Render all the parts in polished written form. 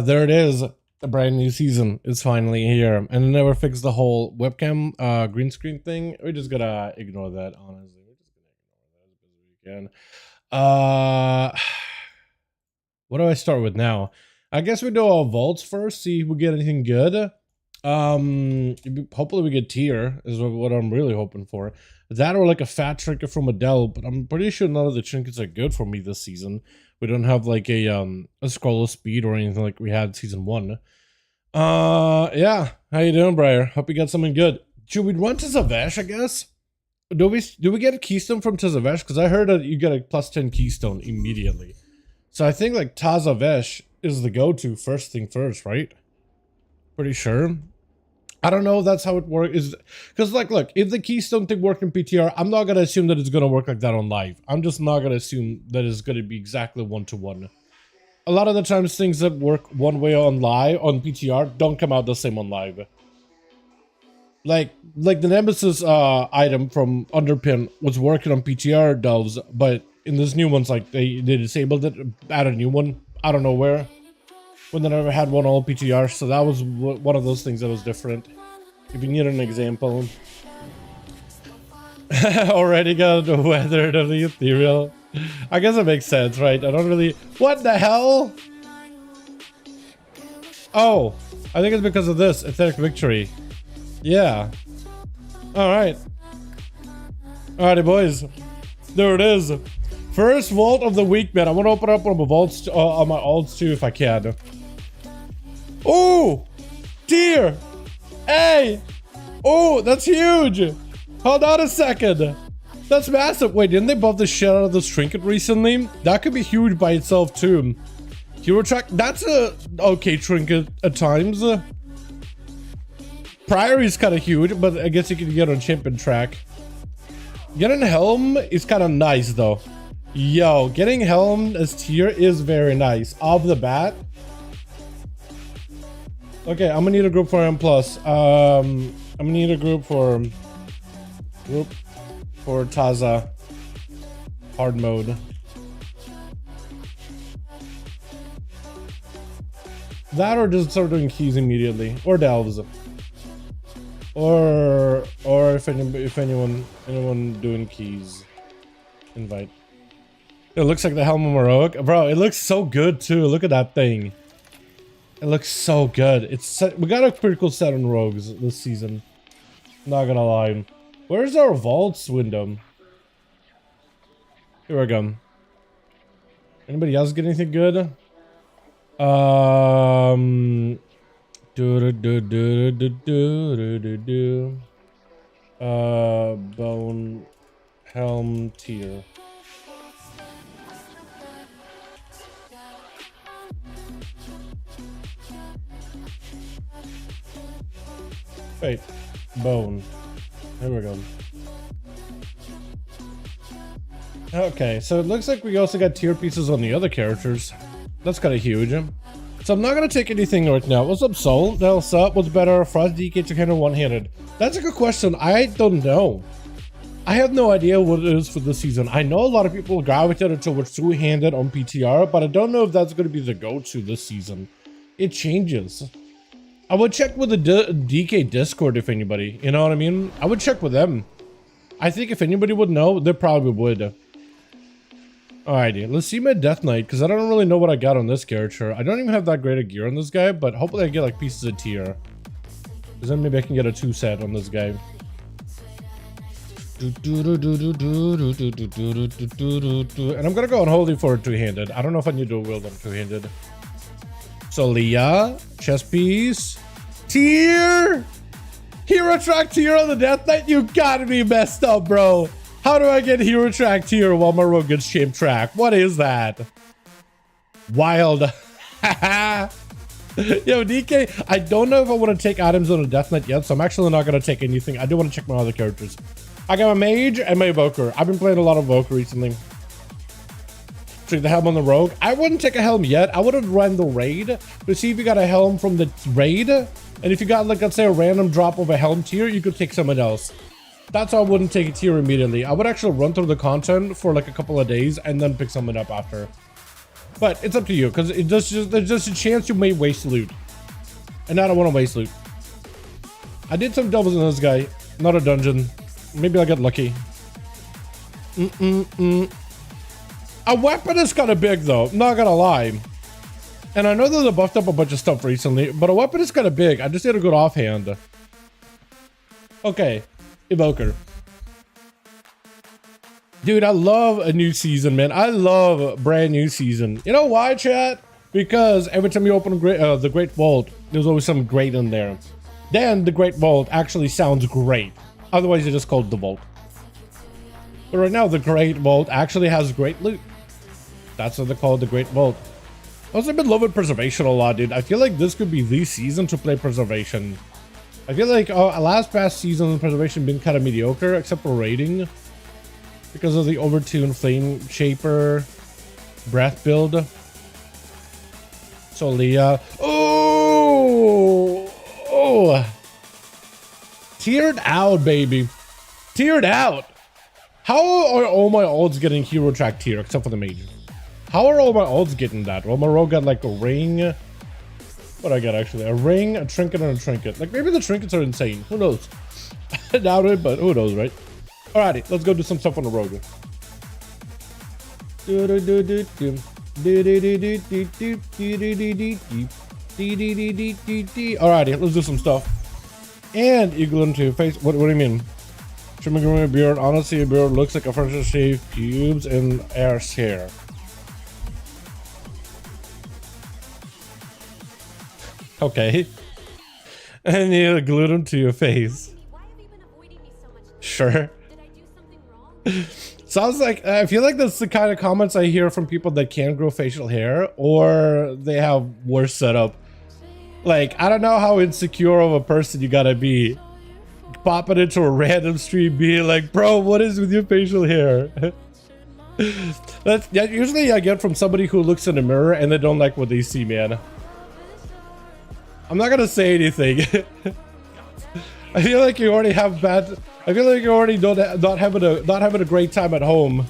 There it is. A brand new season is finally here, and it never fixed the whole webcam green screen thing. We just gotta ignore that, honestly. We're just gonna ignore that as best as we can. What do I start with now? I guess we do our vaults first, see if we get anything good. Hopefully we get tier is what I'm really hoping for. That or like a fat trinket from Adele, but I'm pretty sure none of the trinkets are good for me this season. We don't have like a scroller speed or anything like we had season 1. Yeah. How you doing, Briar? Hope you got something good. Should we run Tezavesh, I guess? Do we get a Keystone from Tezavesh? Because I heard that you get a +10 Keystone immediately. So I think like Tezavesh is the go-to first thing first, right? Pretty sure. I don't know if that's how it works. Because like, look, if the Keystone thing worked in PTR, I'm not going to assume that it's going to work like that on live. I'm just not going to assume that it's going to be exactly 1-to-1. A lot of the times things that work one way on live, on PTR, don't come out the same on live. Like the Nemesis item from Underpin was working on PTR delves, but in this new one's like they disabled it, added a new one out of nowhere. When they never had one all PTR, so that was one of those things that was different. If you need an example. Already got the weather of the ethereal. I guess it makes sense, right? I don't really... What the hell? Oh, I think it's because of this. Etheric Victory. Yeah. Alright. Alrighty, boys. There it is. First vault of the week, man. I want to open up on my vaults, on my alts too, if I can. Oh, dear. Hey. Oh, that's huge. Hold on a second. That's massive. Wait, didn't they buff the shit out of this trinket recently? That could be huge by itself too. Hero track. That's a okay trinket at times. Priory is kind of huge, but I guess you can get on champion track. Getting helm is kind of nice though. Yo, getting helm as tier is very nice. Off the bat. Okay, I'm gonna need a group for M+. I'm gonna need a group for Taza. Hard mode. That or just start doing keys immediately. Or delves. Or if anyone doing keys. Invite. It looks like the helm of Heroic. Bro, it looks so good too. Look at that thing. It looks so good. It's set, we got a pretty cool set on rogues this season. Not gonna lie. Where's our vaults window? Here we go. Anybody else get anything good? Bone helm tier. Wait, bone. There we go. Okay, so it looks like we also got tier pieces on the other characters. That's kind of huge. So I'm not gonna take anything right now. What's up, Soul? What's up? What's better? Frost DK to kind of one-handed. That's a good question. I don't know. I have no idea what it is for this season. I know a lot of people gravitated towards two-handed on PTR, but I don't know if that's gonna be the go-to this season. It changes. I would check with the DK Discord if anybody, you know what I mean? I would check with them. I think if anybody would know, they probably would. Alrighty, let's see my Death Knight, because I don't really know what I got on this character. I don't even have that great a gear on this guy, but hopefully I get like pieces of tier. Because then maybe I can get a 2 set on this guy. And I'm gonna go unholy for a two-handed. I don't know if I need to wield on two-handed. So Leah, chest piece, tier, hero track tier on the Death Knight. You gotta be messed up, bro. How do I get hero track tier while my rogue gets shame track? What is that? Wild. Yo, DK, I don't know if I want to take items on a Death Knight yet, so I'm actually not going to take anything. I do want to check my other characters. I got my mage and my evoker. I've been playing a lot of evoker recently. Take the helm on the rogue. I wouldn't take a helm yet. I would have run the raid to see if you got a helm from the raid. And if you got, like, let's say a random drop of a helm tier, you could take someone else. That's why I wouldn't take a tier immediately. I would actually run through the content for like a couple of days and then pick someone up after. But it's up to you, because there's just a chance you may waste loot. And I don't want to waste loot. I did some doubles in this guy. Not a dungeon. Maybe I'll get lucky. A weapon is kind of big though, not gonna lie. And I know that they buffed up a bunch of stuff recently, but a weapon is kind of big. I just need a good offhand. Okay, evoker. Dude, I love a new season, man. I love a brand new season. You know why, chat? Because every time you open the Great Vault, there's always some great in there. Then the Great Vault actually sounds great. Otherwise, it's just called the Vault. But right now, the Great Vault actually has great loot. That's what they call the Great Vault. Also, I've been loving Preservation a lot, dude. I feel like this could be the season to play Preservation. I feel like last past season, Preservation been kind of mediocre, except for raiding. Because of the overtuned Flame Shaper Breath build. So Leah. Oh! Oh! Tiered out, baby. Tiered out! How are all my ults getting hero track tier, except for the mage? How are all my ults getting that? Well, my rogue got like a ring. What I got actually? A ring, a trinket, and a trinket. Like maybe the trinkets are insane. Who knows? I doubt it, but who knows, right? Alrighty, let's go do some stuff on the rogue. Alrighty, let's do some stuff. And you go into your face. What do you mean? Trimming my beard. Honestly, a beard looks like a freshly shaved pubes and air's hair. Okay. And you glued them to your face. Why have you been avoiding me so much? Sure. Did I do something wrong? Sounds like, I feel like that's the kind of comments I hear from people that can't grow facial hair or they have worse setup. Like, I don't know how insecure of a person you gotta be. Popping into a random stream being like, bro, what is with your facial hair? That's yeah, usually I get from somebody who looks in the mirror and they don't like what they see, man. I'm not gonna say anything. I feel like you already have bad. I feel like you already not having a great time at home.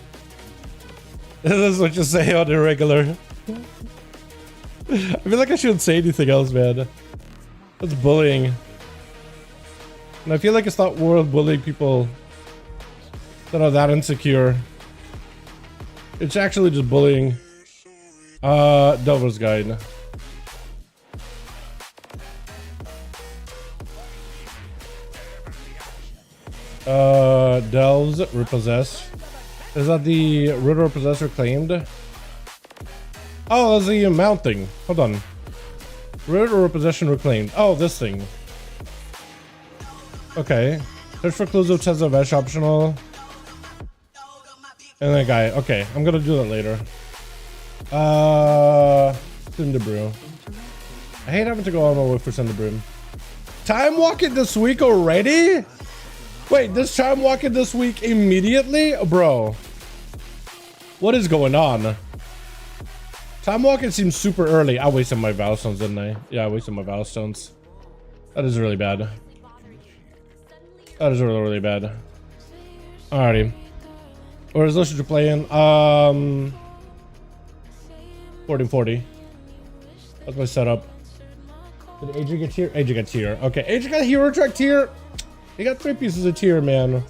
This is what you say on the regular. I feel like I shouldn't say anything else, man. That's bullying. And I feel like it's not worth bullying people that are that insecure. It's actually just bullying. Delver's Guide. Delves Repossessed. Is that the Root or Possessor claimed? Oh, that's the mounting. Hold on. Root or Possession reclaimed. Oh, this thing. Okay. Search for clues of Test of Vesh optional. And that guy. Okay, I'm gonna do that later. Cinderbrew. I hate having to go all my way for Cinderbrew. Time walking this week already? Wait, this time walking this week immediately? Bro. What is going on? Time walking seems super early. I wasted my Valor Stones, didn't I? Yeah, I wasted my Valor Stones. That is really bad. That is really, really bad. Alrighty. What resolution you playing? 1440. That's my setup. Did AJ get tier? AJ got tier. Okay, AJ got hero track tier. He got 3 pieces of tier, man.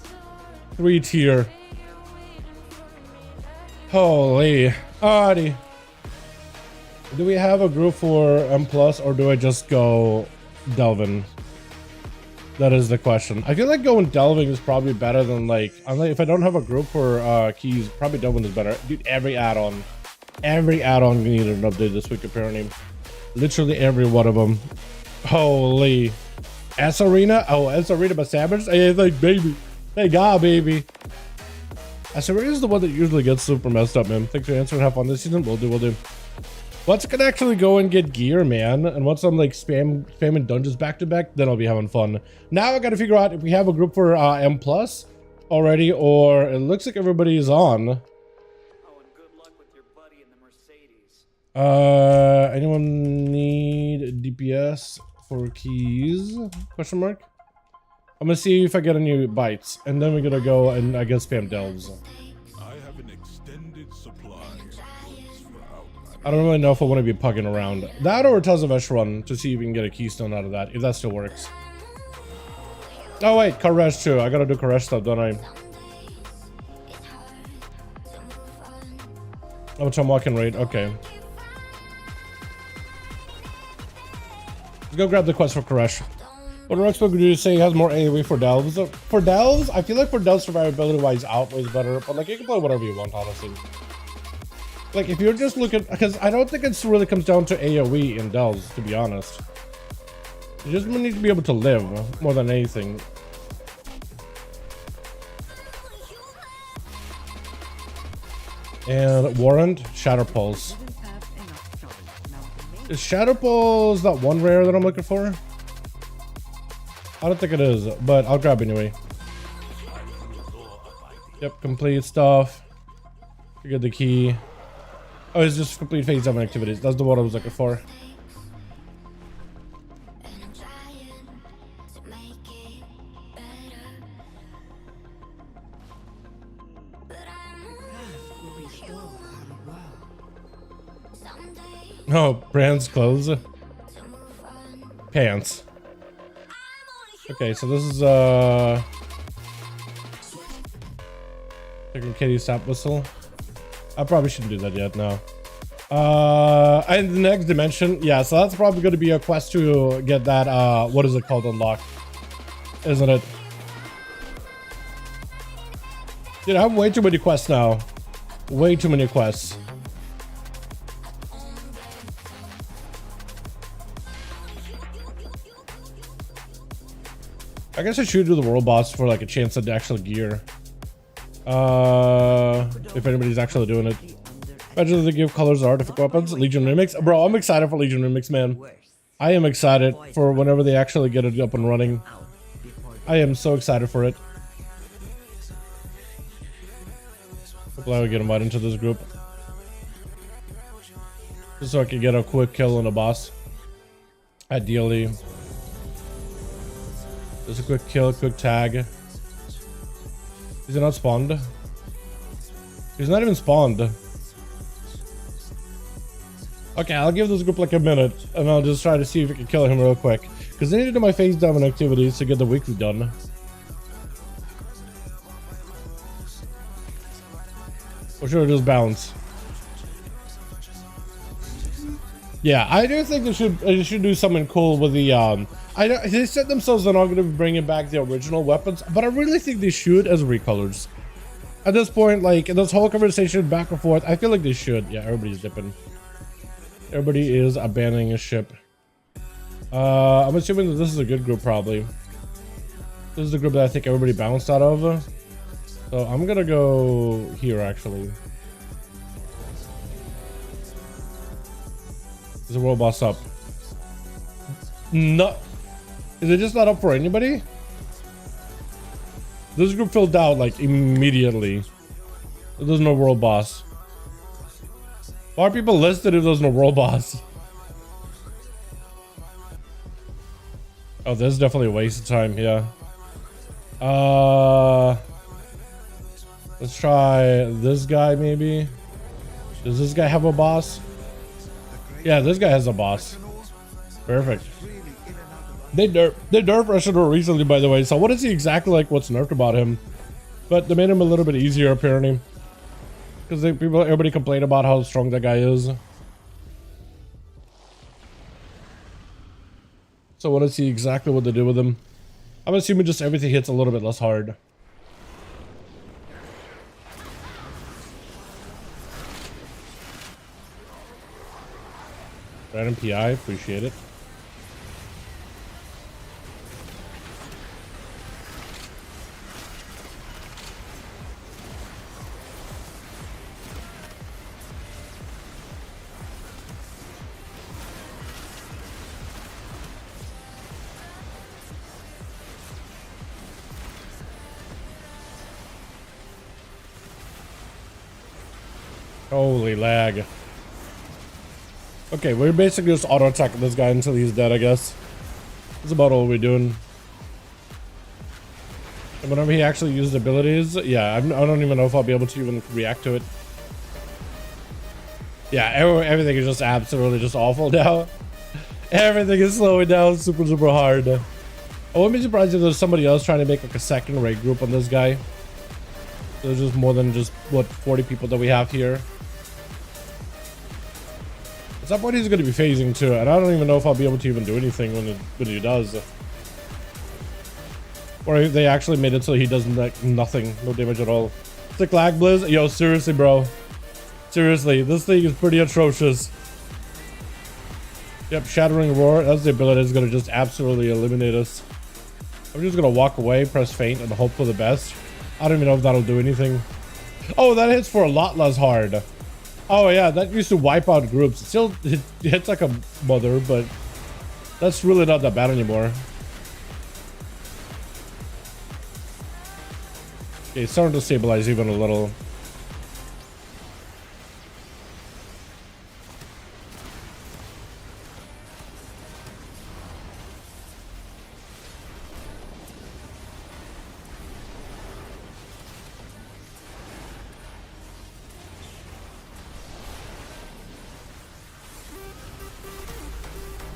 3 tier. Holy. Alrighty. Do we have a group for M plus or do I just go delving? That is the question. I feel like going delving is probably better than like, if I don't have a group for keys, probably delving is better. Dude, every add-on needed an update this week apparently. Literally every one of them. Holy. S Arena? Oh, S Arena by Savage? Hey, like, baby. Hey, God, baby. S Arena is the one that usually gets super messed up, man. Thanks for answering. Have fun this season. We'll do. Once I can actually go and get gear, man, and once I'm like spamming dungeons back to back, then I'll be having fun. Now I gotta figure out if we have a group for M plus already, or it looks like everybody is on. Oh, and good luck with your buddy in the Mercedes. Anyone need DPS for keys? Question mark. I'm gonna see if I get any bites, and then we're gonna go and I guess spam delves. I have an extended supply of goods for outline. I don't really know if I want to be pugging around that or a Tazavesh run to see if we can get a Keystone out of that, if that still works. Oh wait, Karesh too. I gotta do Karesh stuff, don't I? Oh, which I'm walking right. Okay. Let's go grab the quest for Karesh. What Roxburg would you say has more AoE for delves? For delves, I feel like for delves survivability wise, Outlaw is better, but like you can play whatever you want, honestly. Like if you're just looking, because I don't think it's really comes down to AoE in delves, to be honest. You just need to be able to live more than anything. And Warrant, Shatter Pulse. Is Shatter Pulse that one rare that I'm looking for? I don't think it is, but I'll grab it anyway. Yep, complete stuff. You get the key. Oh, it's just complete phase 7 activities. That's the one I was looking for. Oh, brands, clothes, pants. Okay, so this is taking Katie's sap whistle. I probably shouldn't do that yet. No. And the next dimension, yeah. So that's probably going to be a quest to get that. What is it called? Unlocked, isn't it? Dude, I have way too many quests now. Way too many quests. I guess I should do the world boss for like a chance at the actual gear. If anybody's actually doing it. Imagine they give colors to artifact weapons. Legion Remix. Bro, I'm excited for Legion Remix, man. I am excited for whenever they actually get it up and running. I am so excited for it. Hopefully I will get invited into this group. Just so I can get a quick kill on the boss. Ideally. Just a quick kill, quick tag. Is he not spawned? He's not even spawned. Okay, I'll give this group like a minute and I'll just try to see if we can kill him real quick. Because I need to do my face down activities to get the weekly done. For sure, just bounce. Yeah, I do think they should do something cool with the they said themselves they're not going to be bringing back the original weapons, but I really think they should as recolors. At this point, like in this whole conversation back and forth, I feel like they should. Yeah, everybody's dipping. Everybody is abandoning a ship. I'm assuming that this is a good group, probably. This is the group that I think everybody bounced out of. So I'm gonna go here actually. Is the world boss up? No. Is it just not up for anybody? This group filled out like immediately. There's no world boss. Why are people listed if there's no world boss? Oh, this is definitely a waste of time, yeah. Let's try this guy maybe. Does this guy have a boss? Yeah, this guy has a boss. Perfect. They nerfed Reshador recently, by the way, so what is he exactly like what's nerfed about him? But they made him a little bit easier apparently. Because everybody complained about how strong that guy is. So I want to see exactly what they do with him. I'm assuming just everything hits a little bit less hard. Random PI, appreciate it. Holy lag. Okay, we're basically just auto-attacking this guy until he's dead, I guess. That's about all we're doing. And whenever he actually uses abilities, yeah, I don't even know if I'll be able to even react to it. Yeah, everything is just absolutely just awful now. Everything is slowing down super hard. I wouldn't be surprised if there's somebody else trying to make like a second raid group on this guy. There's just more than just, what, 40 people that we have here. At some point he's going to be phasing too, and I don't even know if I'll be able to even do anything when he does. Or they actually made it so he does like nothing, no damage at all. It's like lag blizz. Yo, seriously, bro. Seriously, this thing is pretty atrocious. Yep, Shattering Roar. That's the ability that's going to just absolutely eliminate us. I'm just going to walk away, press feint, and hope for the best. I don't even know if that'll do anything. Oh, that hits for a lot less hard. Oh yeah, that used to wipe out groups. It still hits like a mother, but that's really not that bad anymore. Okay, it's starting to stabilize even a little.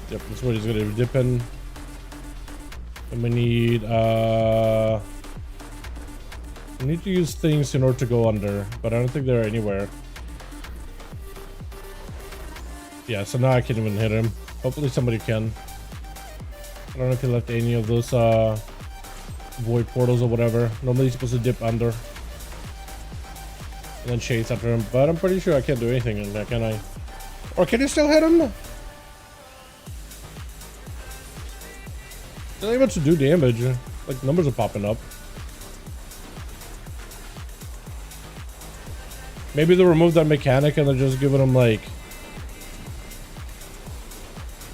Yep, that's what he's gonna dip in. And we need to use things in order to go under, but I don't think they're anywhere. Yeah, so now I can't even hit him. Hopefully somebody can. I don't know if he left any of those void portals or whatever. Normally he's supposed to dip under and then chase after him, but I'm pretty sure I can't do anything in there, can I? Or can you still hit him? Not able to do damage. Like, numbers are popping up. Maybe they removed that mechanic and they're just giving him like...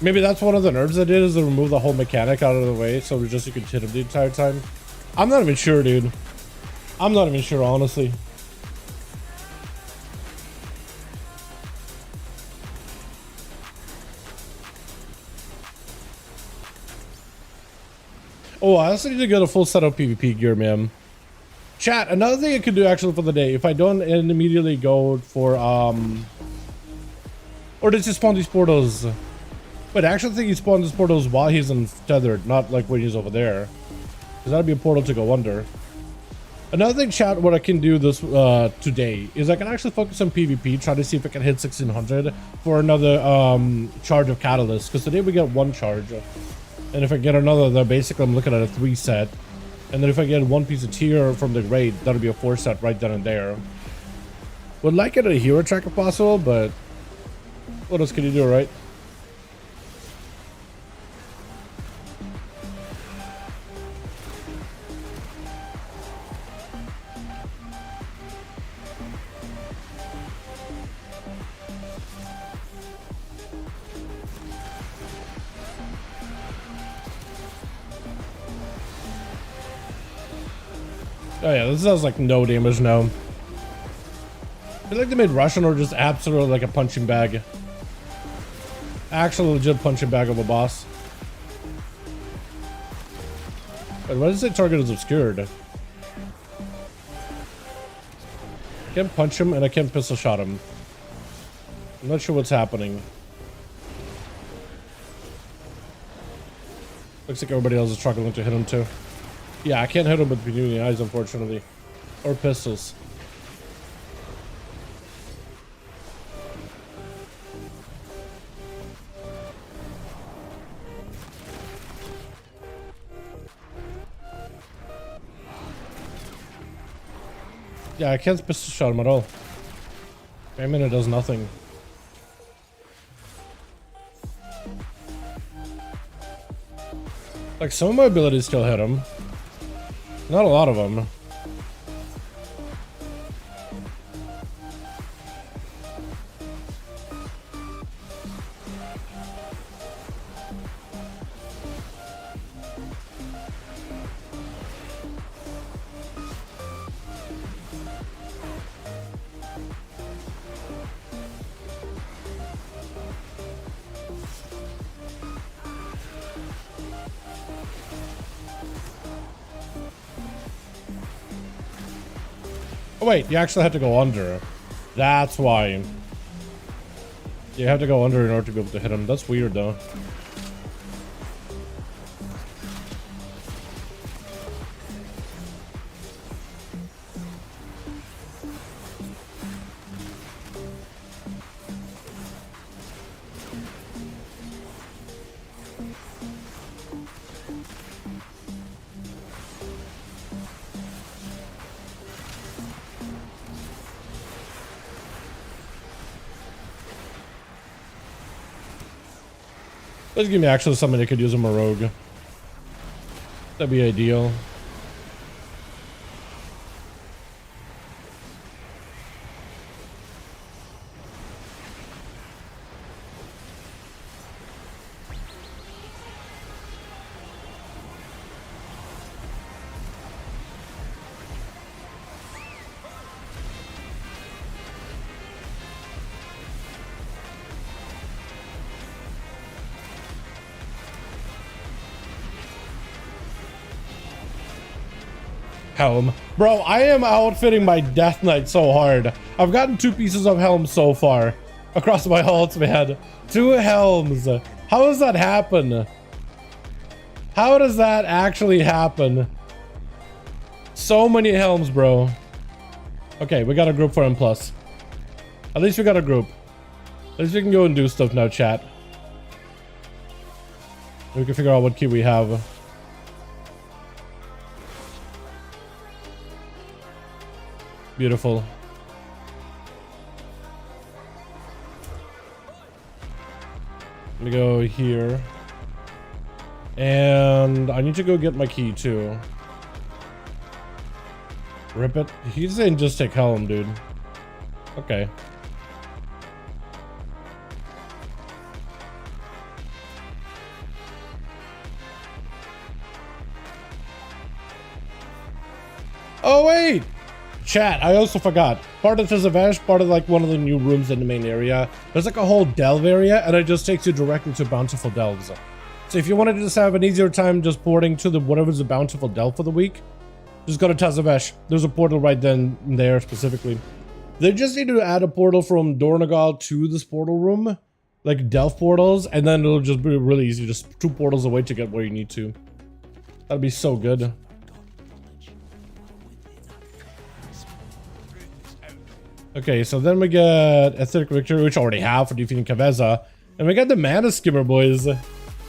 Maybe that's one of the nerfs they did, is they remove the whole mechanic out of the way so just you could hit him the entire time. I'm not even sure, dude. I'm not even sure, honestly. Oh, I also need to get a full set of PvP gear, man. Chat, another thing I could do actually for the day, if I don't immediately go for, or does he spawn these portals? But I actually think he spawned these portals while he's untethered, not like when he's over there. Because that'd be a portal to go under. Another thing, chat, what I can do this today is I can actually focus on PvP, try to see if I can hit 1600 for another charge of catalyst. Because today we get 1 charge. And if I get another, then basically I'm looking at a 3 set. And then if I get 1 piece of tier from the raid, that'll be a 4 set right then and there. Would like it a hero track if possible, but what else can you do, right? Oh yeah, this does like no damage now. I feel like they made Russian or just absolutely like a punching bag. Actual legit punching bag of a boss. Wait, why does it say target is obscured? I can't punch him and I can't pistol shot him. I'm not sure what's happening. Looks like everybody else is struggling to hit him too. Yeah, I can't hit him with between the eyes, unfortunately. Or pistols. Yeah, I can't pistol shot him at all. I mean, it does nothing. Like, some of my abilities still hit him. Not a lot of them. Oh wait, you actually have to go under. That's why. You have to go under in order to be able to hit him. That's weird though. Let's give me actually somebody that could use him a rogue. That'd be ideal. Helm. Bro, I am outfitting my Death Knight so hard. I've gotten 2 pieces of helm so far. Across my ults, man. 2 helms. How does that happen? How does that actually happen? So many helms, bro. Okay, we got a group for M+. At least we got a group. At least we can go and do stuff now, chat. We can figure out what key we have. Beautiful. Let me go here. And I need to go get my key too. Rip it. He's saying just take helm, dude. Okay. Oh wait! Chat, I also forgot. Part of Tazavash, part of like one of the new rooms in the main area. There's like a whole delve area, and it just takes you directly to Bountiful Delves. So if you wanted to just have an easier time just porting to the whatever's the bountiful delve for the week, just go to Tazavesh. There's a portal right then and there specifically. They just need to add a portal from Dornagal to this portal room, like delve portals, and then it'll just be really easy, just 2 portals away to get where you need to. That'd be so good. Okay, so then we get Aesthetic Victory, which I already have for defeating Kaveza. And we got the Mana Skimmer, boys.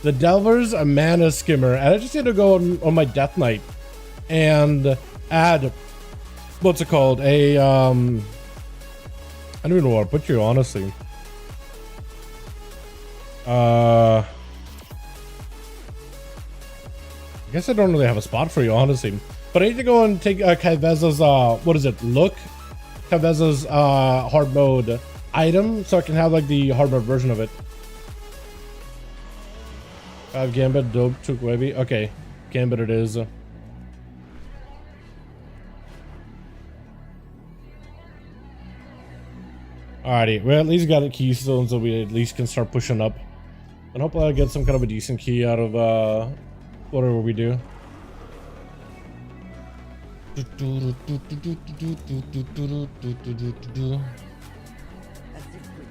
The Delvers, a Mana Skimmer. And I just need to go on my Death Knight and add, what's it called? A, I don't even know what to put you, honestly. I guess I don't really have a spot for you, honestly. But I need to go and take Kaveza's, what is it, look? Kaveza's hard mode item, so I can have like the hard mode version of it. Gambit, dope, took wavy. Okay, Gambit it is. Alrighty, we at least got a Keystone, so we at least can start pushing up. And hopefully I'll get some kind of a decent key out of whatever we do. As if we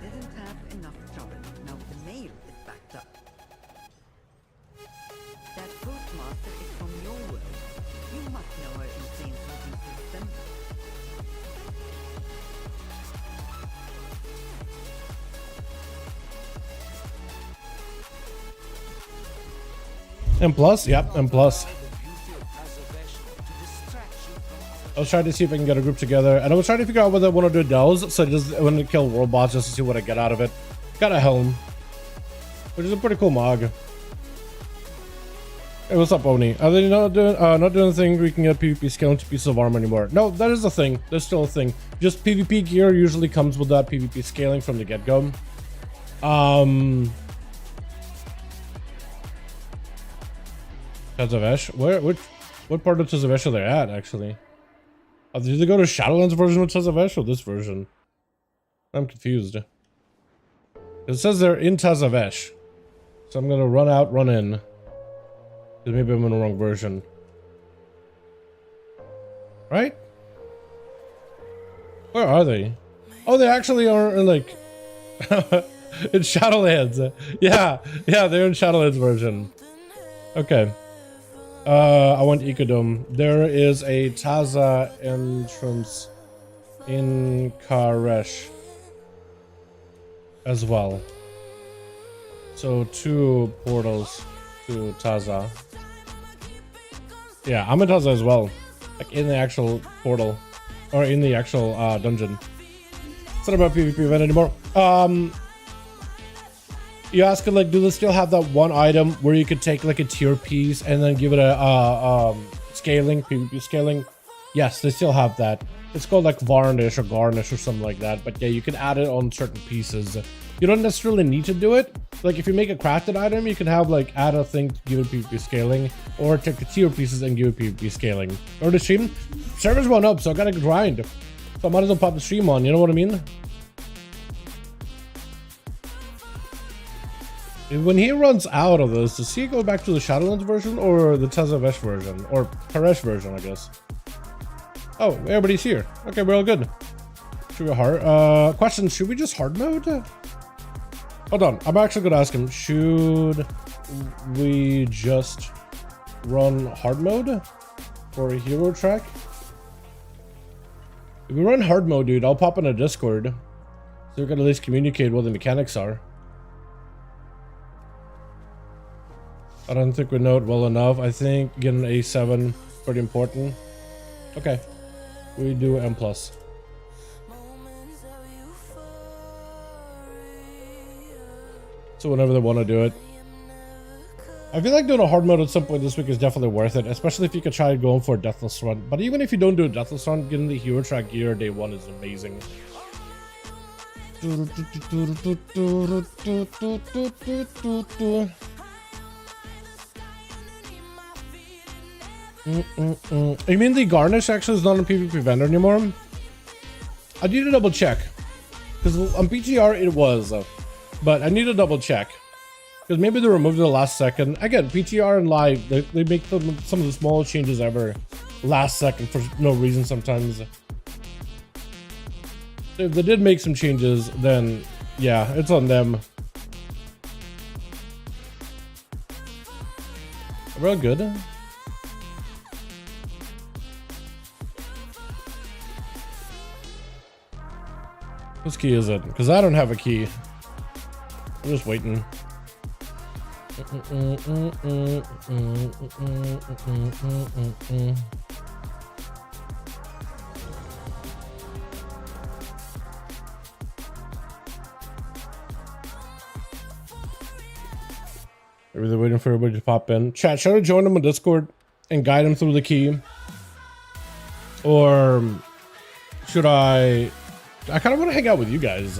didn't have enough trouble, now the mail is backed up. That postmaster is from your world. You must know her insane sorting system. M plus, yep, M plus. I was trying to see if I can get a group together, and I was trying to figure out whether I want to do Delves, so just I want to kill world bots just to see what I get out of it. Got a helm, which is a pretty cool mog. Hey, what's up, Oni? Are they not doing anything we can get PvP scaling to pieces of armor anymore? No, that is a thing. There's still a thing. Just PvP gear usually comes with that PvP scaling from the get-go. Tazavesh? What part of Tazavesh are they at, actually? Did they go to Shadowlands version of Tazavesh or this version? I'm confused. It says they're in Tazavesh. So I'm gonna run out, run in. Because maybe I'm in the wrong version. Right? Where are they? Oh, they actually are in, like... in Shadowlands. Yeah, they're in Shadowlands version. Okay. I want Ecodome. There is a Taza entrance in Karesh as well. So 2 portals to Taza. Yeah, I'm in Taza as well. Like in the actual portal. Or in the actual dungeon. It's not about PvP event anymore. You ask, like, do they still have that one item where you could take like a tier piece and then give it a scaling, PvP scaling? Yes, they still have that. It's called like varnish or garnish or something like that. But yeah, you can add it on certain pieces. You don't necessarily need to do it. Like if you make a crafted item, you can have like add a thing to give it PvP scaling, or take the tier pieces and give it PvP scaling. Or the stream servers went up, so I gotta grind. So I might as well pop the stream on. You know what I mean? When he runs out of this, does he go back to the Shadowlands version or the Tazavesh version? Or Paresh version, I guess. Oh, everybody's here. Okay, we're all good. Should we hard? Question, should we just hard mode? Hold on, I'm actually gonna ask him, should we just run hard mode for a hero track? If we run hard mode, dude, I'll pop in a Discord so we can at least communicate what the mechanics are. I don't think we know it well enough. I think getting an A7 pretty important. Okay, we do M+. So whenever they want to do it. I feel like doing a hard mode at some point this week is definitely worth it, especially if you could try going for a Deathless run. But even if you don't do a Deathless run, getting the hero track gear day 1 is amazing. You mean the garnish actually is not a PvP vendor anymore? I need to double check. Because on PTR it was, but I need to double check. Because maybe they removed it the last second. Again, PTR and live, they make some of the smallest changes ever last second for no reason sometimes. If they did make some changes, then yeah, it's on them. Real good. Whose key is it? Because I don't have a key. I'm just waiting. Maybe they're waiting for everybody to pop in. Chat, should I join them on Discord and guide them through the key? Or should I kind of want to hang out with you guys.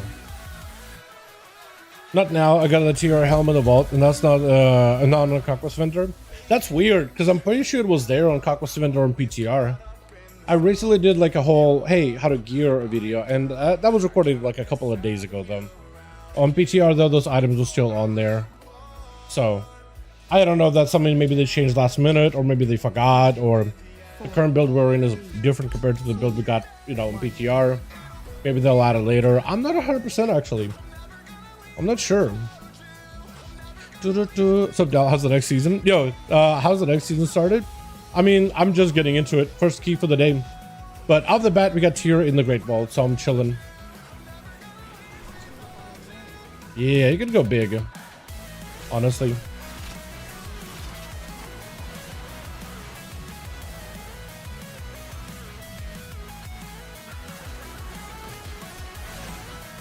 Not now. I got a TR helmet of vault, and that's not a non-Conquest vendor. That's weird, because I'm pretty sure it was there on Conquest vendor on PTR. I recently did like a whole, hey, how to gear a video, and that was recorded like a couple of days ago though. On PTR though, those items were still on there. So, I don't know if that's something maybe they changed last minute, or maybe they forgot, or the current build we're in is different compared to the build we got, you know, in PTR. Maybe they'll add it later. I'm not 100% actually. I'm not sure. So, Dal, how's the next season? Yo, how's the next season started? I mean, I'm just getting into it. First key for the day. But out of the bat, we got tier in the Great Vault, so I'm chilling. Yeah, you could go big. Honestly.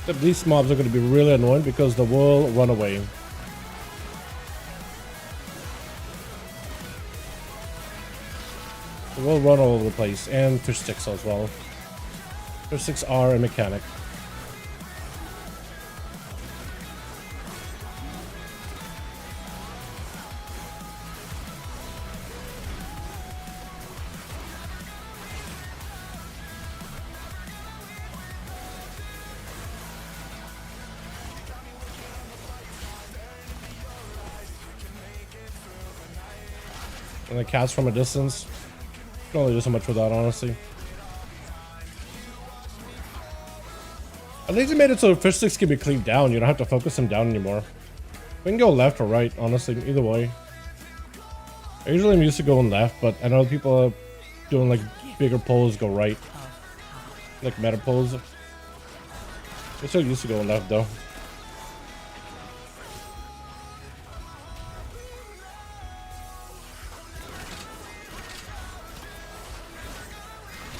Except these mobs are going to be really annoying because they will run away. They will run all over the place, and fish sticks as well. Fish sticks are a mechanic. And the cast from a distance. Can only do so much with that, honestly. At least they made it so fish sticks can be cleaved down. You don't have to focus them down anymore. We can go left or right, honestly, either way. I usually am used to going left, but I know people are doing like bigger pulls go right. Like meta pulls. I'm still used to going left though.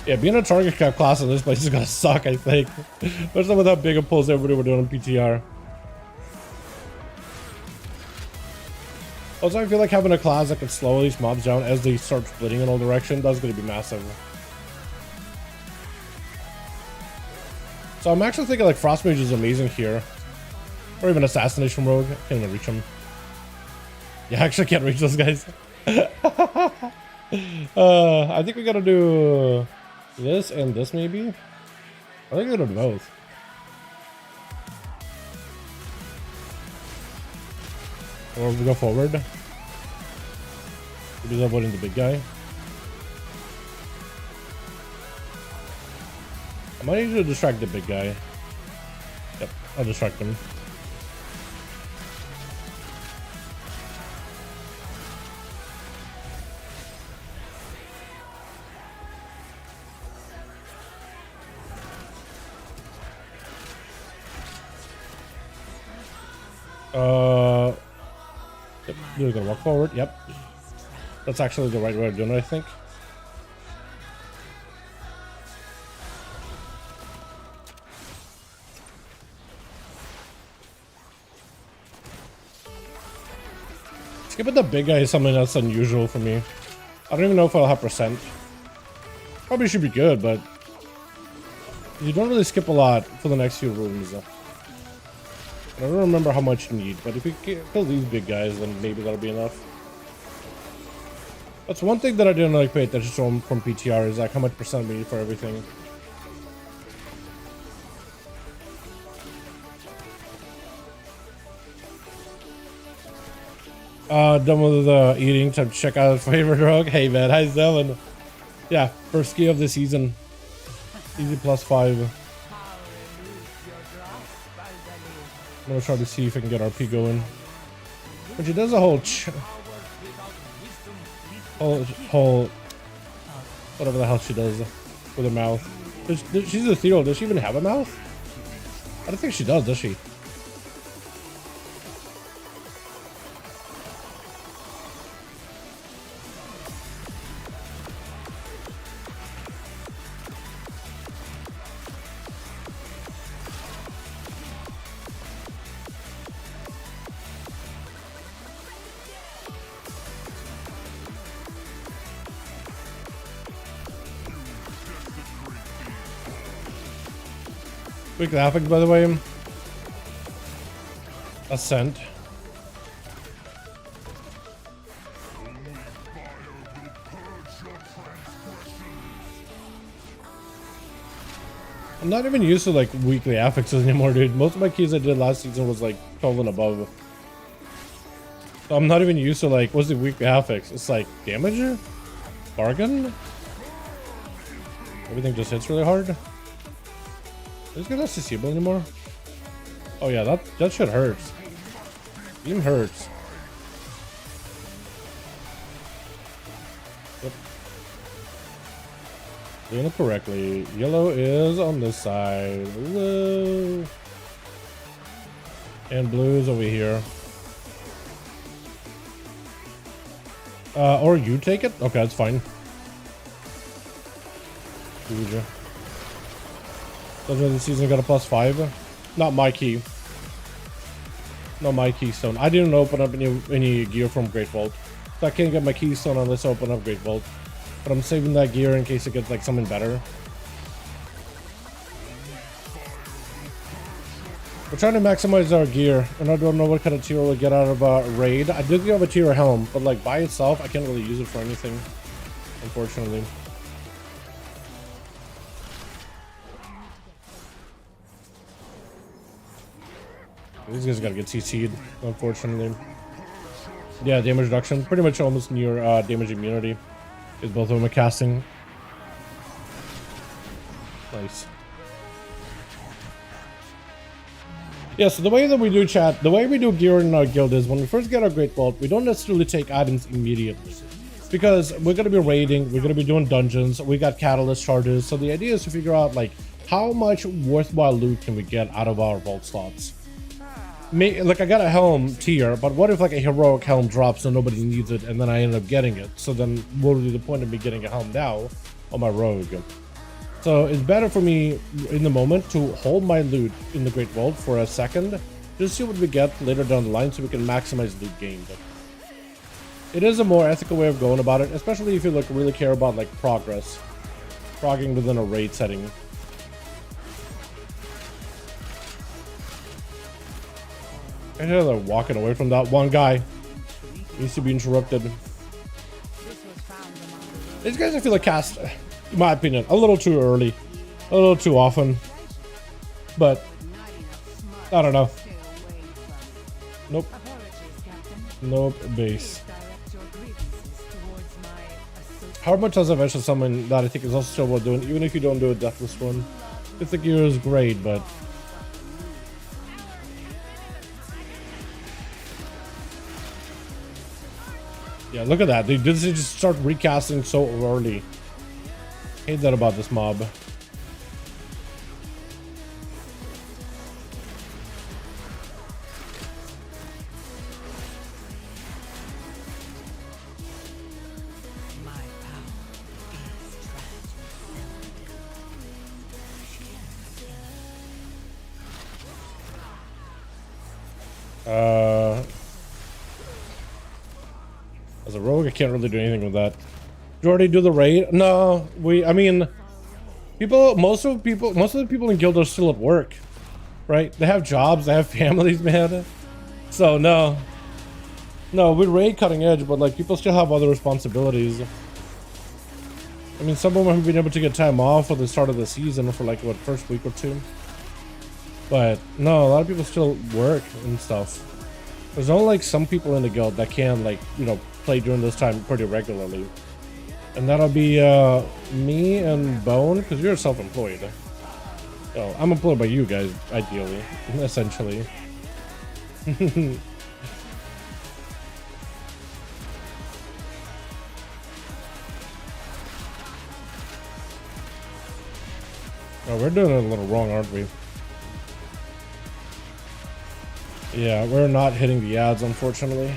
Yeah, being a target class in this place is gonna suck, I think. Especially with how big of pulls everybody were doing on PTR. Also, I feel like having a class that can slow these mobs down as they start splitting in all directions, that's gonna be massive. So I'm actually thinking like Frost Mage is amazing here. Or even Assassination Rogue. I can't even reach him. Yeah, I actually can't reach those guys. I think we gotta do this and this maybe. I think we gotta do both. Or we go forward. We do that avoiding the big guy. I might need to distract the big guy. Yep, I'll distract him. Yep, we're gonna walk forward. Yep, that's actually the right way of doing it, I think. Skipping the big guy is something that's unusual for me. I don't even know if I'll have percent. Probably should be good, but you don't really skip a lot for the next few rooms. I don't remember how much you need, but if we kill these big guys, then maybe that'll be enough. That's one thing that I didn't like pay attention to from PTR is like how much percent we need for everything. Done with the eating. Time to check out his favorite rogue. Hey man, how's Dylan? Yeah, first ski of the season. Easy +5. I'm gonna try to see if I can get RP going. But she does a whole whatever the hell she does with her mouth. She's a ethereal. Does she even have a mouth? I don't think she does she? Quick graphics, by the way. Ascent. I'm not even used to like weekly affixes anymore, dude. Most of my keys I did last season was like 12 and above. So I'm not even used to like, what's the weekly affix? It's like damager? Bargain? Everything just hits really hard. Is this accessible anymore? Oh yeah, that shit hurts. Even hurts. Yep. Doing it correctly. Yellow is on this side. Blue. And blue is over here. Or you take it? Okay, that's fine. Ooh, the season got a +5. Not my key. Not my Keystone. I didn't open up any gear from Great Vault. So I can't get my Keystone unless I open up Great Vault. But I'm saving that gear in case it gets like something better. We're trying to maximize our gear, and I don't know what kind of tier we'll get out of raid. I did have a tier helm, but like by itself, I can't really use it for anything, unfortunately. These guys gotta get CC'd, unfortunately. Yeah, damage reduction, pretty much almost near damage immunity. Is both of them a casting. Nice. Yeah, so the way that we do chat, the way we do gear in our guild is when we first get our Great Vault, we don't necessarily take items immediately. Because we're going to be raiding, we're going to be doing dungeons, we got catalyst charges. So the idea is to figure out like how much worthwhile loot can we get out of our vault slots. Like I got a helm tier, but what if like a heroic helm drops and nobody needs it and then I end up getting it? So then what would be the point of me getting a helm now on my rogue? So it's better for me in the moment to hold my loot in the Great Vault for a second, just see what we get later down the line so we can maximize loot gained. It is a more ethical way of going about it, especially if you like really care about like progress, progging within a raid setting. I hear they're walking away from that one guy. Needs to be interrupted. These guys I feel like cast, in my opinion, a little too early, a little too often, but I don't know. Nope. Nope. Base. How much does eventually someone that I think is also still worth doing, even if you don't do a deathless one? If the gear is great, but yeah, look at that. They just start recasting so early. Hate that about this mob. As a rogue, I can't really do anything with that. Did you already do the raid? No, I mean, most of the people in guild are still at work, right? They have jobs, they have families, man. So no, we raid cutting edge, but like people still have other responsibilities. I mean, some of them have been able to get time off for the start of the season for like what, first week or two. But no, a lot of people still work and stuff. There's only like some people in the guild that can like, you know, play during this time pretty regularly. And that'll be me and Bone, because you're self-employed. So I'm employed by you guys, ideally, essentially. Oh, we're doing it a little wrong, aren't we? Yeah, we're not hitting the ads, unfortunately.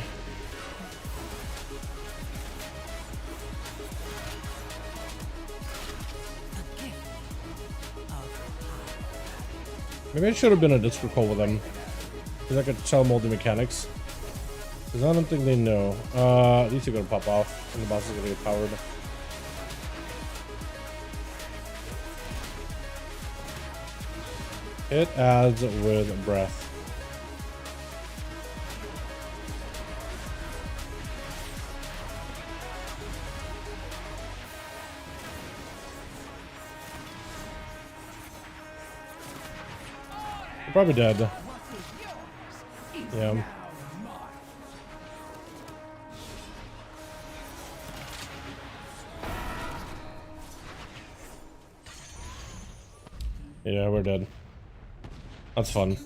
Maybe I should have been a Discord call with them, because I could tell them all the mechanics. Because I don't think they know. These are gonna pop off, and the boss is gonna get powered. Hit ads with breath. You're probably dead. Yeah. Yeah, we're dead. That's fun.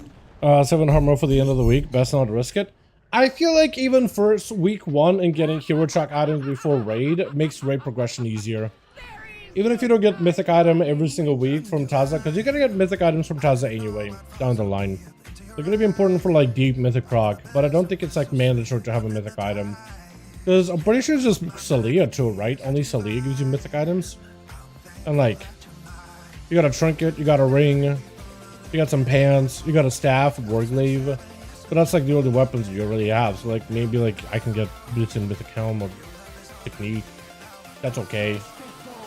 7 armor for the end of the week. Best not to risk it. I feel like even first week 1 and getting hero track items before raid makes raid progression easier. Even if you don't get mythic item every single week from Taza, because you're gonna get mythic items from Taza anyway, down the line. They're gonna be important for like deep mythic proc, but I don't think it's like mandatory to have a mythic item. Because I'm pretty sure it's just Salia too, right? Only Salia gives you mythic items. And like, you got a trinket, you got a ring, you got some pants, you got a staff, warglaive, but that's like the only weapons you really have. So like maybe like I can get Blitzen with a helm or technique. That's okay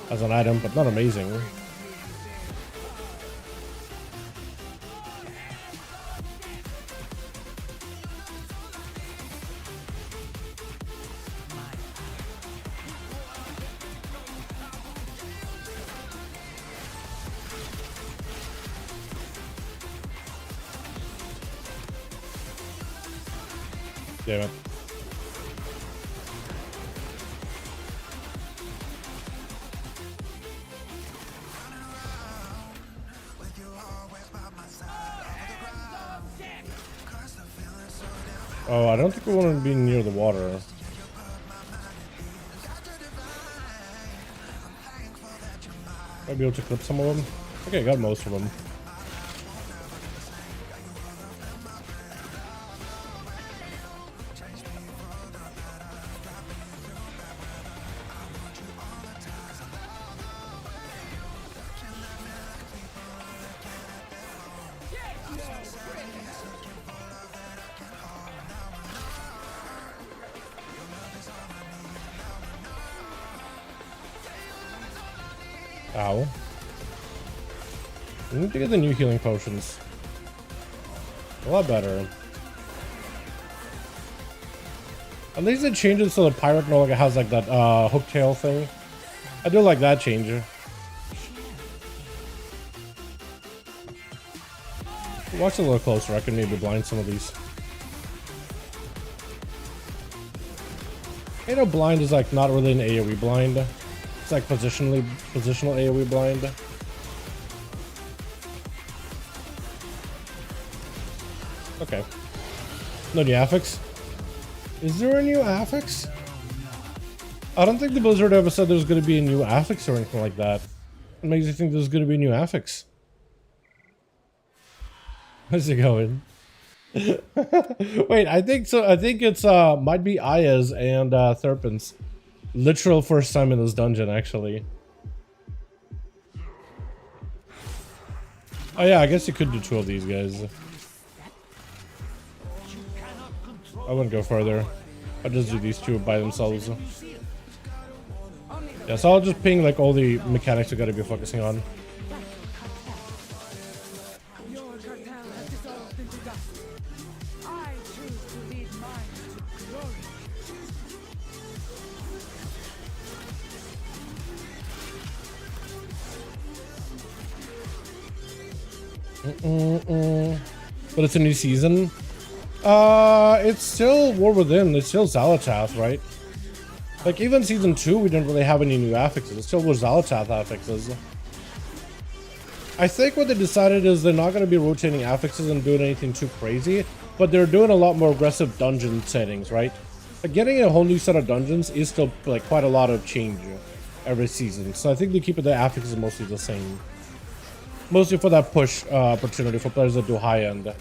as an item, but not amazing. Damn it. Oh, I don't think we want to be near the water. Might be able to clip some of them. Okay, got most of them. Ow. We need to get the new healing potions. A lot better. At least it changes so the pirate no longer has like that hook tail thing. I do like that change. Watch a little closer, I can maybe blind some of these. You know, blind is like not really an AoE blind. It's like positional AoE blind. Okay. No new affix? Is there a new affix? I don't think the Blizzard ever said there's going to be a new affix or anything like that. What makes you think there's going to be a new affix? How's it going? Wait, I think so. I think it's might be Aya's and Therpin's literal first time in this dungeon, actually. Oh yeah, I guess you could do 2 of these guys. I wouldn't go further. I'll just do these 2 by themselves. Yeah, so I'll just ping like all the mechanics I gotta be focusing on. But it's a new season. It's still War Within. It's still Xalatath, right? Like, even Season 2, we didn't really have any new affixes. It still was Xalatath affixes. I think what they decided is they're not going to be rotating affixes and doing anything too crazy, but they're doing a lot more aggressive dungeon settings, right? Like, getting a whole new set of dungeons is still, like, quite a lot of change every season. So I think they keep the affixes mostly the same. Mostly for that push opportunity for players that do high end.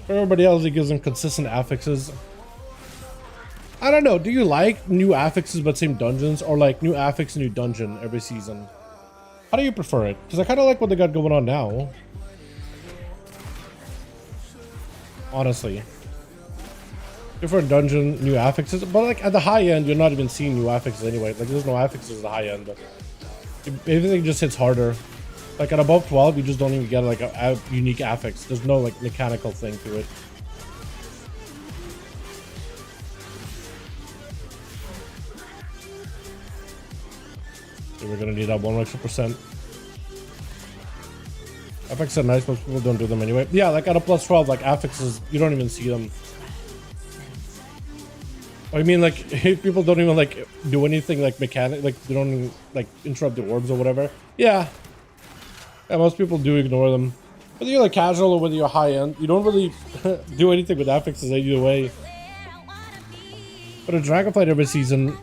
For everybody else, it gives them consistent affixes. I don't know. Do you like new affixes but same dungeons, or like new affix, new dungeon every season? How do you prefer it? Because I kind of like what they got going on now. Honestly. Different dungeon, new affixes. But like at the high end, you're not even seeing new affixes anyway. Like there's no affixes at the high end. Everything just hits harder. Like at above 12, you just don't even get like a unique affix. There's no like mechanical thing to it. So we're gonna need that 1 extra %. Affixes are nice, most people don't do them anyway. Yeah, like at a plus 12, like affixes, you don't even see them. I mean, like people don't even like do anything like mechanic, like they don't even, like interrupt the orbs or whatever. Yeah, most people do ignore them. Whether you're like casual or whether you're high end, you don't really do anything with affixes either way. But a Dragonflight every season,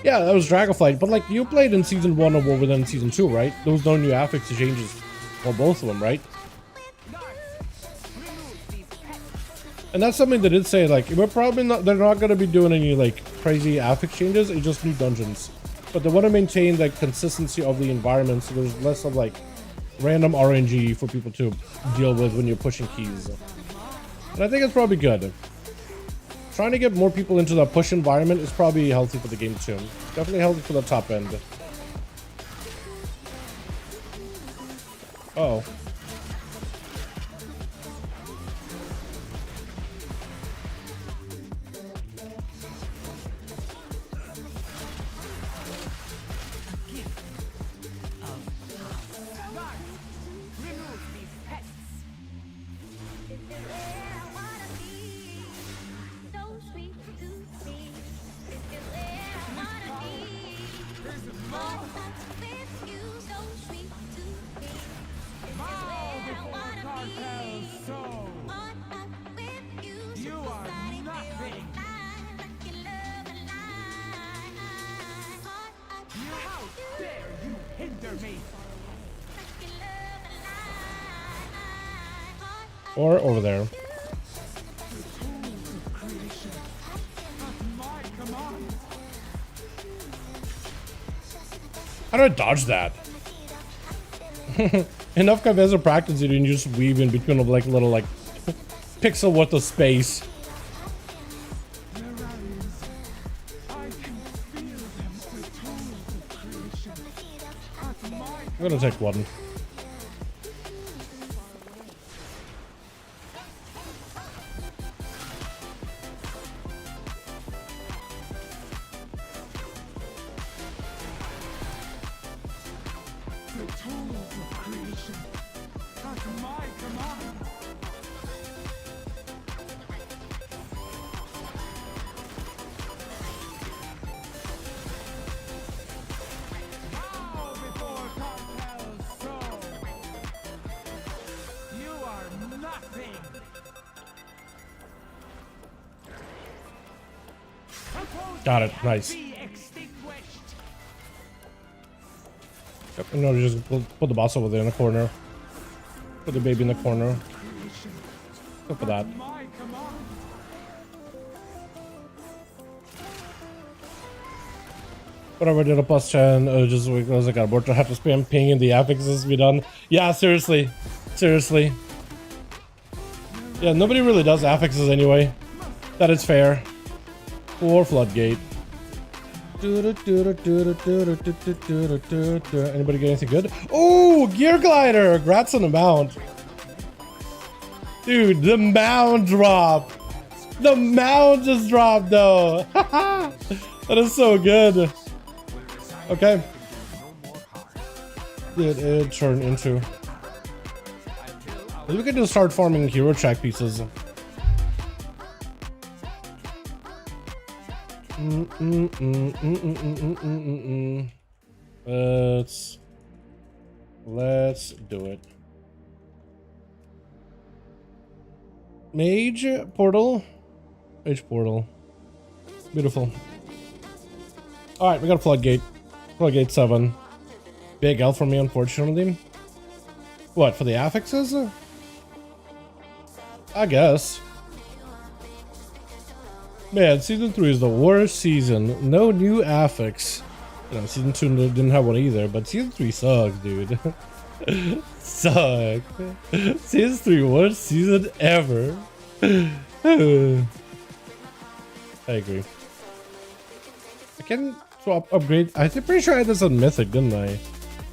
yeah, that was Dragonflight. But like you played in season 1 of War Within season 2, right? There was no new affix changes for both of them, right? And that's something they did say, like, we're probably not, they're not going to be doing any, like, crazy affix changes, it's just new dungeons. But they want to maintain, the consistency of the environment, so there's less of, like, random RNG for people to deal with when you're pushing keys. And I think it's probably good. Trying to get more people into the push environment is probably healthy for the game, too. Definitely healthy for the top end. Uh-oh. Or over there. How do I dodge that? Enough Cabeza practice it and you just weave in between of like little like pixel worth of space. I'm gonna take one. Got it. Nice. Yep, and now we just put the boss over there in the corner. Put the baby in the corner. Go for that. Whatever, did a plus 10. Just because I got bored to have to spam ping in the affixes be done. Yeah, seriously. Seriously. Yeah, nobody really does affixes anyway. That is fair. Or Floodgate. Anybody get anything good? Oh, Gear Glider! Congrats on the mount. Dude, the mount drop. The mount just dropped though. That is so good. Okay. It turned into. Maybe we could just start farming hero track pieces. Let's do it. Mage portal. Mage portal. Beautiful. Alright, we got a floodgate. Floodgate 7. Big L for me, unfortunately. What, for the affixes? I guess. Man, season 3 is the worst season. No new affix. You know, season 2 didn't have one either, but season 3 sucks, dude. Suck. Season 3, worst season ever. I agree. I can swap upgrade. I'm pretty sure I had this on Mythic, didn't I?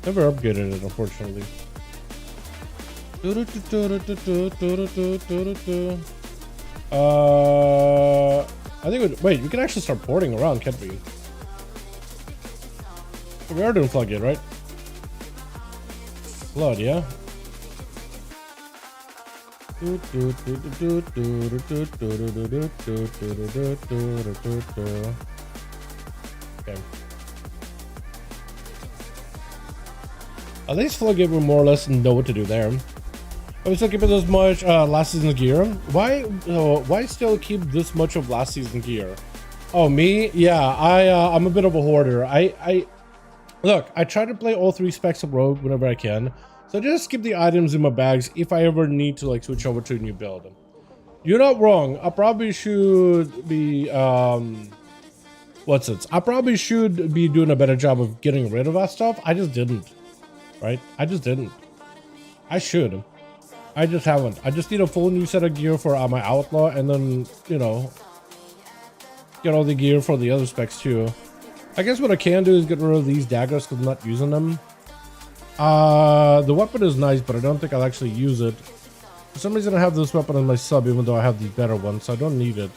Never upgraded it, unfortunately. I think wait, we can actually start porting around, can't we? We are doing floodgate, right? Flood, yeah. Okay. At least floodgate we more or less know what to do there. I was still keeping this much last season's gear. Why still keep this much of last season's gear? Oh, me? Yeah, I'm a bit of a hoarder. Look, I try to play all 3 specs of Rogue whenever I can. So I just keep the items in my bags if I ever need to like switch over to a new build. You're not wrong. I probably should be I probably should be doing a better job of getting rid of that stuff. I just didn't. Right? I just didn't. I should. I just haven't. I just need a full new set of gear for my Outlaw, and then, you know, get all the gear for the other specs too. I guess what I can do is get rid of these daggers because I'm not using them. The weapon is nice, but I don't think I'll actually use it. For some reason I have this weapon in my sub, even though I have the better one, so I don't need it.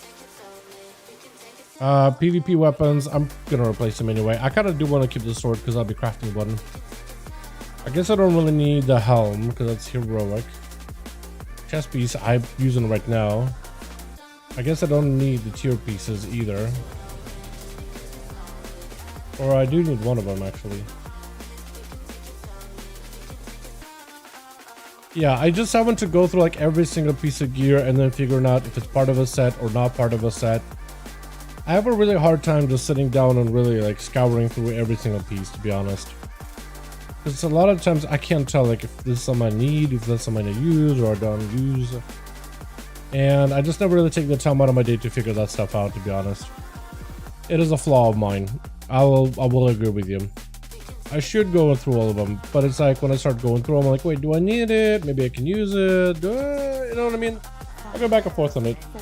PvP weapons, I'm gonna replace them anyway. I kind of do want to keep the sword because I'll be crafting one. I guess I don't really need the helm because that's heroic. Chest piece I'm using right now. I guess I don't need the tier pieces either. Or I do need one of them actually. Yeah, I just haven't to go through like every single piece of gear and then figuring out if it's part of a set or not part of a set. I have a really hard time just sitting down and really like scouring through every single piece, to be honest. Because a lot of times I can't tell like if this is something I need, if that's something I use or I don't use. And I just never really take the time out of my day to figure that stuff out, to be honest. It is a flaw of mine. I will agree with you. I should go through all of them, but it's like when I start going through them, I'm like, wait, do I need it? Maybe I can use it. You know what I mean? I go back and forth on it. 4,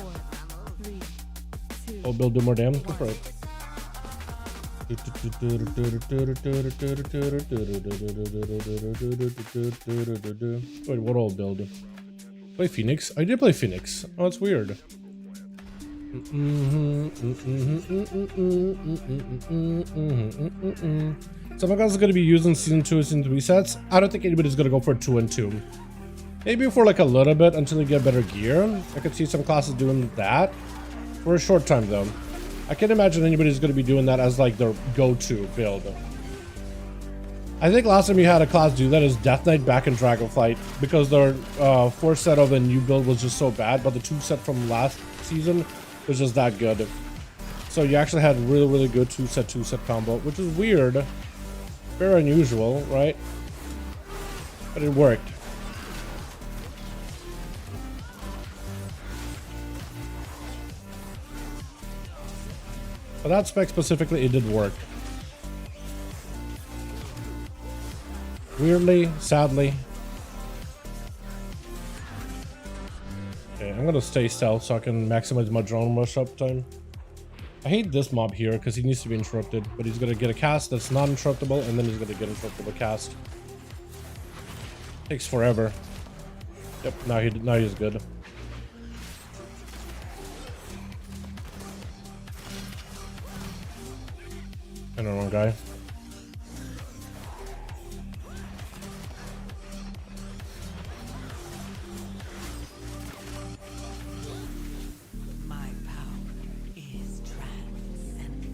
3, 2, Oh, build do more damage? Go for it. Wait, what all build? Play Phoenix? I did play Phoenix. Oh, that's weird. Someone else is going to be using season 2 and season 3 sets. I don't think anybody's going to go for 2 and 2. Maybe for like a little bit until they get better gear. I could see some classes doing that for a short time though. I can't imagine anybody's going to be doing that as like their go-to build. I think last time you had a class do that is Death Knight back in Dragonflight because their 4 set of the new build was just so bad, but the 2 set from last season was just that good. So you actually had really good 2 set combo, which is weird. Very unusual, right? But it worked. For that spec specifically, it did work. Weirdly, sadly. Okay, I'm gonna stay stealth so I can maximize my drone rush up time. I hate this mob here because he needs to be interrupted, but he's gonna get a cast that's not interruptible, and then he's gonna get interruptible cast. Takes forever. Yep, now he's good. I don't know, guy. my power is transcendent.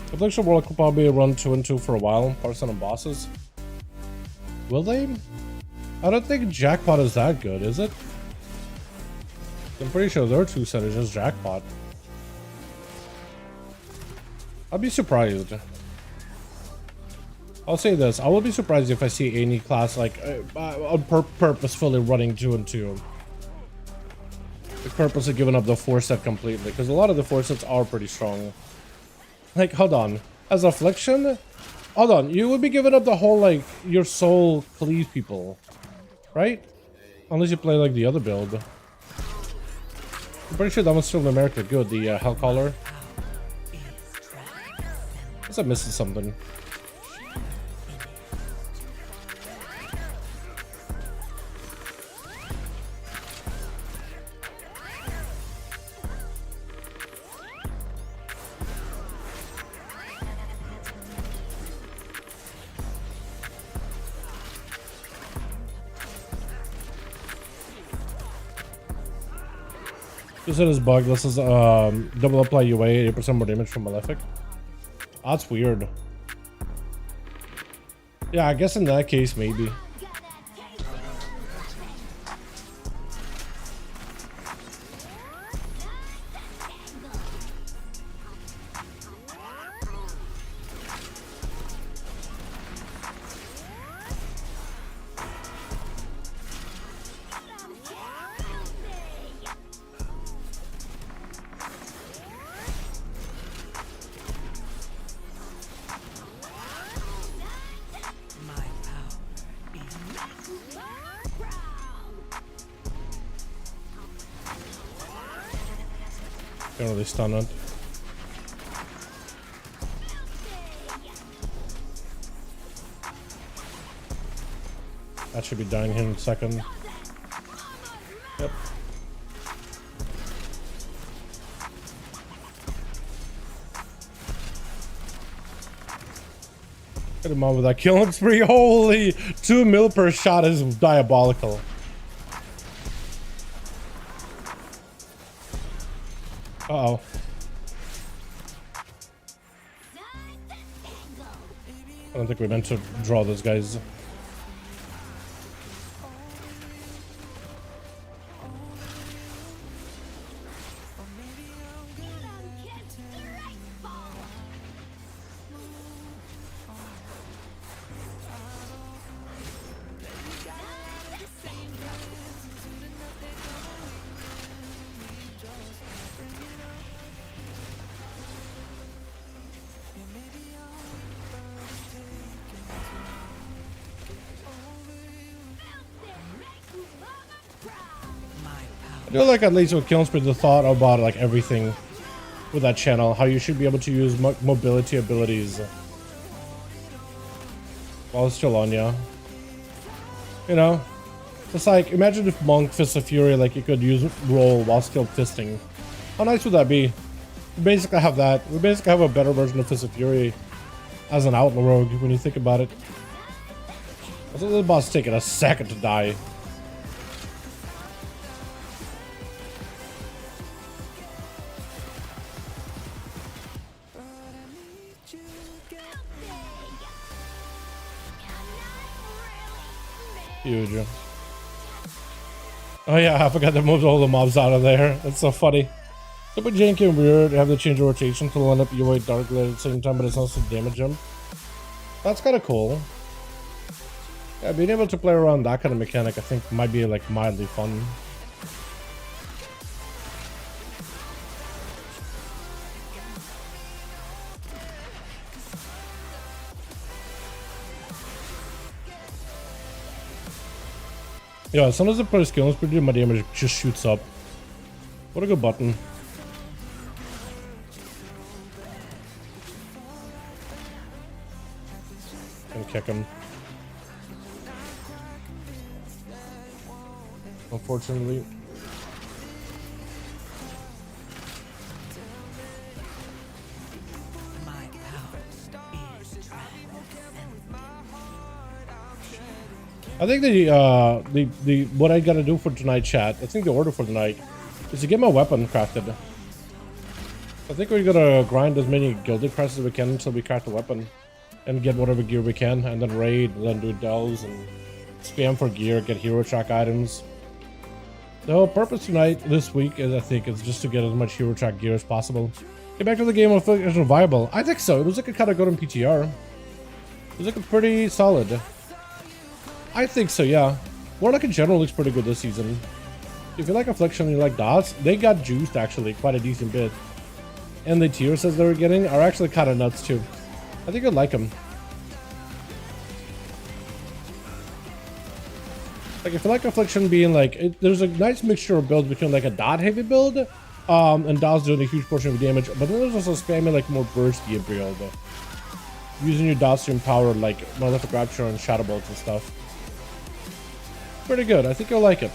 Prediction World could probably run 2 and 2 for a while. Parson and bosses. Will they? I don't think Jackpot is that good, is it? I'm pretty sure their 2 set is just Jackpot. I'd be surprised. I'll say this, I will be surprised if I see any class like purposefully running 2 and 2. The purpose of giving up the 4 set completely, because a lot of the 4 sets are pretty strong. Like, hold on. As Affliction? Hold on, you would be giving up the whole, like, your soul cleave people. Right? Unless you play, like, the other build. I'm pretty sure that one's still in America good, the Hellcaller. Unless I'm missing something. This is bug. This is double apply UA, 80% more damage from Malefic. That's weird. Yeah, I guess in that case maybe. Can't really stun it. That should be dying here in a second. Yep. Get him on with that killing spree. Holy, 2 mil per shot is diabolical. Uh-oh. I don't think we meant to draw those guys. I do like at least with Kilnspeed the thought about like everything with that channel, how you should be able to use mobility abilities while it's still on ya. You know, it's like imagine if Monk Fist of Fury, like you could use roll while still fisting. How nice would that be? We basically have that. We basically have a better version of Fist of Fury as an outlaw rogue when you think about it. Also, the boss taking a second to die. Huge. Oh yeah, I forgot to move all the mobs out of there. That's so funny. Super janky and weird. Have to change the rotation to line up UA Dark Glare at the same time, but it's also damage him. That's kind of cool. Yeah, being able to play around that kind of mechanic, I think, might be like mildly fun. Yeah, as soon as I put a skill on speed, my damage just shoots up. What a good button. And kick him. Unfortunately. I think the what I gotta do for tonight, chat. I think the order for tonight is to get my weapon crafted. I think we're gonna grind as many gilded crests as we can until we craft a weapon. And get whatever gear we can, and then raid, and then do delves, and spam for gear, get hero track items. The whole purpose tonight, this week, is I think, is just to get as much hero track gear as possible. Get back to the game of it's viable. I think so. It was like a kind of good on PTR. It was like a pretty solid. I think so, yeah. Warlock in general looks pretty good this season. If you like Affliction and you like dots, they got juiced actually quite a decent bit. And the tier sets they were getting are actually kind of nuts too. I think I'd like them. Like if you like Affliction being like, there's a nice mixture of builds between like a dot heavy build, and dots doing a huge portion of damage, but then there's also spamming like more bursty build, using your dots to empower like Motherboard Rapture and Shadow Bolts and stuff. Pretty good. I think you'll like it.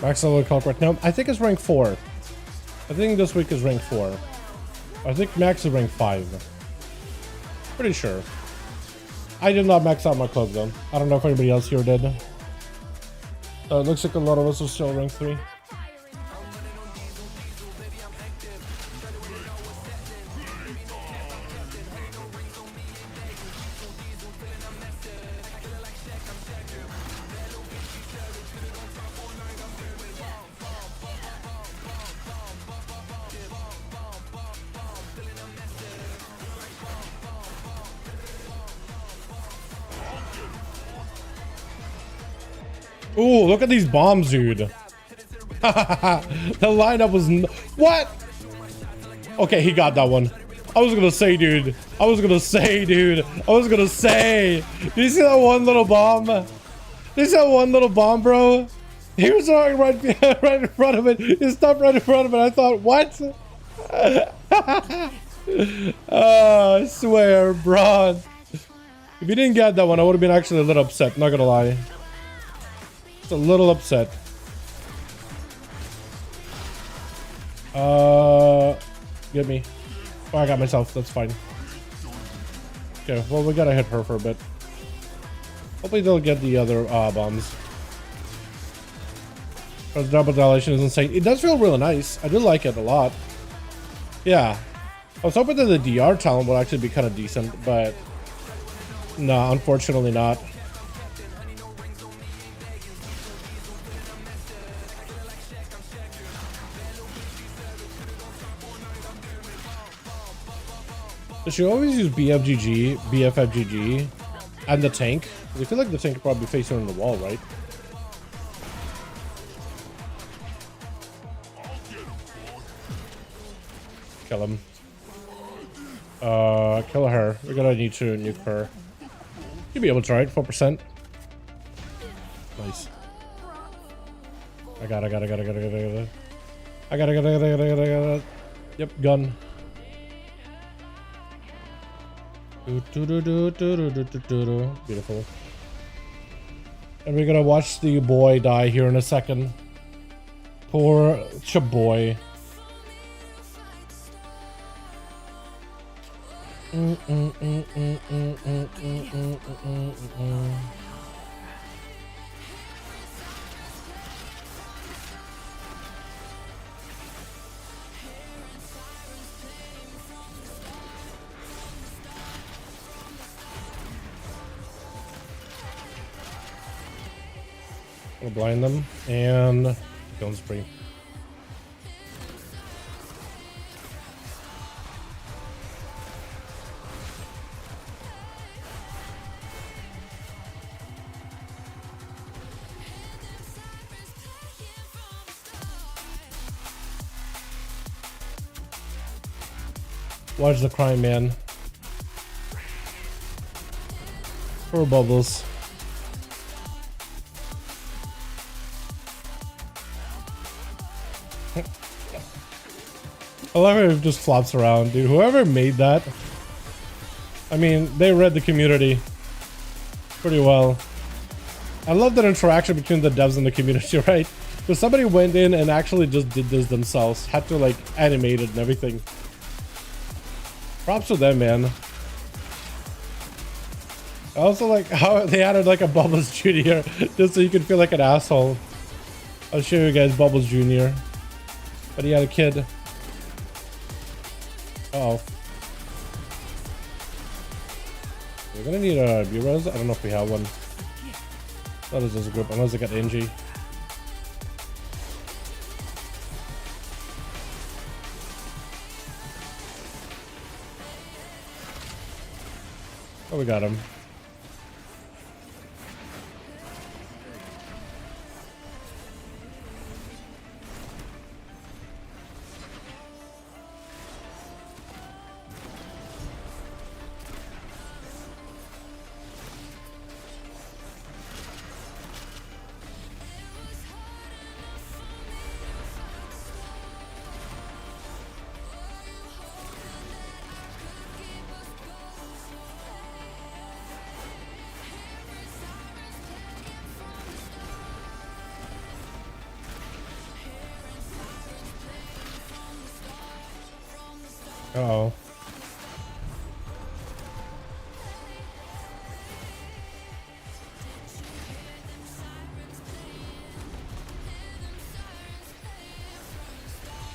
Max level Cloak right now. I think it's rank 4. I think this week is rank 4. I think max is rank 5. Pretty sure. I did not max out my Cloak though. I don't know if anybody else here did. It looks like a lot of us are still rank 3. Ooh, look at these bombs, dude. The lineup was what? Okay, he got that one. I was gonna say, dude. Did you see that one little bomb? Did you see that one little bomb, bro? He was right in front of it. He stopped right in front of it. I thought, what? Oh, I swear, bro. If you didn't get that one, I would have been actually a little upset. Not gonna lie. Just a little upset. Get me. Oh, I got myself. That's fine. Okay, well, we gotta hit her for a bit. Hopefully they'll get the other bombs. The double dilation is insane. It does feel really nice. I do like it a lot. Yeah. I was hoping that the DR talent would actually be kind of decent, but no, unfortunately not. They should always use BFGG, BFFGG, and the tank. I feel like the tank could probably be facing on the wall, right? Kill him. Kill her. We're gonna need to nuke her. You'll be able to try it. 4%. Nice. I got it. Yep, gun. Beautiful. And we're gonna watch the boy die here in a second. Poor Chaboy. We'll blind them and killing spree. Watch the crime, man. Poor Bubbles. I love how it just flops around, dude. Whoever made that, I mean, they read the community pretty well. I love that interaction between the devs and the community, right? Because somebody went in and actually just did this themselves, had to like animate it and everything. Props to them, man. I also like how they added like a Bubbles Jr. just so you can feel like an asshole. I'll show you guys Bubbles Jr. But he had a kid. Uh-oh. We're gonna need a B-Res. I don't know if we have one. That is as a group, unless I got NG. Oh, we got him. Uh-oh.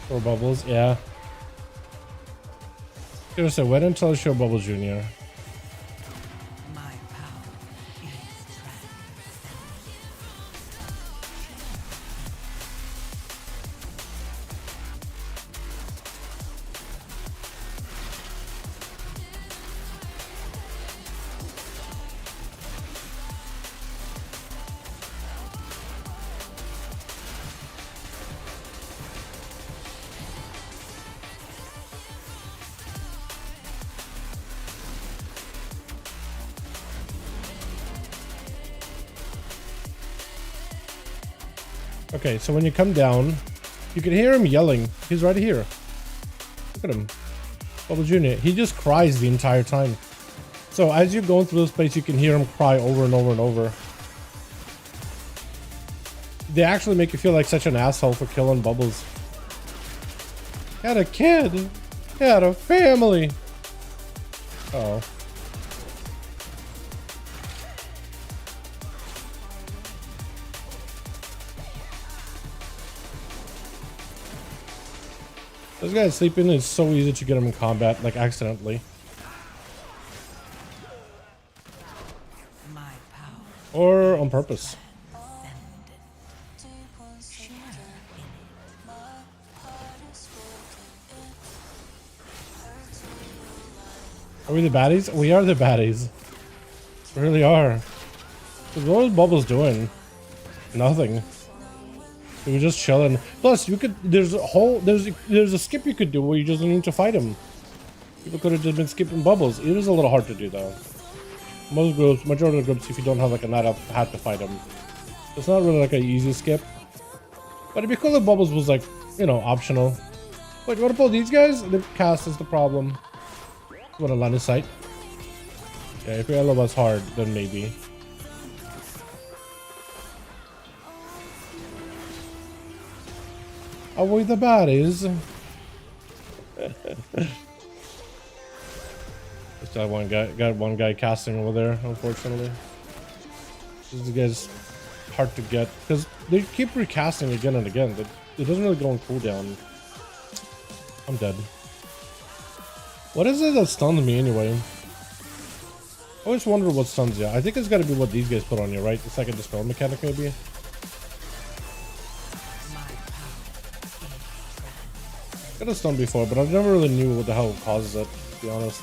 Or Bubbles, yeah. Seriously, wait until I show Bubbles Jr. My power is Okay, so when you come down, you can hear him yelling. He's right here. Look at him. Bubble Jr. He just cries the entire time. So as you're going through this place, you can hear him cry over and over and over. They actually make you feel like such an asshole for killing Bubbles. He had a kid. He had a family. Uh-oh. This guy sleeping is so easy to get him in combat, like accidentally. my power. Or on purpose. Are we the baddies? We are the baddies. We really are. What was Bubbles doing? Nothing. We were just chilling. Plus, you could. There's a skip you could do where you just need to fight him. People could have just been skipping Bubbles. It is a little hard to do though. Most groups, majority of groups, if you don't have like a night up, had to fight him. It's not really like an easy skip. But it'd be cool if Bubbles was like, you know, optional. Wait, you want to pull these guys? The cast is the problem. What a line of sight. Yeah, if Yellow was hard, then maybe. Are we the baddies? Got one guy casting over there, unfortunately. This guy's hard to get because they keep recasting again and again, but it doesn't really go on cooldown. I'm dead. What is it that stuns me anyway? I always wonder what stuns you. I think it's got to be what these guys put on you, right? It's like a dispel mechanic, maybe. Got a stun before, but I never really knew what the hell causes it, to be honest.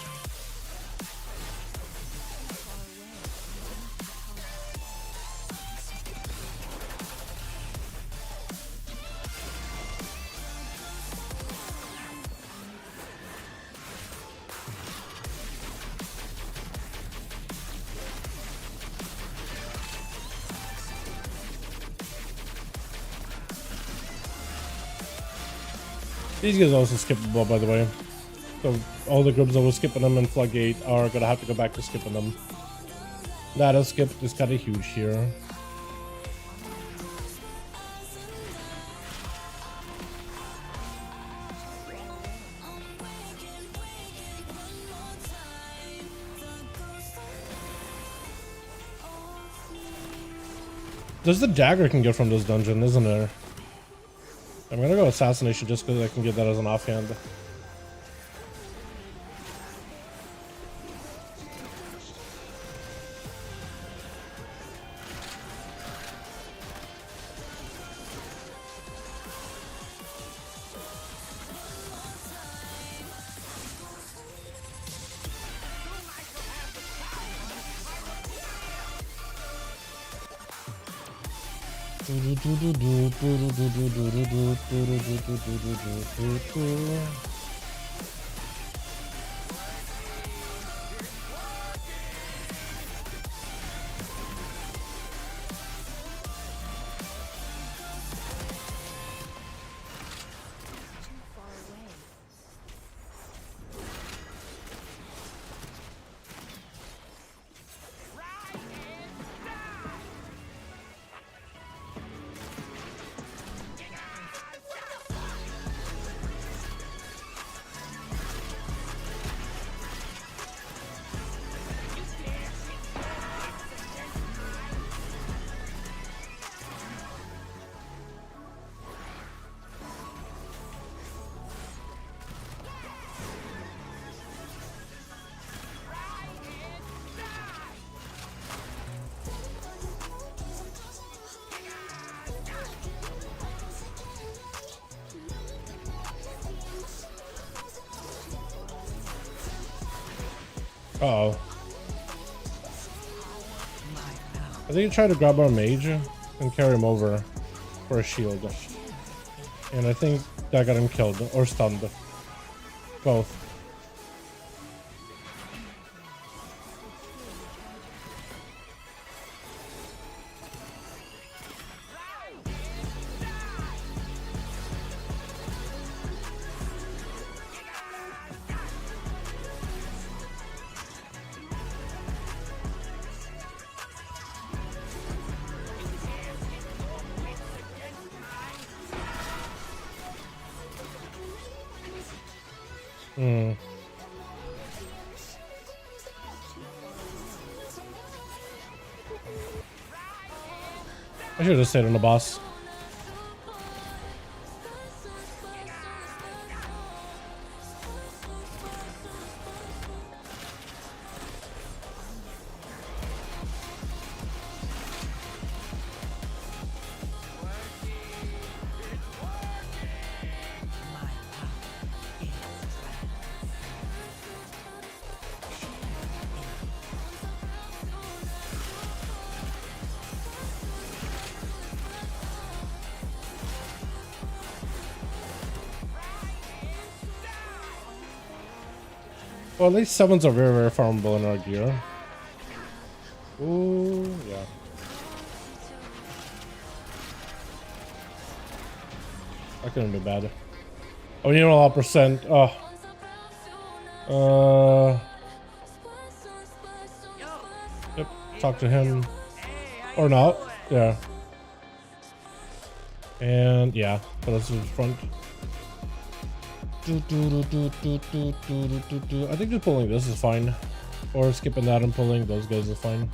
These guys also skippable, by the way. So all the groups that were skipping them in Floodgate are gonna have to go back to skipping them. That is skipped is kind of huge here. There's the dagger I can get from this dungeon, isn't there? I'm gonna go assassination just because I can get that as an offhand. Uh-oh. I think he tried to grab our mage and carry him over for a shield. And I think that got him killed or stunned. Both. I should have stayed on the boss. Well, at least summons are very, very farmable in our gear. Ooh, yeah. That couldn't be bad. Oh, you know, all percent. Oh. Yep. Talk to him. Or not. Yeah. And yeah, put us in front. I think just pulling this is fine. Or skipping that and pulling, those guys are fine.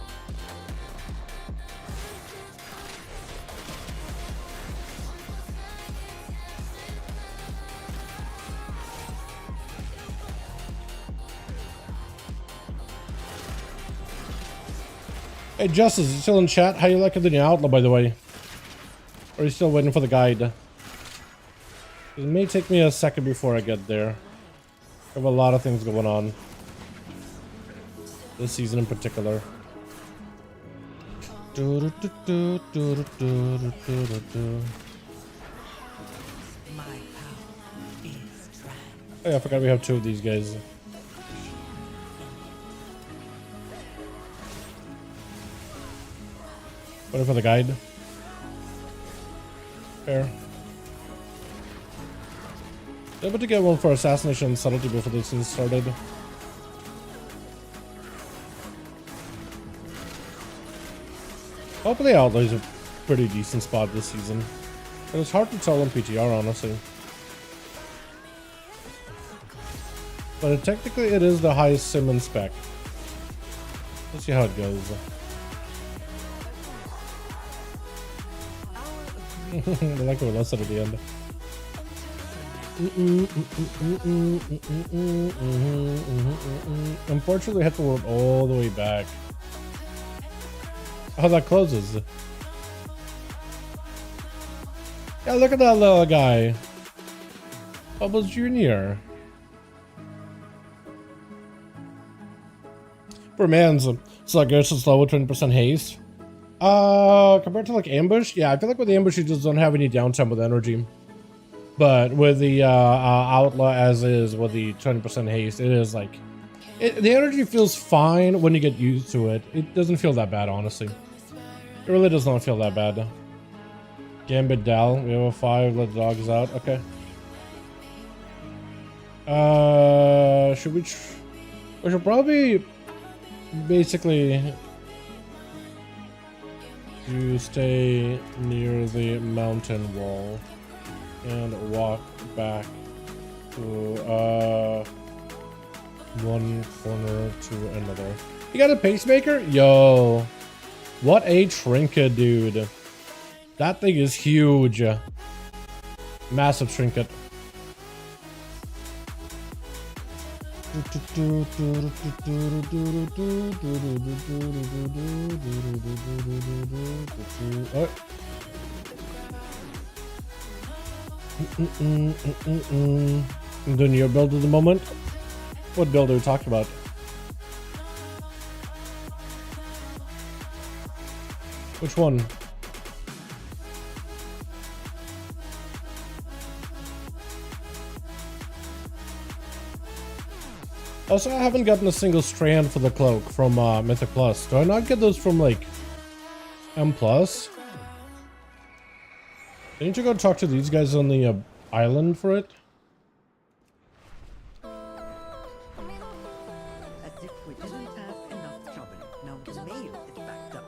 Hey Justice, you still in chat? How you liking the new outlaw, by the way? Or are you still waiting for the guide? It may take me a second before I get there. I have a lot of things going on. This season in particular. My power is strength. Oh yeah, I forgot we have two of these guys. Waiting for the guide. Fair. Able to get one for assassination and subtlety before this season started. Hopefully Outlaw's a pretty decent spot this season. But it's hard to tell on PTR, honestly. But technically it is the highest sim in spec. Let's see how it goes. I like what I said at the end. Unfortunately, I have to work all the way back. Oh, that closes. Yeah, look at that little guy. Bubbles Jr. For mans, so I guess it's low with 20% haste. Compared to like ambush, yeah, I feel like with the ambush you just don't have any downtime with energy. But with the outlaw as is with the 20% haste, it is like the energy feels fine when you get used to it. It doesn't feel that bad, honestly. It really does not feel that bad. Gambit Dal, we have a 5. Let the dogs out. Okay. Should we? We should probably basically. You stay near the mountain wall and walk back to one corner to another. You got a pacemaker? Yo, what a trinket, dude. That thing is huge. Massive trinket. Oh. I'm doing your build at the moment. What build are we talking about? Which one? Also, I haven't gotten a single strand for the cloak from Mythic Plus. Do I not get those from like M Plus? Didn't you go talk to these guys on the island for it? As if we didn't have enough trouble. Now the mail is backed up.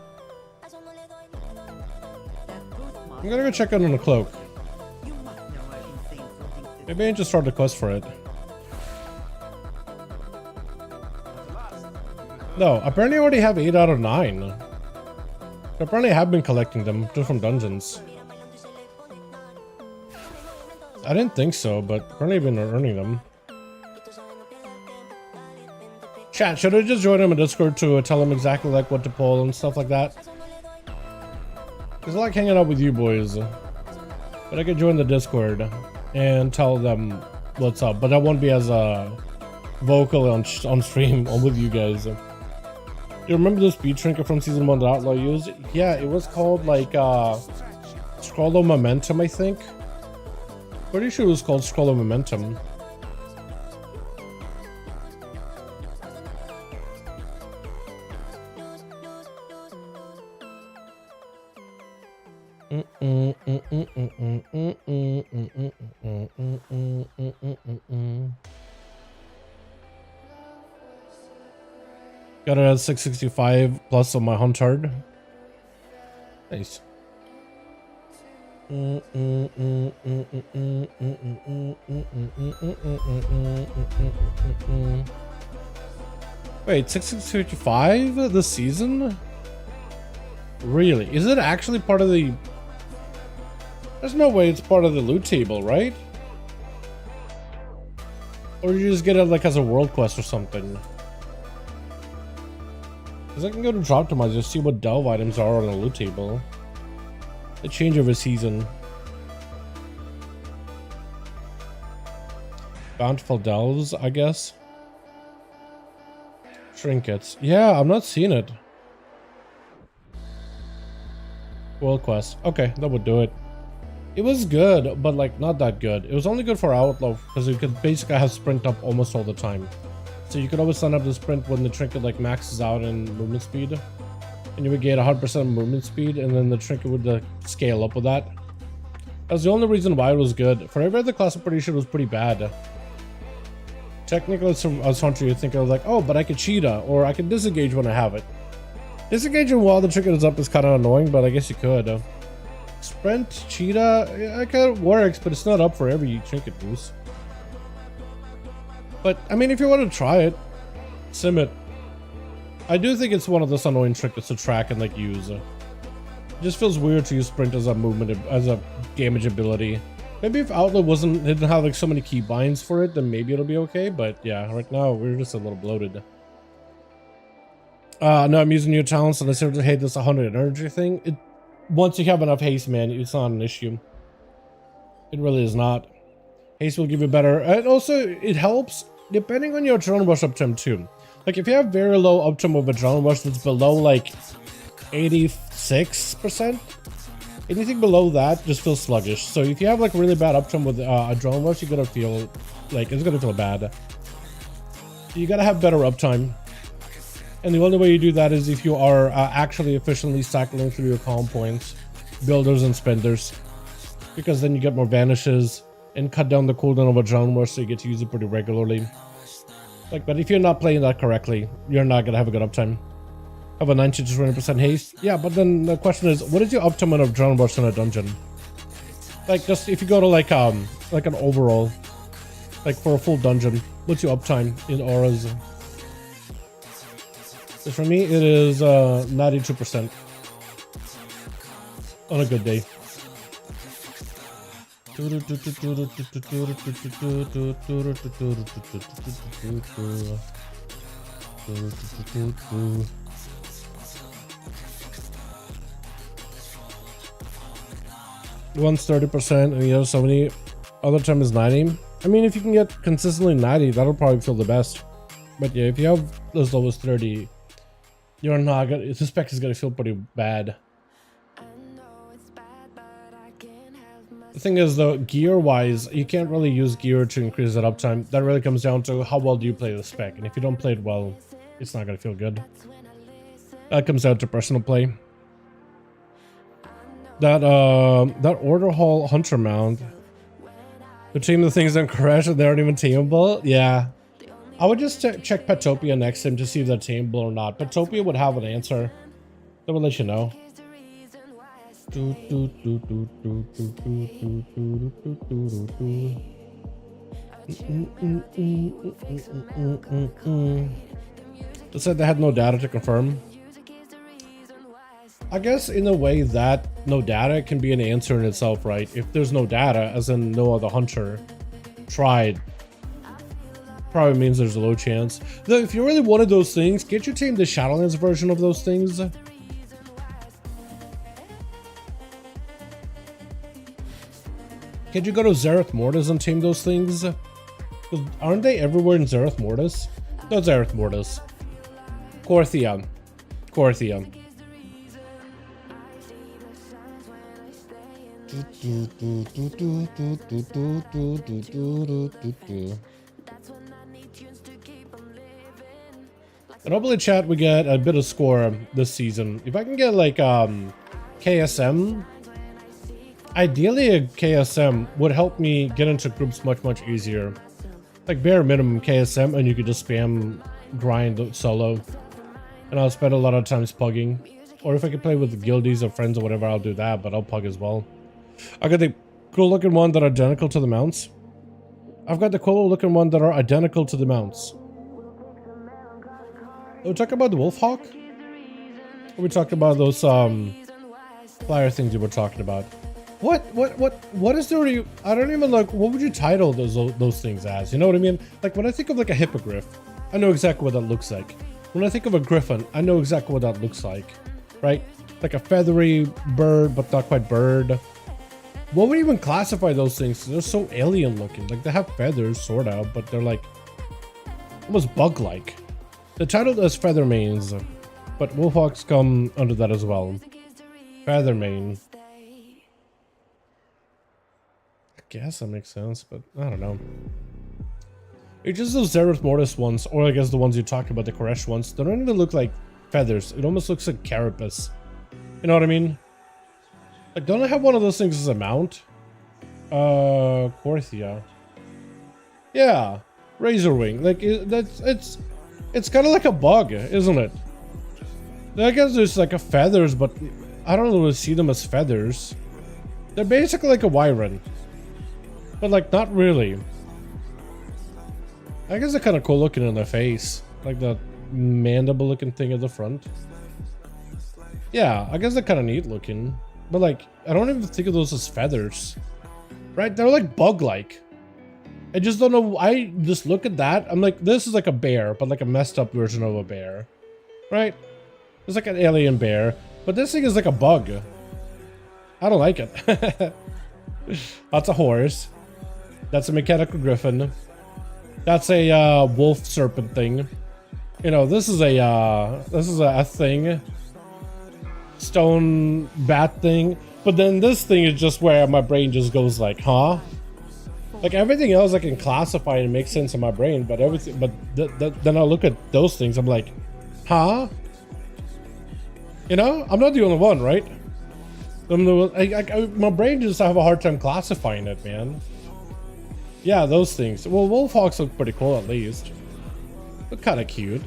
That ghost I'm gonna go check out on the cloak. you must know our insane floating system. Maybe I just start the quest for it. No, apparently I already have 8 out of 9. Apparently I have been collecting them just from dungeons. I didn't think so, but apparently I've been earning them. Chat, should I just join him in Discord to tell him exactly like what to pull and stuff like that? Cause I like hanging out with you boys. But I could join the Discord and tell them what's up, but I won't be as vocal on stream or with you guys. You remember the speed trinket from season 1 that Outlaw used? Yeah, it was called like Scroll of Momentum, I think. Pretty sure it was called Scroll of Momentum. Got it at 665 plus on my Huntard. Nice. Wait, 6655 this season? Really? Is it actually part of the... There's no way it's part of the loot table, right? Or you just get it like as a world quest or something. Because I can go to drop to just see what delve items are on the loot table. They change every season. Bountiful delves, I guess. Trinkets. Yeah, I'm not seeing it. World quest. Okay, that would do it. It was good, but like not that good. It was only good for Outlaw because you could basically have sprint up almost all the time. So you could always sign up the sprint when the trinket like maxes out in movement speed. And you would get 100% movement speed, and then the trinket would scale up with that. That's the only reason why it was good. For every other class, I'm pretty sure it was pretty bad. Technically, as Hunter, you think I was like, oh, but I could cheetah, or I could disengage when I have it. Disengaging while the trinket is up is kind of annoying, but I guess you could. Sprint, cheetah, yeah, it kind of works, but it's not up for every trinket boost. But, I mean, if you want to try it, sim it. I do think it's one of those annoying trinkets to track and, like, use. It just feels weird to use sprint as a movement, as a damage ability. Maybe if Outlaw didn't have, like, so many keybinds for it, then maybe it'll be okay. But, yeah, right now, we're just a little bloated. No, I'm using new talents, and I seriously hate this 100 energy thing. Once you have enough haste, man, it's not an issue. It really is not. Haste will give you better, and also it helps depending on your adrenaline rush uptime too. Like if you have very low uptime of adrenaline rush that's below like 86%, anything below that just feels sluggish. So if you have like really bad uptime with adrenaline rush, you're gonna feel like it's gonna feel bad. You gotta have better uptime. And the only way you do that is if you are actually efficiently cycling through your calm points, builders and spenders, because then you get more vanishes and cut down the cooldown of adrenaline rush, so you get to use it pretty regularly. Like, but if you're not playing that correctly, you're not gonna have a good uptime. Have a 90 to 20% haste, yeah. But then the question is, what is your uptime on adrenaline rush in a dungeon? Like, just if you go to like an overall, like for a full dungeon, what's your uptime in auras? So for me, it is 92% on a good day. One's 30% and the other 70. Other time is 90. I mean, if you can get consistently 90, that'll probably feel the best. But yeah, if you have as low as 30, you're not gonna. The spec is gonna feel pretty bad. The thing is though, gear-wise, you can't really use gear to increase that uptime. That really comes down to how well do you play the spec, and if you don't play it well, it's not gonna feel good. That comes down to personal play. That Order Hall Hunter mount. The team the things don't crash and they aren't even tameable. Yeah. I would just check Petopia next time to see if they're tameable or not. Petopia would have an answer. They will let you know. They said they had no data to confirm. I guess in a way that no data can be an answer in itself, right? If there's no data, as in no other hunter tried, probably means there's a low chance. Though if you really wanted those things, get your team the Shadowlands version of those things. Can't you go to Zereth Mortis and tame those things? Aren't they everywhere in Zereth Mortis? No, Zereth Mortis. Korthia. Korthia. And hopefully, chat, we get a bit of score this season. If I can get like KSM, ideally a KSM would help me get into groups much easier. Like bare minimum KSM, and you could just spam grind solo, and I'll spend a lot of times pugging. Or if I could play with guildies or friends or whatever, I'll do that, but I'll pug as well. I got the cool looking one that are identical to the mounts. I've got the cool looking one that are identical to the mounts. we talk about the Wolfhawk? Or we talked about those flyer things you were talking about. What is there? I don't even like. What would you title those things as? You know what I mean? Like when I think of like a hippogriff, I know exactly what that looks like. When I think of a griffin, I know exactly what that looks like, right? Like a feathery bird, but not quite bird. What would you even classify those things? They're so alien looking. Like they have feathers, sort of, but they're like almost bug-like. The title is Feathermanes, but Wolfhawks come under that as well. Feathermane. I guess that makes sense, but I don't know. It's just those Zereth Mortis ones, or I guess the ones you talked about, the Koresh ones, they don't even look like feathers. It almost looks like carapace. You know what I mean? Like, don't I have one of those things as a mount? Korthia. Yeah, Razorwing. Like, it's kind of like a bug, isn't it? I guess there's like a feathers, but I don't really see them as feathers. They're basically like a wyvern, but like not really. I guess they're kind of cool looking in their face, like the mandible looking thing at the front. Yeah, I guess they're kind of neat looking, but like I don't even think of those as feathers, right? They're like bug-like. I just don't know. I just look at that. I'm like, this is like a bear, but like a messed up version of a bear, right? It's like an alien bear, but this thing is like a bug. I don't like it. That's a horse. That's a mechanical griffin. That's a wolf serpent thing. You know, this is a thing. Stone bat thing. But then this thing is just where my brain just goes like, huh? Like everything else I can classify and make sense in my brain, but everything, but then I look at those things, I'm like, huh? You know, I'm not the only one, right? My brain just have a hard time classifying it, man. Yeah, those things. Well, Wolfhawks look pretty cool at least. Look kind of cute.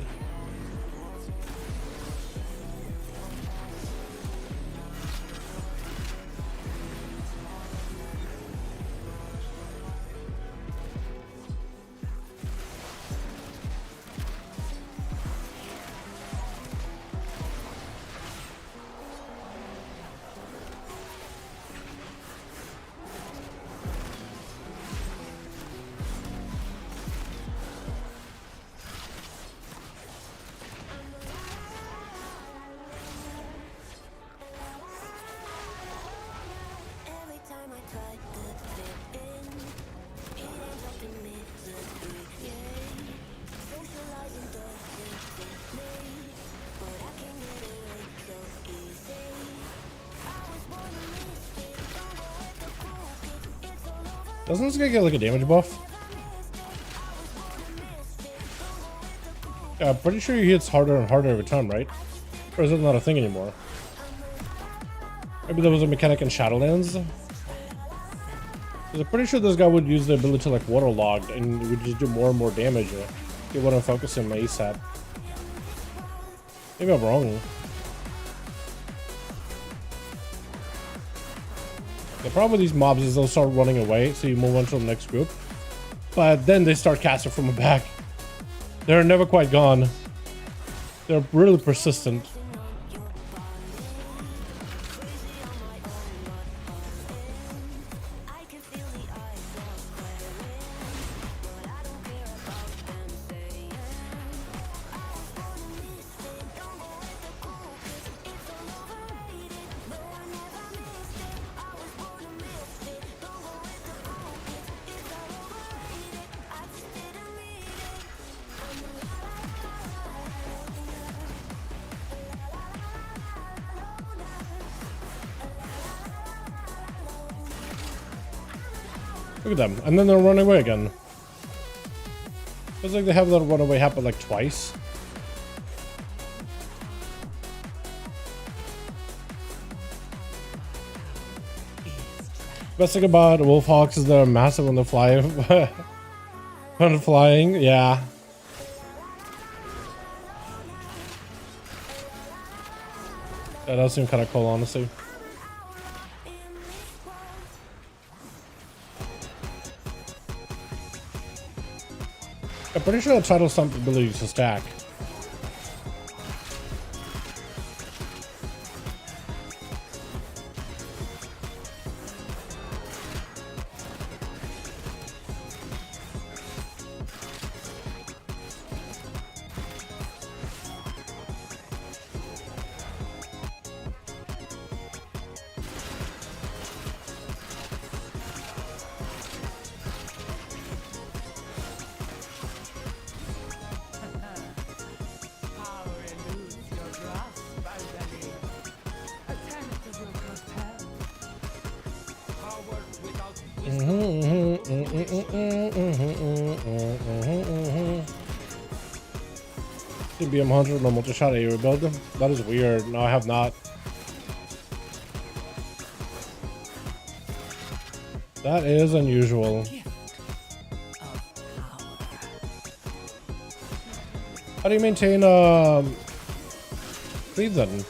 Doesn't this guy get like a damage buff? Yeah, I'm pretty sure he hits harder and harder every time, right? Or is it not a thing anymore? Maybe there was a mechanic in Shadowlands? Because I'm pretty sure this guy would use the ability to like waterlogged and would just do more and more damage. He wouldn't focus on my ASAT. Maybe I'm wrong. The problem with these mobs is they'll start running away, so you move on to the next group. But then they start casting from the back. They're never quite gone. They're really persistent. Look at them, and then they'll run away again. Feels like they have that runaway happen like twice. Best thing about Wolfhawks is they're massive when they fly. When they're flying, yeah. That does seem kind of cool, honestly. I'm pretty sure the title's some ability to stack. BM 100 no multi-shot A rebuild. That is weird. No, I have not. That is unusual. How do you maintain cleave then?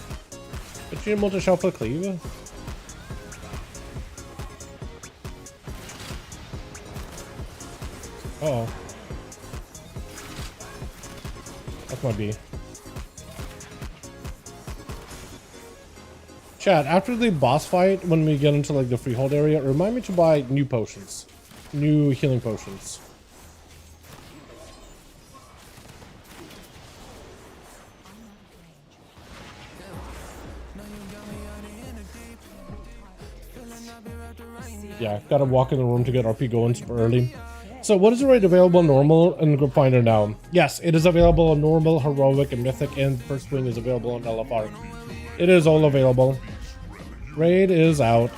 Did you multi-shot for cleave? Uh-oh. That might be. Chat, after the boss fight, when we get into like the freehold area, remind me to buy new potions. New healing potions. Yeah, gotta walk in the room to get RP going super early. So what is the rate available on normal and Group Finder now? Yes, it is available on normal, heroic, and mythic, and first wing is available on LFR. It is all available. Raid is out.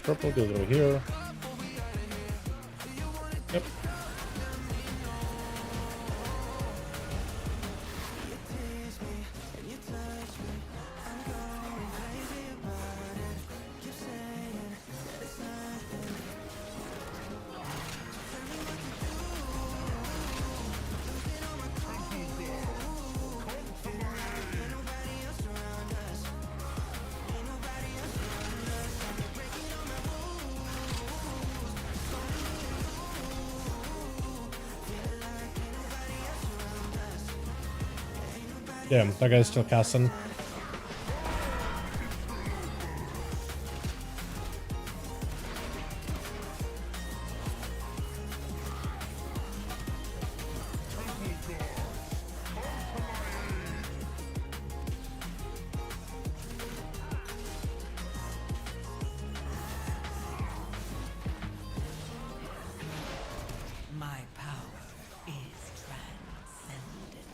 Purple goes over here. Yep. Damn, that guy's still casting. My power is transcendent.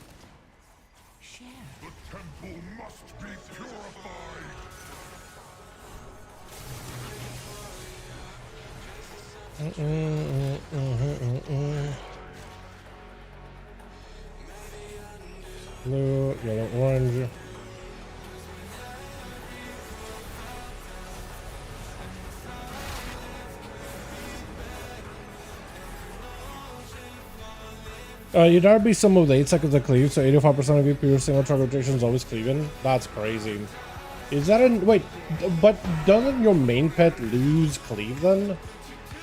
Share. The temple must be purified. Blue, yellow, orange. You'd rather be some of the 8 seconds of cleave, so 85% of your single track rotation is always cleaving. That's crazy. Is that a wait? But doesn't your main pet lose cleave then?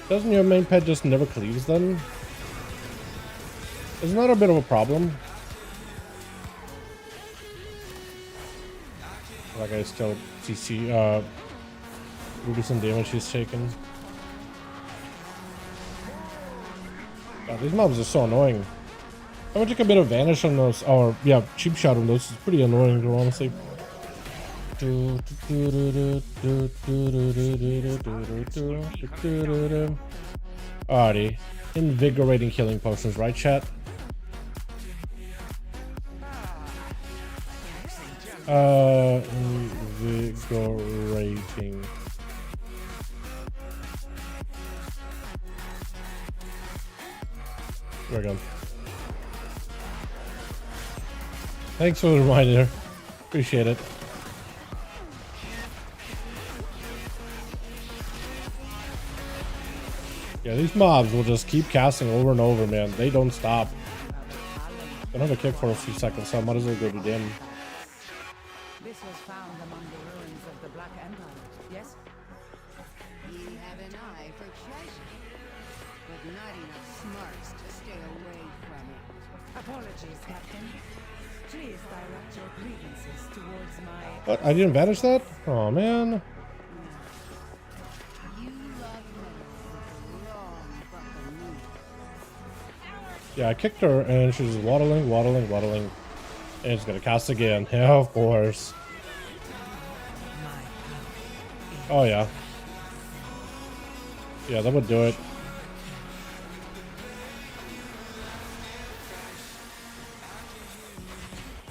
Doesn't your main pet just never cleaves then? Isn't that a bit of a problem? That guy's still CC reducing damage he's taken. God, these mobs are so annoying. I would take a bit of vanish on those, or yeah, cheap shot on those. It's pretty annoying, honestly. Alrighty, invigorating healing potions, right, chat? Invigorating. There we go. Thanks for the reminder. Appreciate it. Yeah, these mobs will just keep casting over and over, man. They don't stop. Don't have a kick for a few seconds, so I might as well go to them. This was found among the ruins of the Black Empire, yes? You have an eye for treasure, but not enough smarts to stay away from it. Apologies, Captain. Please direct your grievances towards my... What? I didn't banish that? Oh man. You love money with a long fucking move. Yeah, I kicked her and she's just waddling. And she's gonna cast again. Yeah, of course. Oh yeah. Yeah, that would do it.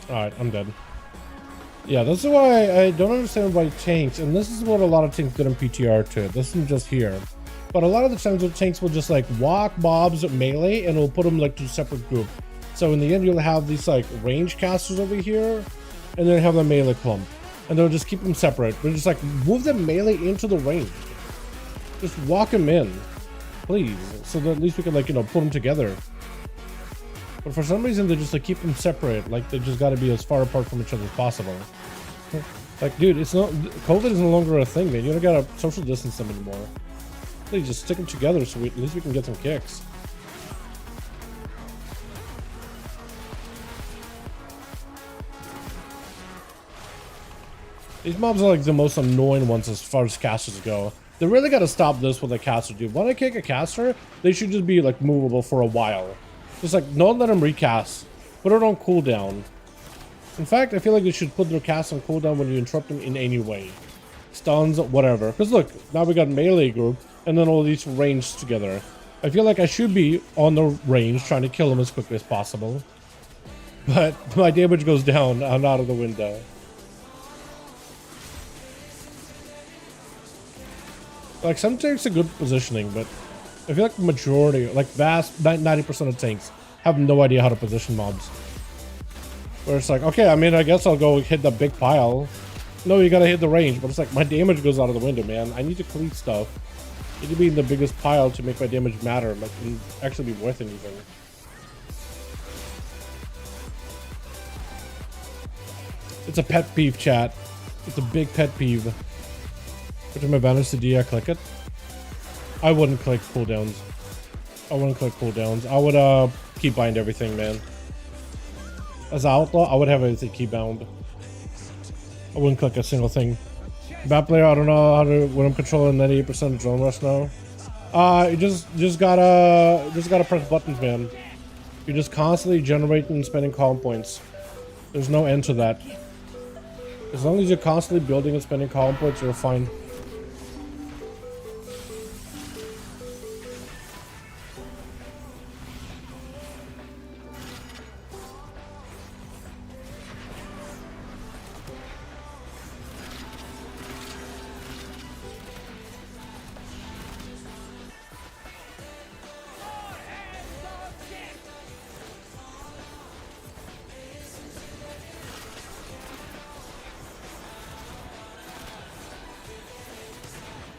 Alright, I'm dead. Yeah, this is why I don't understand why tanks, and this is what a lot of tanks get in PTR too. This isn't just here. But a lot of the times the tanks will just like walk mobs melee and it'll put them like to a separate group. So in the end you'll have these like range casters over here and then have the melee clump. And they'll just keep them separate. But just like move them melee into the range. Just walk them in. Please. So that at least we can like, you know, put them together. But for some reason they just like keep them separate. Like they just gotta be as far apart from each other as possible. Like dude, it's not, COVID is no longer a thing, man. You don't gotta social distance them anymore. Please just stick them together so at least we can get some kicks. These mobs are like the most annoying ones as far as casters go. They really gotta stop this with a caster, dude. When I kick a caster, they should just be like movable for a while. Just like don't let them recast. Put it on cooldown. In fact, I feel like they should put their cast on cooldown when you interrupt them in any way. Stuns, whatever. Because look, now we got melee group and then all these ranged together. I feel like I should be on the range trying to kill them as quickly as possible. But my damage goes down. I'm out of the window. Like some tanks are good positioning, but I feel like the majority, like vast 90% of tanks have no idea how to position mobs. Where it's like, okay, I mean, I guess I'll go hit the big pile. No, you gotta hit the range, but it's like my damage goes out of the window, man. I need to clean stuff. I need to be in the biggest pile to make my damage matter, like and actually be worth anything. It's a pet peeve, chat. It's a big pet peeve. Which my advantage to D, I click it. I wouldn't click cooldowns. I wouldn't click cooldowns. I would keybind everything, man. As an outlaw, I would have everything keybound. I wouldn't click a single thing. Bad player, I don't know how to when I'm controlling 98% of drone rush now. You just gotta press buttons, man. You're just constantly generating and spending calm points. There's no end to that. As long as you're constantly building and spending calm points, you're fine.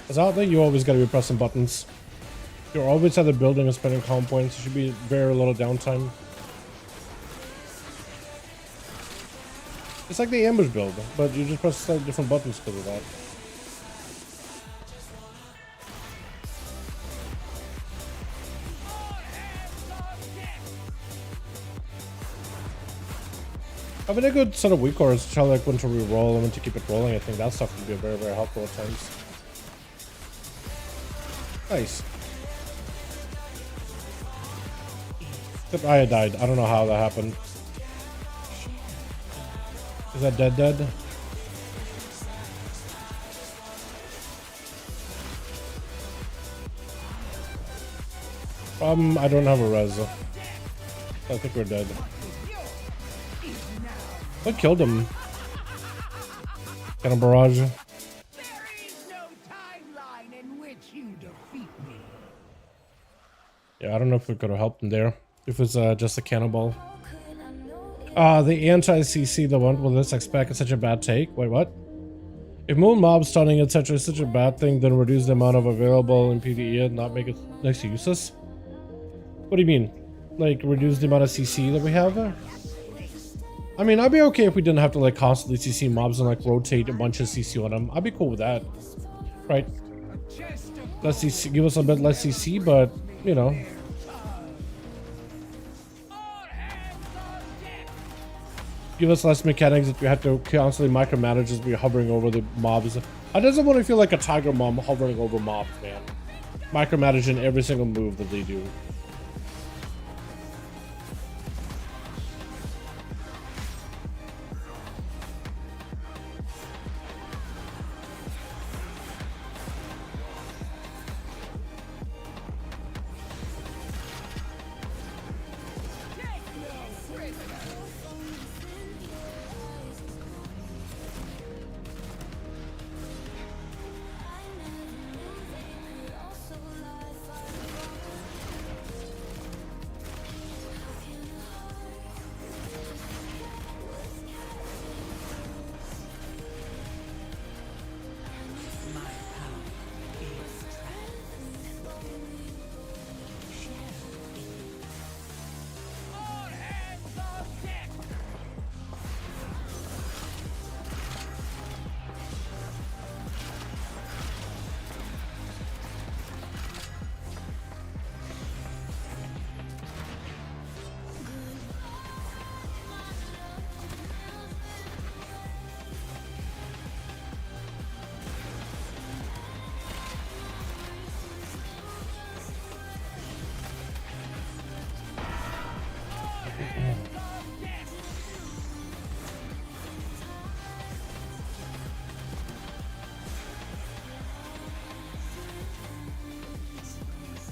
As out there, you always gotta be pressing buttons. You're always either building or spending calm points. There should be very little downtime. It's like the ambush build, but you just press slightly different buttons because of that. Having a good set of weak cores to tell like when to re-roll and when to keep it rolling, I think that stuff can be very, very helpful at times. Nice. Except I died. I don't know how that happened. Is that dead? I don't have a res. I think we're dead. What killed him? Got a barrage. There is no timeline in which you defeat me. Yeah, I don't know if we could have helped him there. If it's just a cannonball. The anti-CC, the one with this expect is such a bad take. Wait, what? If moon mob stunning etc. is such a bad thing, then reduce the amount of available in PvE and not make it next to useless? What do you mean? Like reduce the amount of CC that we have? I mean, I'd be okay if we didn't have to like constantly CC mobs and like rotate a bunch of CC on them. I'd be cool with that, right? Let's CC, give us a bit less CC, but you know. Give us less mechanics if we had to constantly micromanage as we're hovering over the mobs. I doesn't want to feel like a tiger mom hovering over mobs, man. Micromanaging every single move that they do.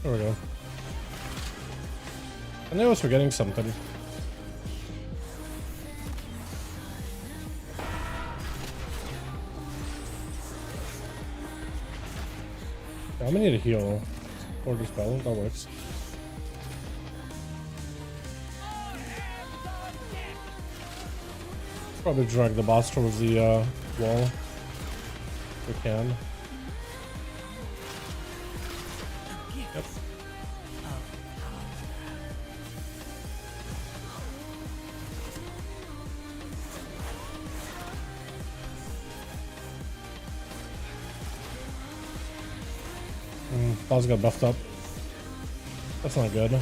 There we go. I knew I was forgetting something. Yeah, I'm gonna need a heal or dispel. That works. Probably drag the boss towards the wall. If we can. Yep. Boss got buffed up. That's not good.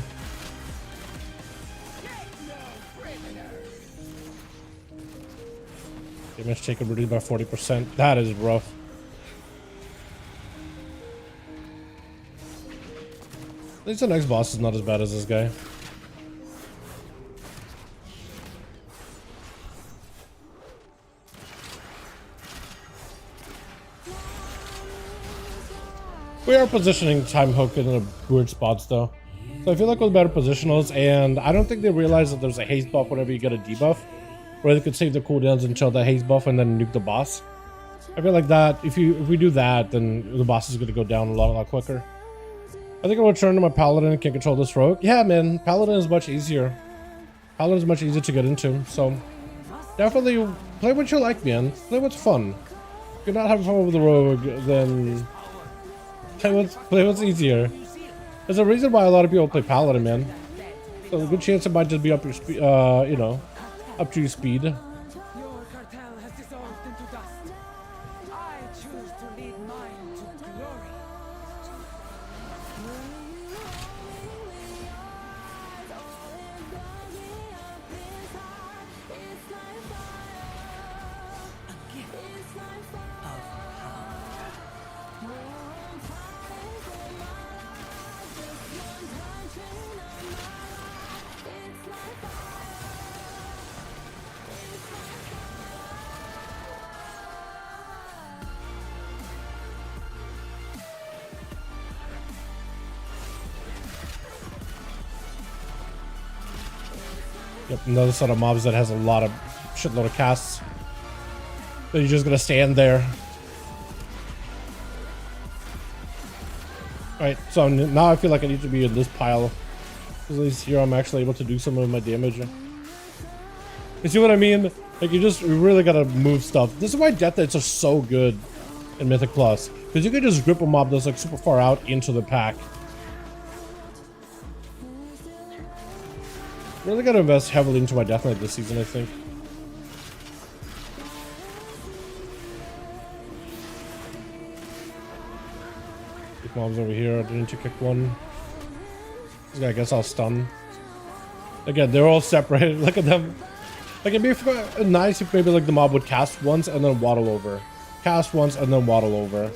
Damage taken reduced by 40%. That is rough. At least the next boss is not as bad as this guy. We are positioning Time Hook in a weird spots though. So I feel like with better positionals, and I don't think they realize that there's a haste buff whenever you get a debuff, where they could save the cooldowns until the haste buff and then nuke the boss. I feel like that if we do that, then the boss is gonna go down a lot quicker. I think I'll return to my Paladin and can control this rogue. Yeah, man, Paladin is much easier. Paladin is much easier to get into, so definitely play what you like, man. Play what's fun. If you're not having fun with the rogue, then play what's easier. There's a reason why a lot of people play Paladin, man. So a good chance it might just be up your speed, you know, up to your speed. Your cartel has dissolved into dust. I choose to lead mine to glory. Yep, another set of mobs that has a lot of shitload of casts. So you're just gonna stand there. Alright, so now I feel like I need to be in this pile. At least here I'm actually able to do some of my damage. You see what I mean? Like you really gotta move stuff. This is why death hits are so good in Mythic Plus. Because you can just grip a mob that's like super far out into the pack. Really gotta invest heavily into my Death Knight this season, I think. Kick mobs over here. Didn't you kick one? This guy gets all stunned. Again, they're all separated. Look at them. Like, it'd be nice if maybe like the mob would cast once and then waddle over. Cast once and then waddle over.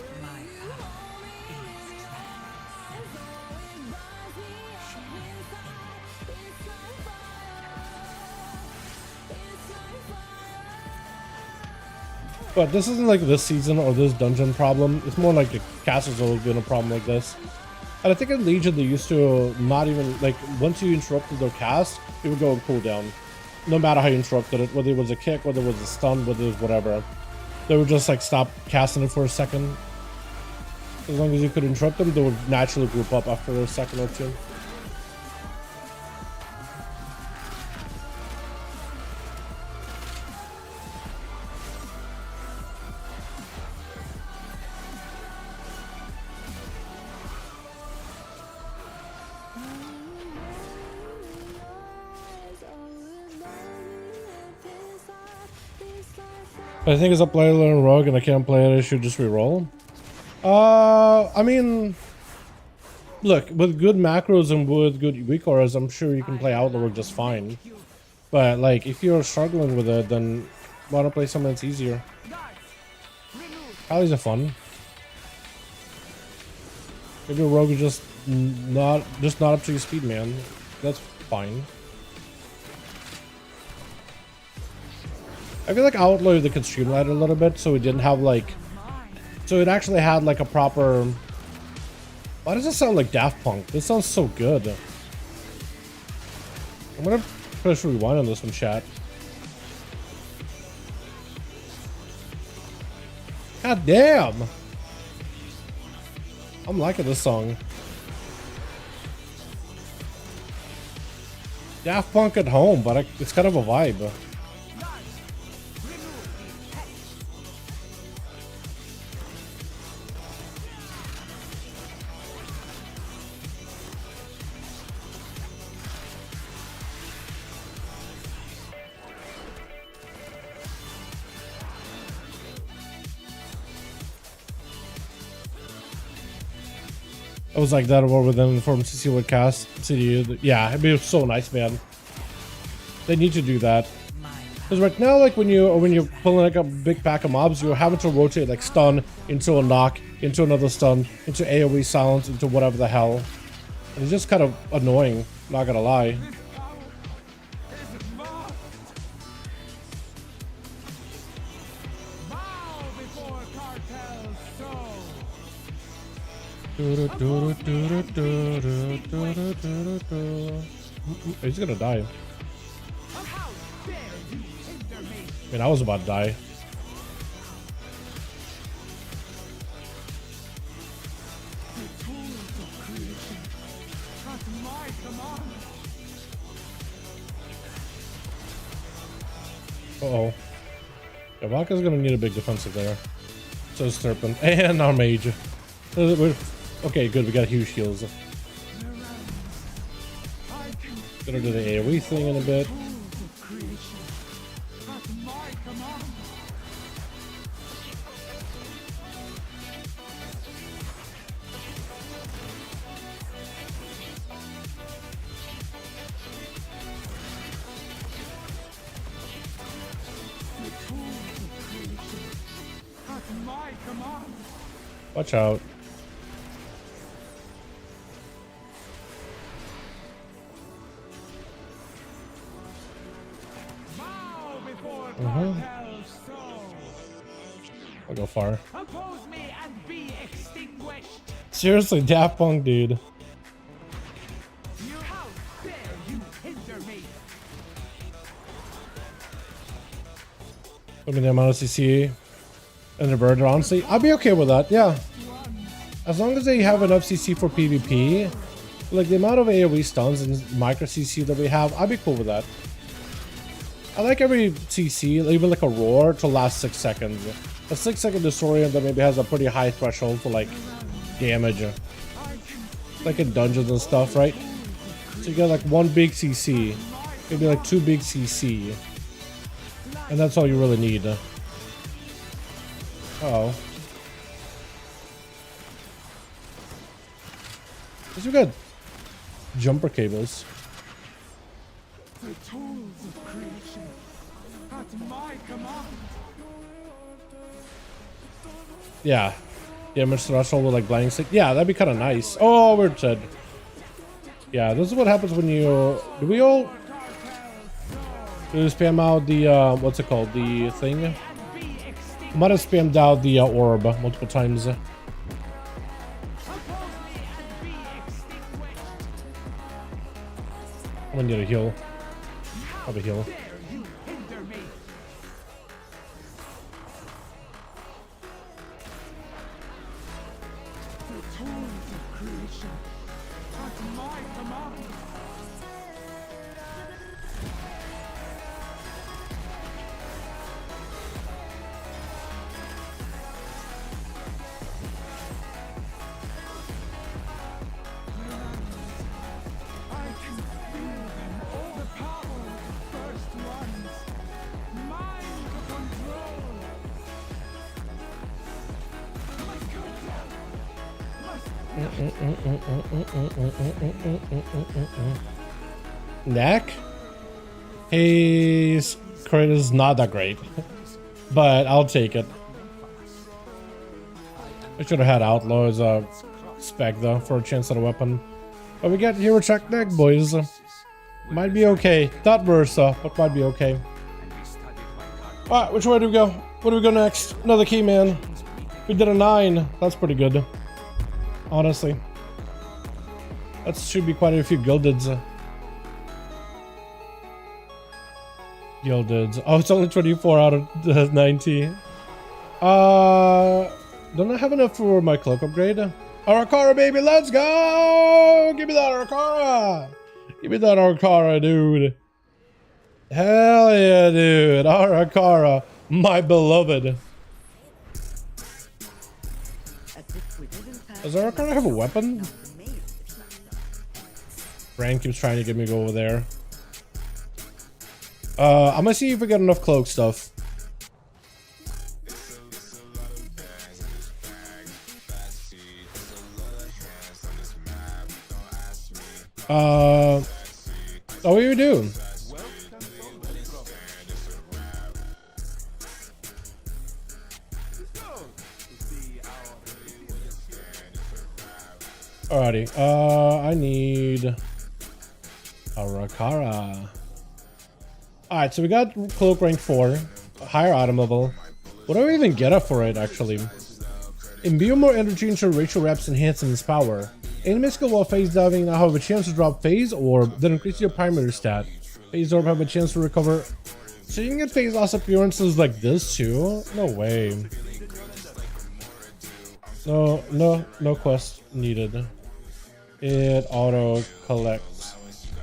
But this isn't like this season or this dungeon problem. It's more like the castle's always been a problem like this. And I think in Legion they used to not even, like, once you interrupted their cast, it would go on cooldown. No matter how you interrupted it, whether it was a kick, whether it was a stun, whether it was whatever. They would just like stop casting it for a second. As long as you could interrupt them, they would naturally group up after a second or two. I think it's a player learn rogue and I can't play it, I should just reroll. I mean, look, with good macros and with good weak auras, I'm sure you can play Outlaw just fine. But like, if you're struggling with it, then why not play something that's easier? Alley's are fun. Maybe a rogue is just not up to your speed, man. That's fine. I feel like Outlaw they could streamline it a little bit so it didn't have like, so it actually had like a proper. Why does it sound like Daft Punk? This sounds so good. I'm gonna push rewind on this one, chat. God damn! I'm liking this song. Daft Punk at home, but it's kind of a vibe. I was like that over them from CC would cast CD. Yeah, it'd be so nice, man. They need to do that. Because right now, like when you're pulling like a big pack of mobs, you're having to rotate like stun into a knock, into another stun, into AoE silence, into whatever the hell. And it's just kind of annoying, not gonna lie. He's gonna die. I mean, I was about to die. Uh-oh. Yeah, Vodka's gonna need a big defensive there. So is Serpent. And our mage. Okay, good, we got huge heals. Gonna do the AoE thing in a bit. Watch out. I'll go far. Seriously, Daft Punk, dude. I mean, the amount of CC and the bird, honestly, I'll be okay with that. Yeah, as long as they have enough CC for PvP, like the amount of AoE stuns and micro CC that we have, I'll be cool with that. I like every CC, even like a roar, to last 6 seconds. A 6-second Desorian that maybe has a pretty high threshold for like damage, like in dungeons and stuff, right? So you get like 1 big CC, maybe like 2 big CC, and that's all you really need. Uh-oh. Because we got jumper cables. The tools of creation at my command. Yeah. Damage threshold with like blinding stick. Yeah, that'd be kind of nice. Oh, we're dead. Yeah, this is what happens when you... Do we all... Do we spam out the, what's it called? The thing? I might have spammed out the orb multiple times. I'm gonna need a heal. Have a heal. Neck? His crit is not that great, but I'll take it. I should have had Outlaw as a spec though for a chance at a weapon. But we got Hero Check Neck, boys. Might be okay. Not worse though, but might be okay. Alright, which way do we go? Where do we go next? Another key, man. We did a 9. That's pretty good. Honestly. That should be quite a few gildeds. Gildeds. Oh, it's only 24 out of 90. Don't I have enough for my cloak upgrade? Arakara, baby, let's go! Give me that Arakara! Give me that Arakara, dude. Hell yeah, dude. Arakara, my beloved. Does Arakara have a weapon? Brand keeps trying to get me to go over there. I'm gonna see if we get enough cloak stuff. Oh, what are you doing? Alrighty, I need Arakara. Alright, so we got cloak rank 4, higher item level. What do I even get up for it, actually? Imbue more energy into Rachel Reps enhancing its power. Enemy skill while phase diving now have a chance to drop phase orb, then increase your primary stat. Phase orb have a chance to recover. So you can get phase loss appearances like this too? No way. No quest needed. It auto collects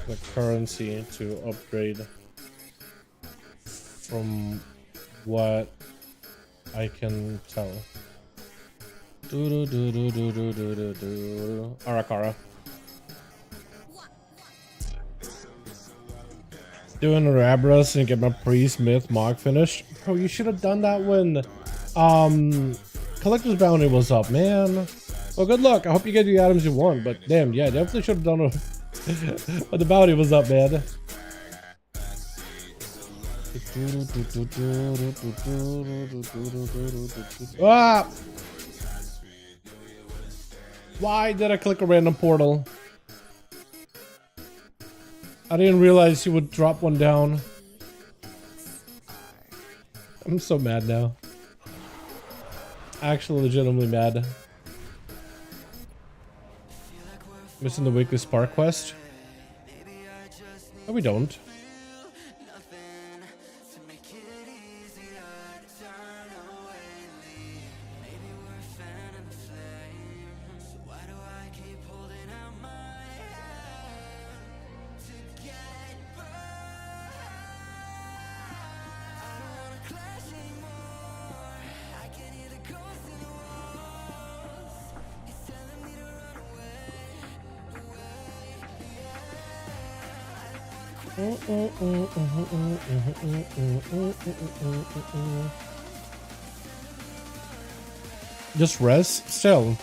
the currency to upgrade. From what I can tell. Arakara. Doing Rabras and get my priest myth mog finished. Bro, you should have done that when Collector's Bounty was up, man. Well, good luck. I hope you get the items you want, but damn, yeah, definitely should have done it when the bounty was up, man. Ah! Why did I click a random portal? I didn't realize you would drop one down. I'm so mad now. Actually, legitimately mad. Missing the weekly Spark quest? No, we don't. Just rest still.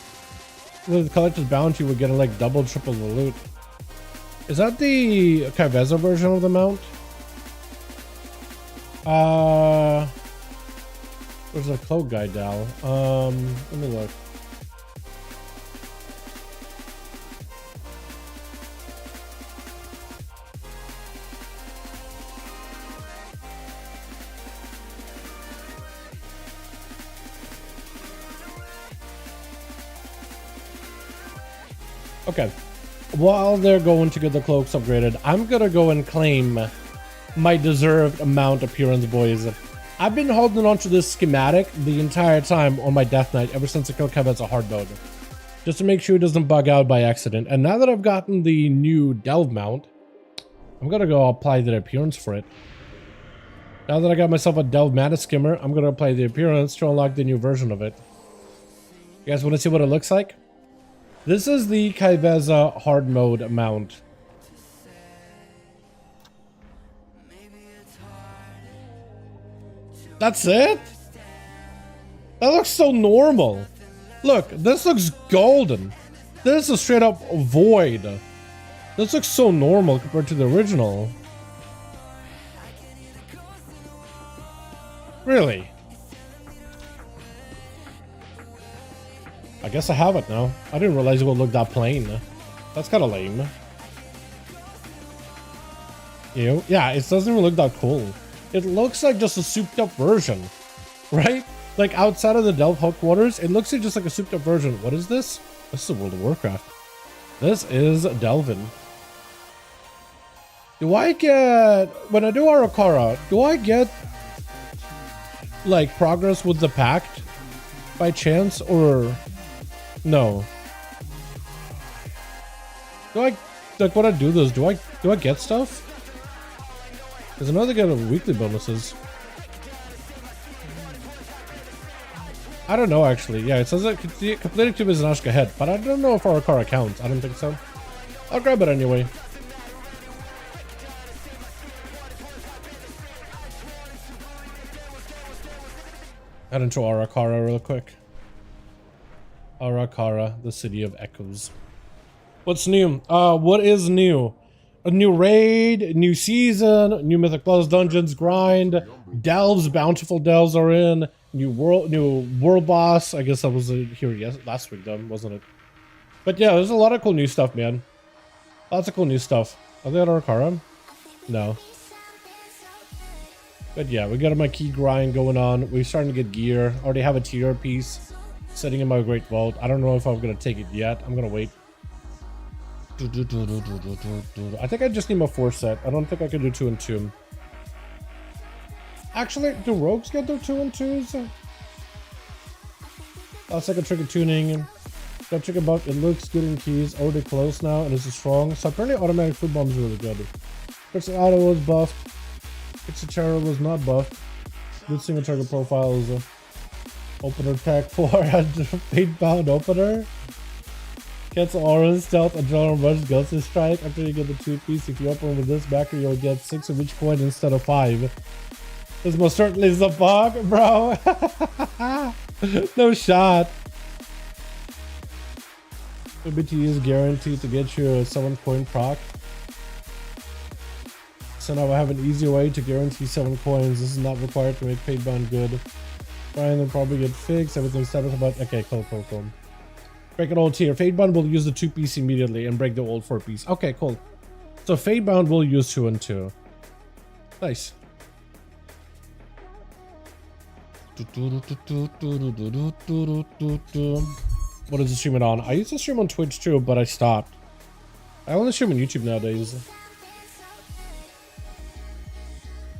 with Collector's Bounty, we're getting like double, triple the loot. Is that the Kaveza version of the mount? Where's the Cloak guy, Dal? Let me look. Okay, while they're going to get the cloaks upgraded, I'm gonna go and claim my deserved mount appearance, boys. I've been holding on to this schematic the entire time on my Death Knight ever since I killed Kev as a hard mode, just to make sure it doesn't bug out by accident. And now that I've gotten the new Delve mount, I'm gonna go apply the appearance for it. Now that I got myself a Delve Mana Skimmer, I'm gonna apply the appearance to unlock the new version of it. You guys want to see what it looks like? This is the Kaveza hard mode mount. That's it? That looks so normal. Look, this looks golden. This is straight up void. This looks so normal compared to the original. Really? I guess I have it now. I didn't realize it would look that plain. That's kind of lame. Ew. Yeah, it doesn't even look that cool. It looks like just a souped up version, right? Like outside of the Delve headquarters, it looks like just like a souped up version. What is this? This is World of Warcraft. This is Delvin. Do I get, when I do Arakara, do I get like progress with the Pact by chance, or no? Do I, like when I do this, do I get stuff? Because I know they get weekly bonuses. I don't know actually. Yeah, it says that completed cube is an Ashka head, but I don't know if Arakara counts. I don't think so. I'll grab it anyway. Head into Arakara real quick. Arakara, the city of echoes. What's new? What is new? A new raid, new season, new Mythic Plus dungeons grind, delves, bountiful delves are in, new world boss. I guess that was here last week though, wasn't it? But yeah, there's a lot of cool new stuff, man. Lots of cool new stuff. Are they at Arakara? No. But yeah, we got my key grind going on. We're starting to get gear. Already have a tier piece sitting in my great vault. I don't know if I'm gonna take it yet. I'm gonna wait. I think I just need my 4 set. I don't think I can do 2 and 2. Actually, do rogues get their 2 and 2s? Last second trick of tuning. Got check about it looks good in keys. Already close now and is strong. So apparently automatic food bomb is really good. Pixel auto was buffed. Pixel terror was not buffed. Good single target profile is a opener tech 4 8-pound opener. Cancel Aura, Stealth, Adrenaline Rush, Ghostly Strike. After you get the 2-piece, if you open with this backer, you'll get 6 of each coin instead of 5. This most certainly is a bug, bro. No shot. BT is guaranteed to get you a 7-coin proc. So now I have an easy way to guarantee 7 coins. This is not required to make paid bound good. Trying to probably get fixed. Everything's set up about. Okay, cool. Break an old tier. Fadebound will use the 2-piece immediately and break the old 4-piece. Okay, cool. So Fadebound will use 2 and 2. Nice. What is the streaming on? I used to stream on Twitch too, but I stopped. I only stream on YouTube nowadays.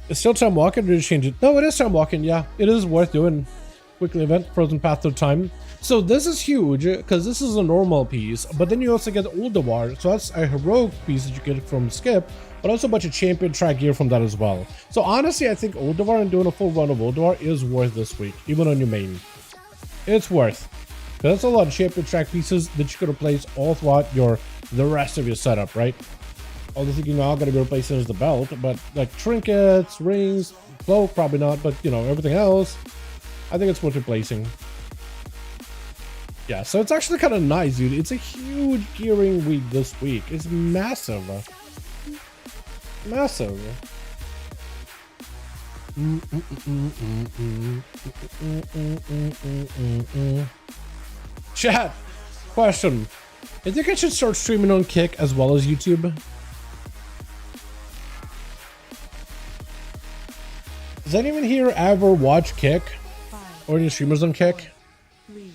It's still time walking or did you change it? No, it is time walking. Yeah, it is worth doing. Weekly event, Frozen Path of Time. So this is huge because this is a normal piece, but then you also get Ulduar. So that's a heroic piece that you get from Skip, but also a bunch of champion track gear from that as well. So honestly, I think Ulduar and doing a full run of Ulduar is worth this week, even on your main. It's worth. Because that's a lot of champion track pieces that you could replace all throughout the rest of your setup, right? All the thing you're not going to be replacing is the belt, but like trinkets, rings, cloak, probably not, but you know, everything else, I think it's worth replacing. Yeah, so it's actually kind of nice, dude. It's a huge gearing week this week. It's massive. Massive. Chat, question. You think I should start streaming on Kick as well as YouTube? Does anyone here ever watch Kick? Or any streamers on Kick? 3,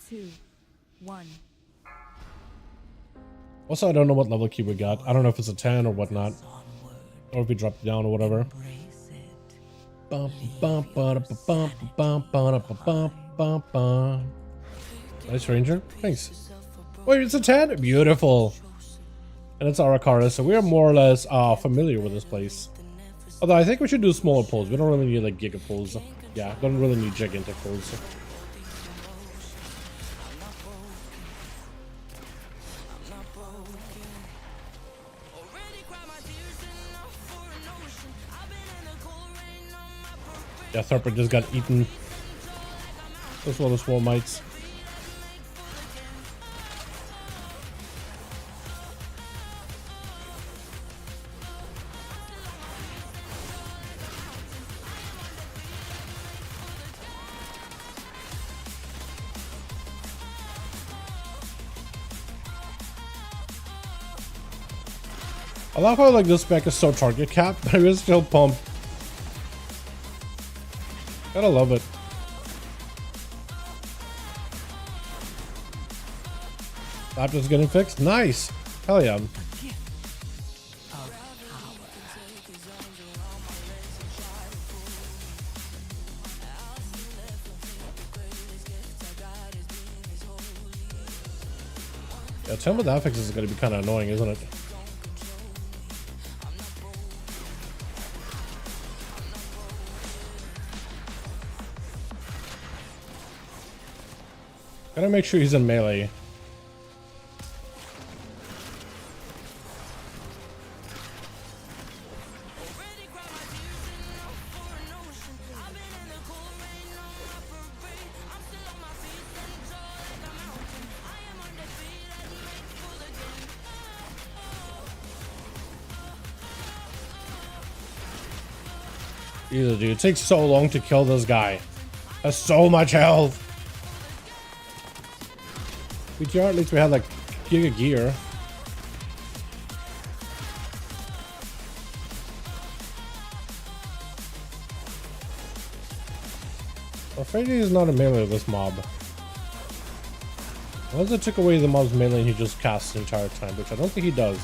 2, 1. Also, I don't know what level key we got. I don't know if it's a 10 or whatnot. Or if we dropped it down or whatever. Nice ranger. Thanks. Wait, it's a 10? Beautiful. And it's Arakaris, so we are more or less familiar with this place. Although I think we should do smaller pulls. We don't really need like giga pulls. Yeah, don't really need gigantic pulls. Yeah, Tharper just got eaten. As well as Swarm Mites. I love how like this spec is so target capped, but it is still pumped. Gotta love it. That just getting fixed. Nice. Hell yeah. Yeah, Tomb of the Affix is gonna be kind of annoying, isn't it? Gotta make sure he's in melee. Either, dude. It takes so long to kill this guy. Has so much health. BTR, at least we had like giga gear. I'm afraid he's not a melee of this mob. Unless it took away the mob's melee and he just casts the entire time, which I don't think he does.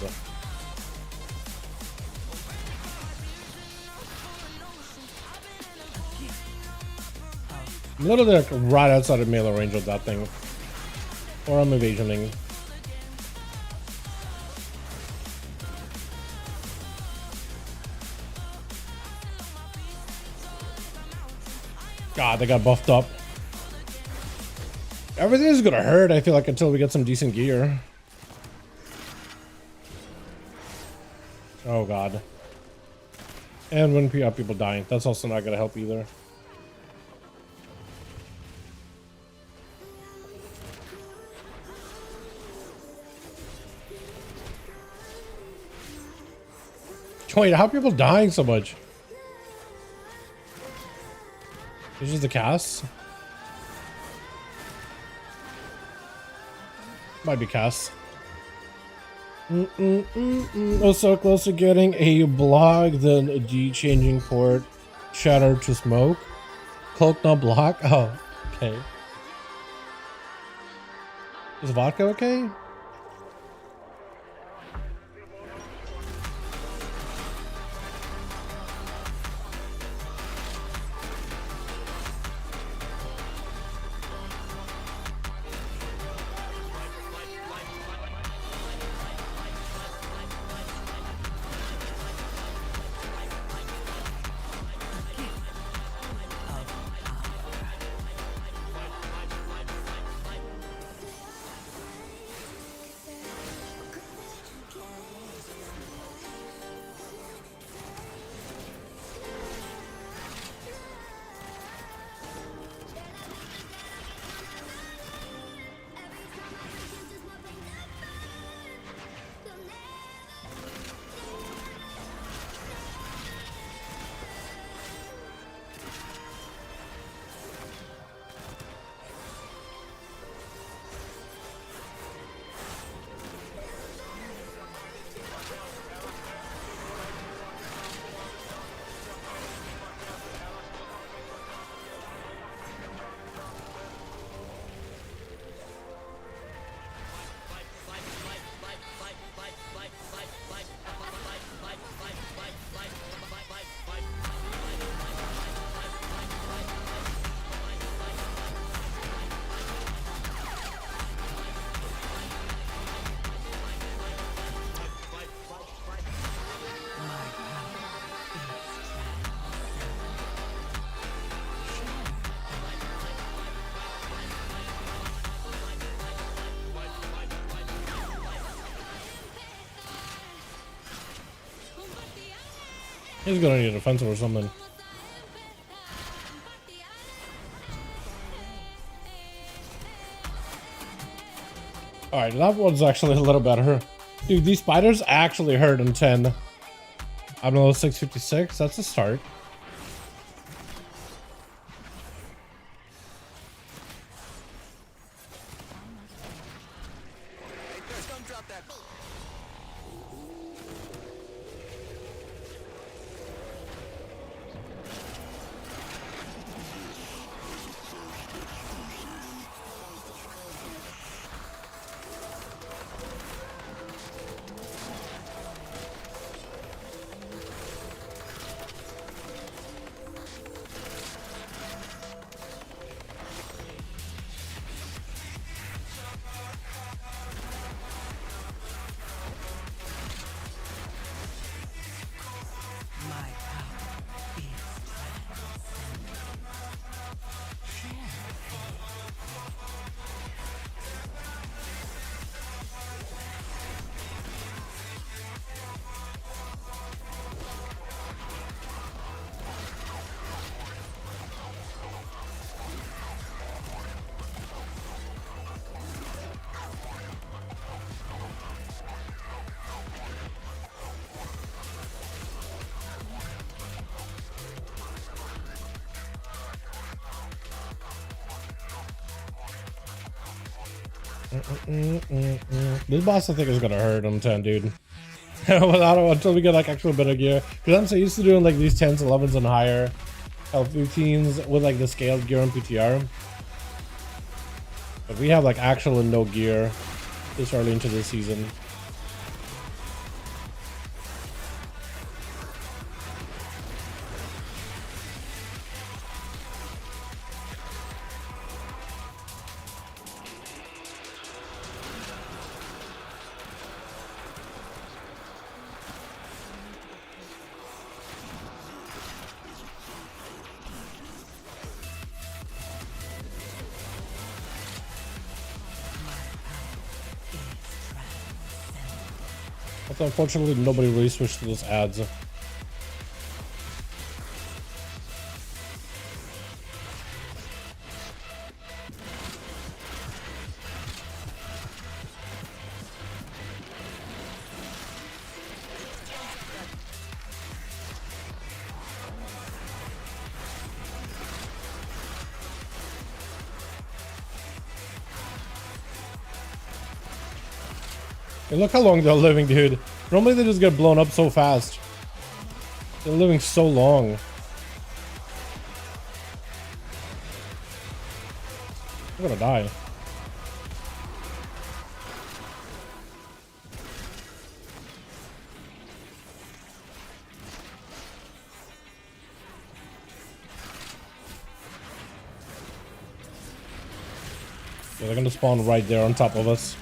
I'm literally like right outside of melee range of that thing. Or I'm evasioning. God, they got buffed up. Everything is gonna hurt, I feel like, until we get some decent gear. Oh god. And when people dying, that's also not gonna help either. Wait, how are people dying so much? It's just the casts? Might be casts. Oh, so close to getting a block, then a D changing port, shatter to smoke. Cloak not block? Oh, okay. Is vodka okay? He's gonna need a defensive or something. Alright, that one's actually a little better. Dude, these spiders actually hurt in 10. I'm level 656, that's a start. This boss I think is gonna hurt him 10, dude. Without until we get like actual better gear. Because I'm so used to doing like these 10s, 11s, and higher health routines with like the scaled gear and PTR. But we have like actual and no gear this early into the season. But unfortunately, nobody really switched to those ads. Hey, look how long they're living, dude. Normally they just get blown up so fast. They're living so long. I'm gonna die. Yeah, they're gonna spawn right there on top of us.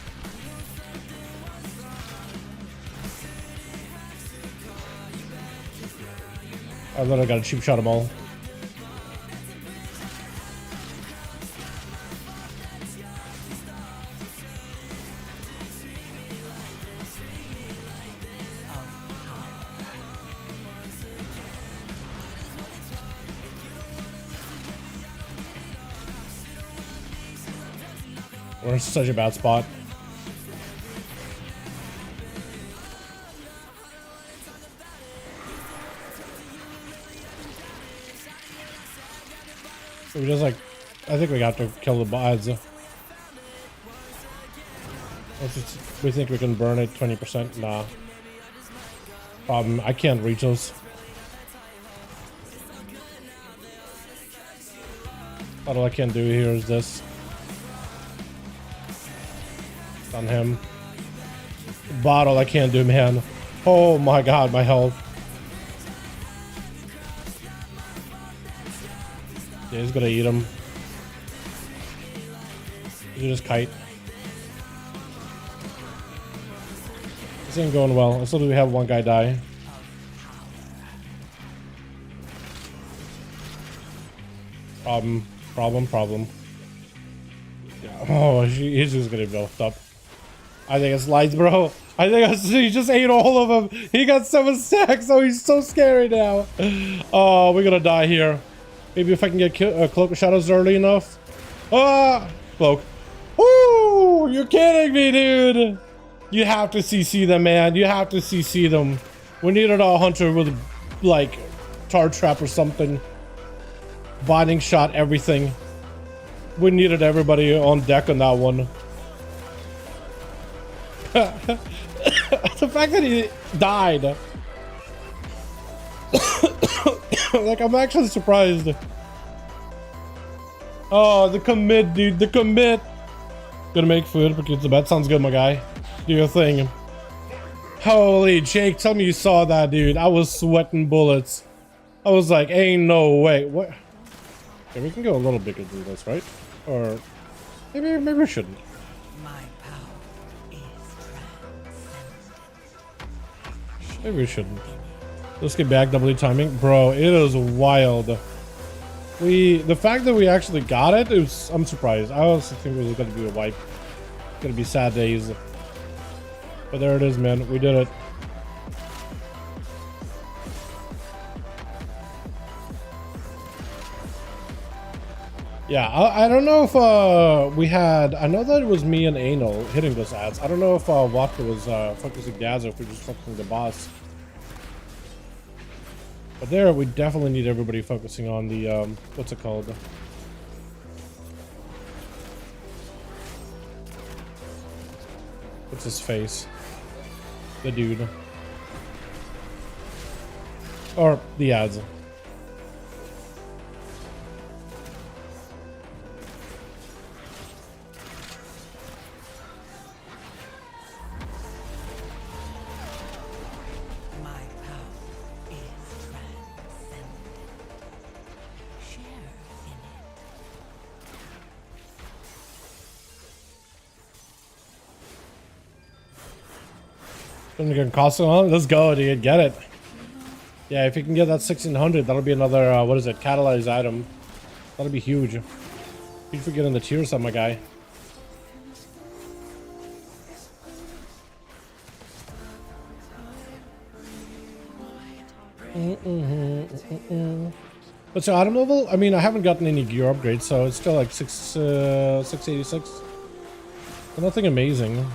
I literally got a cheap shot them all. We're in such a bad spot. We just like, I think we got to kill the bots. We think we can burn it 20%. Nah. Problem, I can't reach those. All I can do here is this. On him. Bottle I can't do, man. Oh my god, my health. Yeah, he's gonna eat him. You just kite. This ain't going well. As soon as we have one guy die. Problem. Yeah. Oh, he's just gonna be built up. I think it's lights, bro. I think he just ate all of them. He got 7 stacks. Oh, he's so scary now. Oh, we're gonna die here. Maybe if I can get Cloak of Shadows early enough. Ah, Cloak. Woo! You're kidding me, dude. You have to CC them, man. You have to CC them. We needed a hunter with, like, tar trap or something. Binding shot, everything. We needed everybody on deck on that one. The fact that he died. Like, I'm actually surprised. Oh, the commit, dude. The commit. Gonna make food because the bet sounds good, my guy. Do your thing. Holy Jake, tell me you saw that, dude. I was sweating bullets. I was like, ain't no way. What? Okay, we can go a little bigger than this, right? Or maybe we shouldn't. My power is transcendent. Maybe we shouldn't. Let's get back doubly timing. Bro, it is wild. The fact that we actually got it, I'm surprised. I also think it was gonna be a wipe. Gonna be sad days. But there it is, man. We did it. Yeah, I don't know if we had. I know that it was me and Anal hitting those ads. I don't know if Watka was focusing Gaz or if we were just focusing the boss. But there, we definitely need everybody focusing on the what's it called? What's his face? The dude. Or the ads. My power is transcendent. Share in it. Gonna get cost on. Let's go, dude. Get it. Yeah, if you can get that 1600, that'll be another what is it? Catalyzed item. That'll be huge. Huge for getting the tiers up, my guy. What's your item level? I mean, I haven't gotten any gear upgrades, so it's still like 686. But nothing amazing.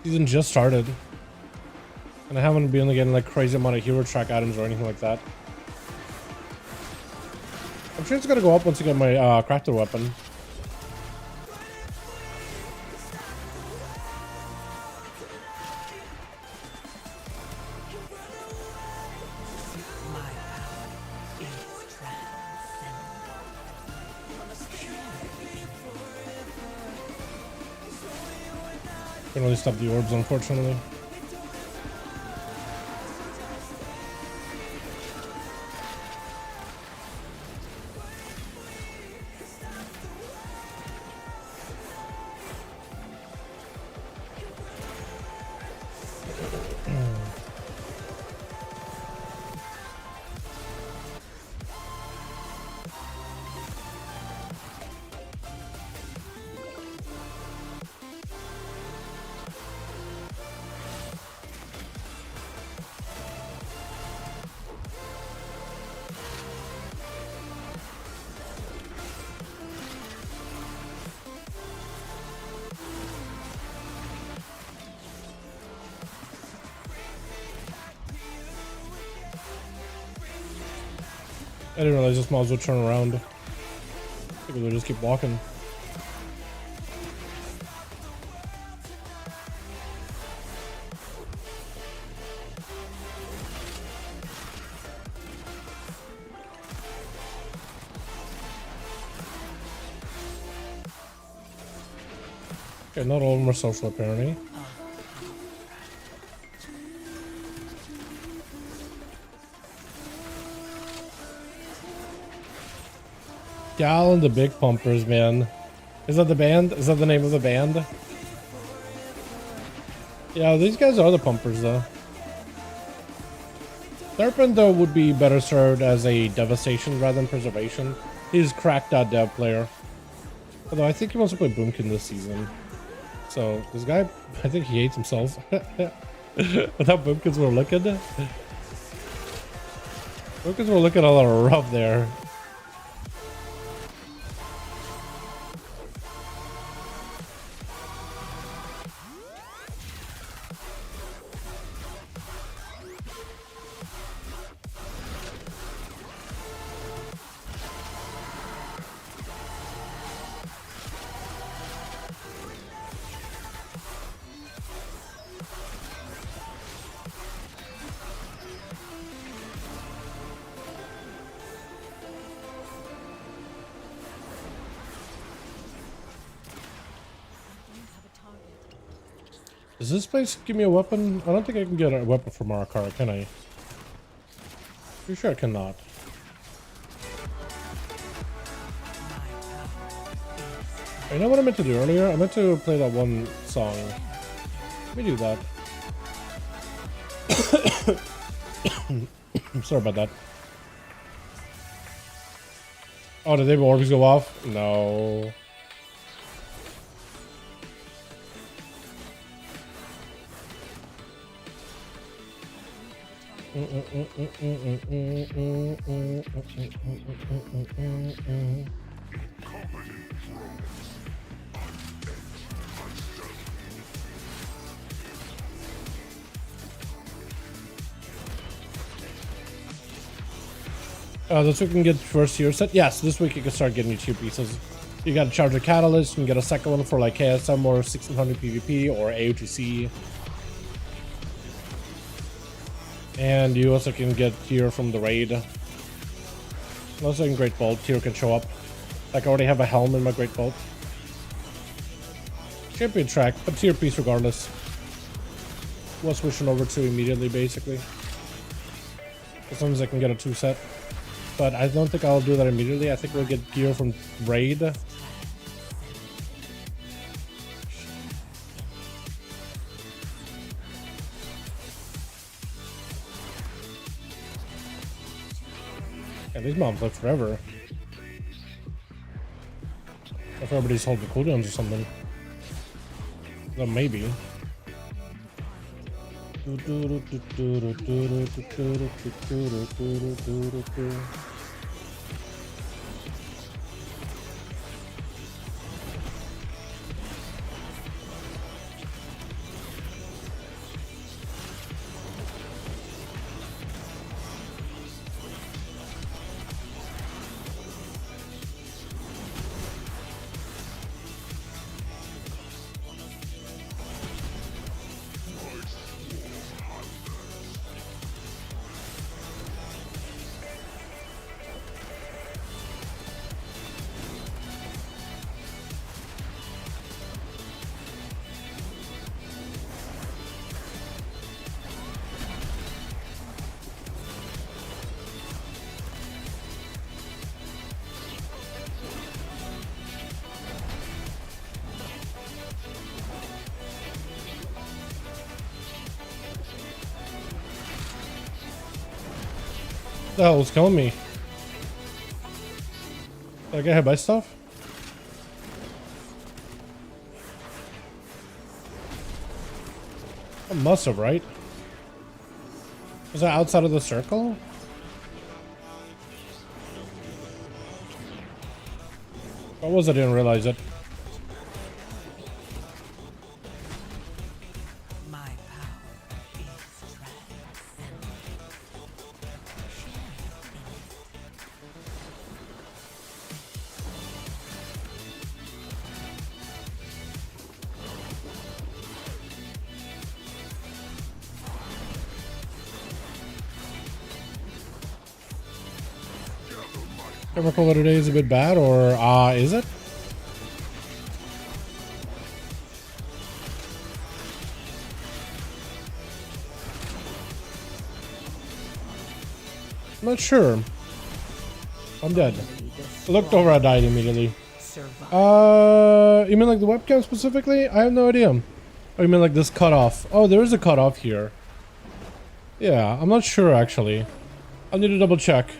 Season just started. And I haven't been getting like crazy amount of hero track items or anything like that. I'm sure it's gonna go up once I get my crafter weapon. My power is transcendent. Can only stop the orbs, unfortunately. I didn't realize this might as well turn around. I think we'll just keep walking. Okay, not all of them are social apparently. Gal and the Big Pumpers, man. Is that the band? Is that the name of the band? Yeah, these guys are the pumpers, though. Serpent, though, would be better served as a devastation rather than preservation. He's cracked out dev player. Although I think he wants to play Boomkin this season. So this guy, I think he hates himself. With how Boomkins were looking. Boomkins were looking a little rough there. Does this place give me a weapon? I don't think I can get a weapon from our car, can I? Pretty sure I cannot. You know what I meant to do earlier? I meant to play that one song. Let me do that. Sorry about that. Oh, did the orbs go off? No. This week we can get first year set. Yes, this week you can start getting your tier pieces. You got to charge a catalyst. You can get a second one for like KSM or 1600 PvP or AOTC. And you also can get tier from the raid. Also in Great Vault, tier can show up. Like I already have a helm in my Great Vault. Champion track, but tier piece regardless. We'll switching over to immediately basically. As long as I can get a 2 set. But I don't think I'll do that immediately. I think we'll get gear from raid. Yeah, these mobs live forever. If everybody's holding cooldowns or something. Well, maybe. What the hell was killing me? Did I get hit by stuff? I must have, right? Was that outside of the circle? What was it? I didn't realize it. Chemical today is a bit bad, or is it? I'm not sure. I'm dead. I looked over, I died immediately. You mean like the webcam specifically? I have no idea. Oh, you mean like this cutoff? Oh, there is a cutoff here. Yeah, I'm not sure actually. I'll need to double check.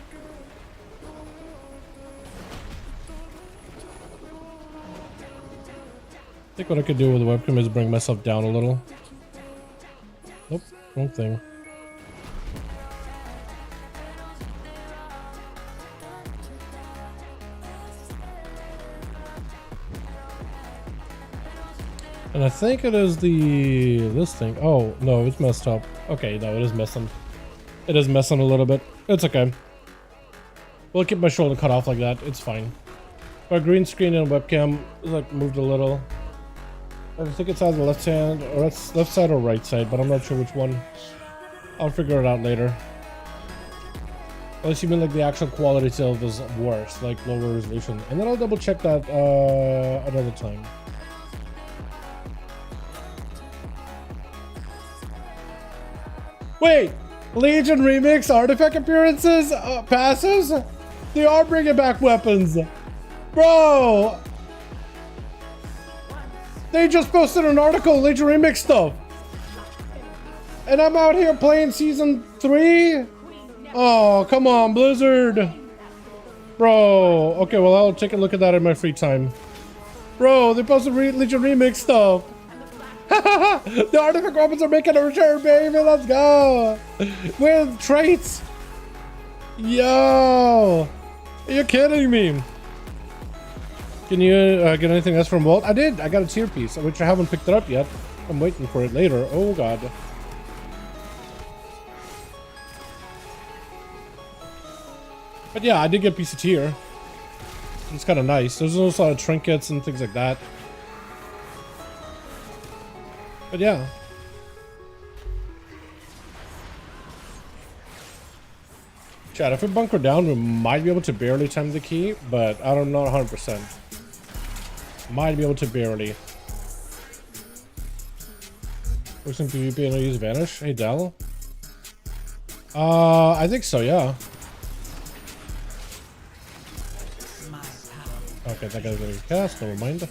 think what I could do with the webcam is bring myself down a little. Nope, wrong thing. And I think it is this thing. Oh, no, it's messed up. Okay, no, it is messing. It is messing a little bit. It's okay. We'll keep my shoulder cut off like that. It's fine. My green screen and webcam is like moved a little. I think it's either left hand or it's left side or right side, but I'm not sure which one. I'll figure it out later. Unless you mean like the actual quality itself is worse, like lower resolution. And then I'll double check that another time. Wait, Legion Remix artifact appearances passes? They are bringing back weapons. Bro! They just posted an article, Legion Remix stuff. And I'm out here playing season 3? Oh, come on, Blizzard. Bro, okay, well, I'll take a look at that in my free time. Bro, they posted Legion Remix stuff. The artifact weapons are making a return, baby. Let's go. With traits. Yo. Are you kidding me? Can you get anything else from Vault? I did. I got a tier piece, which I haven't picked it up yet. I'm waiting for it later. Oh, God. But yeah, I did get PC tier. It's kind of nice. There's also a lot of trinkets and things like that. But yeah. Chat, if we bunker down, we might be able to barely time the key, but I don't know 100%. Might be able to barely. Works in PvP and I use Vanish. Hey, Dal. I think so, yeah. Okay, that guy's gonna get cast, never mind.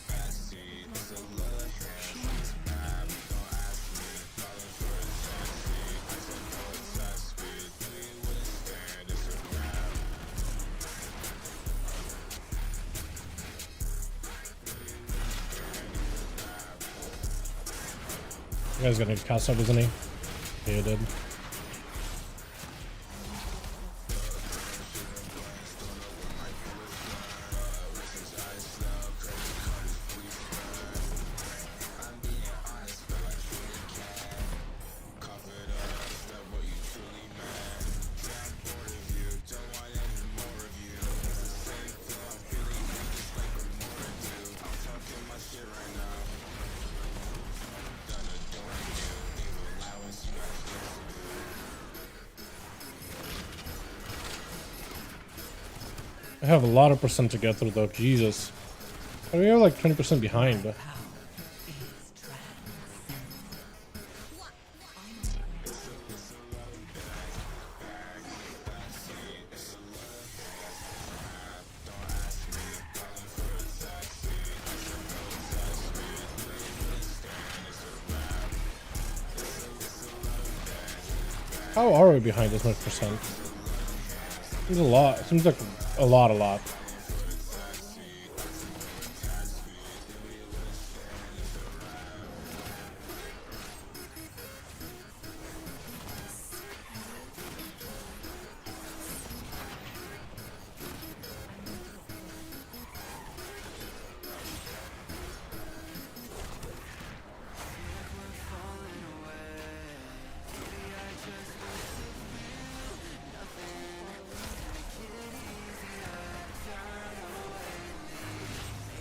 The guy's gonna cast up, isn't he? Yeah, he did. I have a lot of percent to get through though, Jesus. I mean, we're like 20% behind. How are we behind this much percent? Seems a lot. Seems like a lot.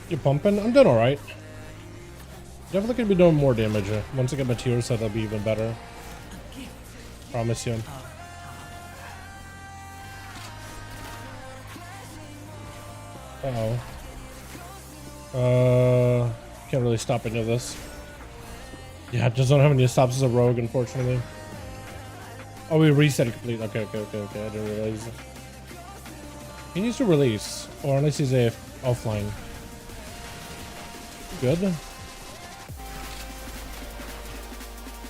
You pumping? I'm doing alright. Definitely gonna be doing more damage. Once I get my tier set, that'll be even better. Promise you. Uh-oh. Can't really stop any of this. Yeah, I just don't have any stops as a rogue, unfortunately. Oh, we reset it complete. Okay. I didn't realize. He needs to release. Or unless he's offline. Good.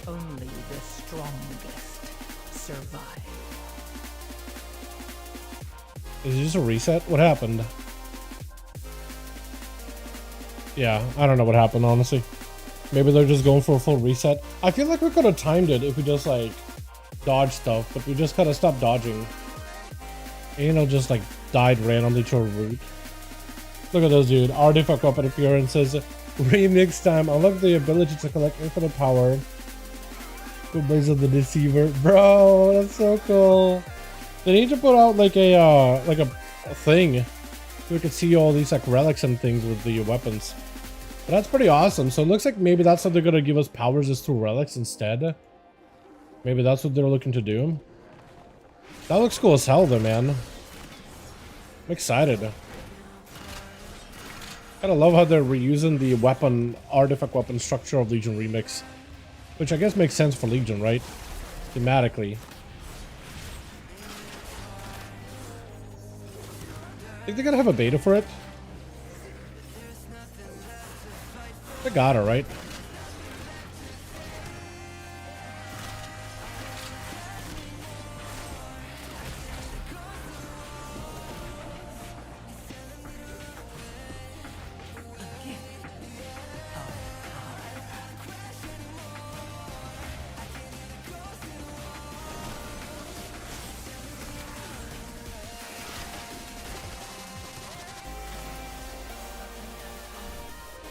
Only the strongest survive. Is it just a reset? What happened? Yeah, I don't know what happened, honestly. Maybe they're just going for a full reset. I feel like we could have timed it if we just like dodge stuff, but we just kind of stopped dodging. And, you know, just like died randomly to a root. Look at those, dude. Artifact weapon appearances. Remix time. Unlock the ability to collect infinite power. Good Blaze of the Deceiver. Bro, that's so cool. They need to put out like a thing so we could see all these like relics and things with the weapons. But that's pretty awesome. So it looks like maybe that's how they're gonna give us powers is through relics instead. Maybe that's what they're looking to do. That looks cool as hell though, man. I'm excited. Kinda love how they're reusing the weapon, artifact weapon structure of Legion Remix. Which I guess makes sense for Legion, right? Thematically. I think they're gonna have a beta for it. They got her, right?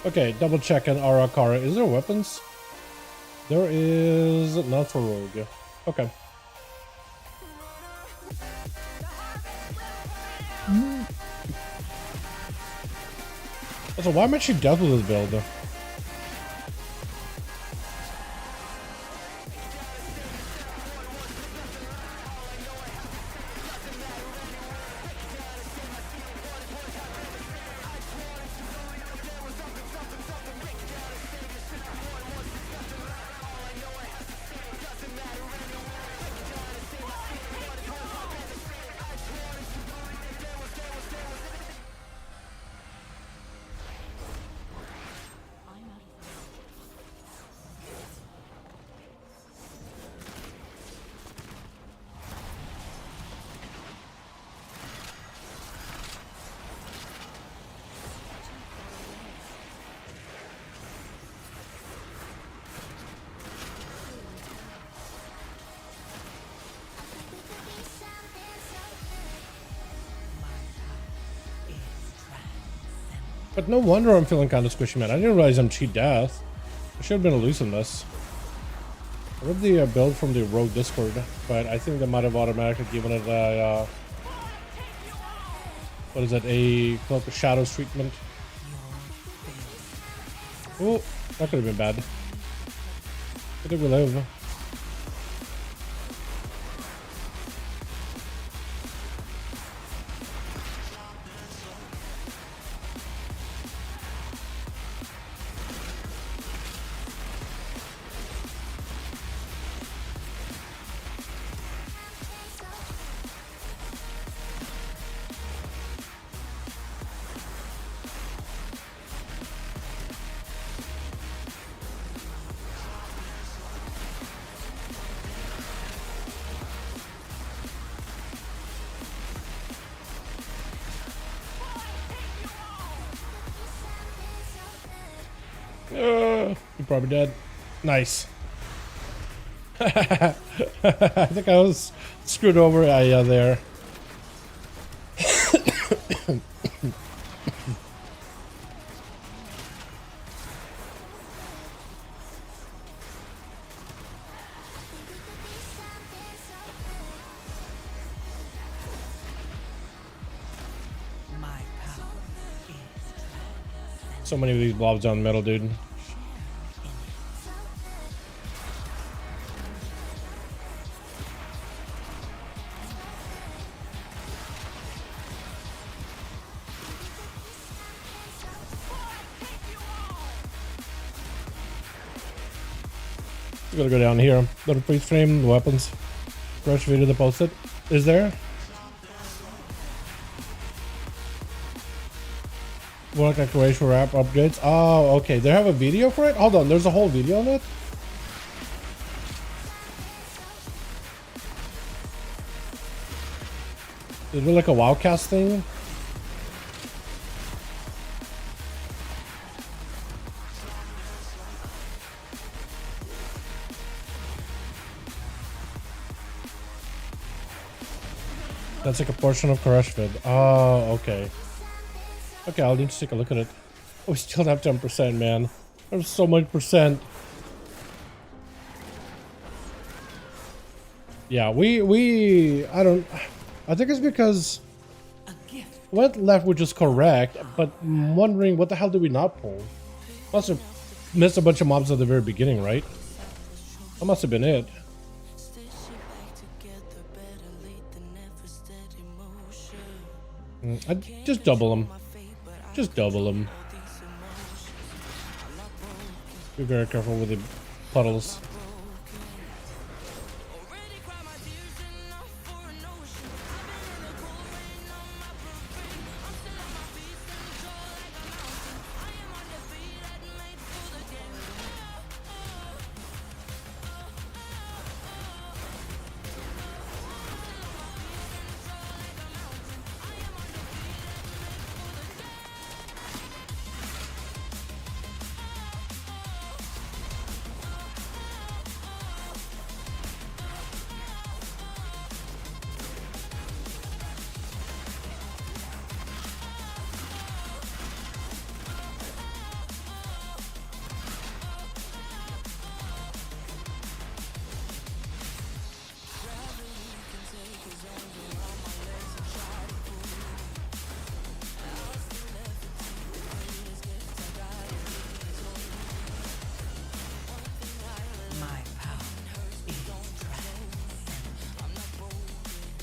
Okay, double check on Arakara. Is there weapons? There is not for Rogue. Okay. Also, why am I actually death with this build? But no wonder I'm feeling kind of squishy, man. I didn't realize I'm cheat death. I should have been elusive this. I read the build from the Rogue Discord, but I think they might have automatically given it a, what is that, a Cloak of Shadows treatment. Oh, that could have been bad. Where did we live? You're probably dead. Nice. I think I was screwed over. Yeah, there. So many of these blobs down the middle, dude. Gotta go down here. Go to freeze frame, the weapons. Rush video to post it. Is there? Work activation for app upgrades. Oh, okay. They have a video for it? Hold on, there's a whole video on it? Is it like a WoWcast thing? That's like a portion of Karashvid. Oh, okay. Okay, I'll need to take a look at it. Oh, we still have 10%, man. There's so much percent. Yeah, I think it's because what left, which is correct, but I'm wondering what the hell did we not pull? Must have missed a bunch of mobs at the very beginning, right? That must have been it. I'd just double them. Just double them. Be very careful with the puddles.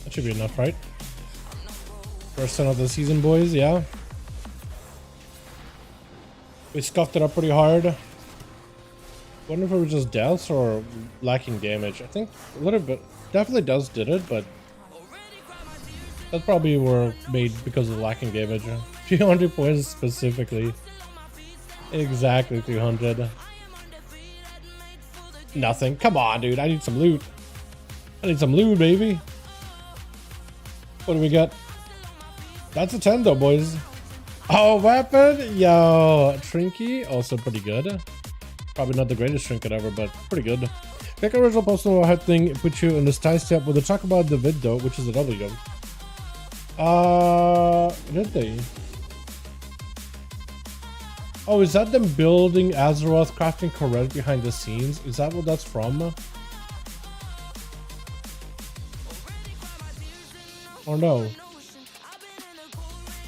That should be enough, right? First son of the season, boys, yeah. We scuffed it up pretty hard. Wonder if it was just deaths or lacking damage. I think a little bit. Definitely does did it, but that probably were made because of lacking damage. 300 points specifically. Exactly 300. Nothing. Come on, dude. I need some loot. I need some loot, baby. What do we got? That's a 10 though, boys. Oh, weapon? Yo, Trinky, also pretty good. Probably not the greatest trinket ever, but pretty good. Pick original postal head thing, put you in this tie step. We'll talk about the vid though, which is a W. Did they? Oh, is that them building Azeroth, crafting Correct behind the scenes? Is that what that's from? Or no?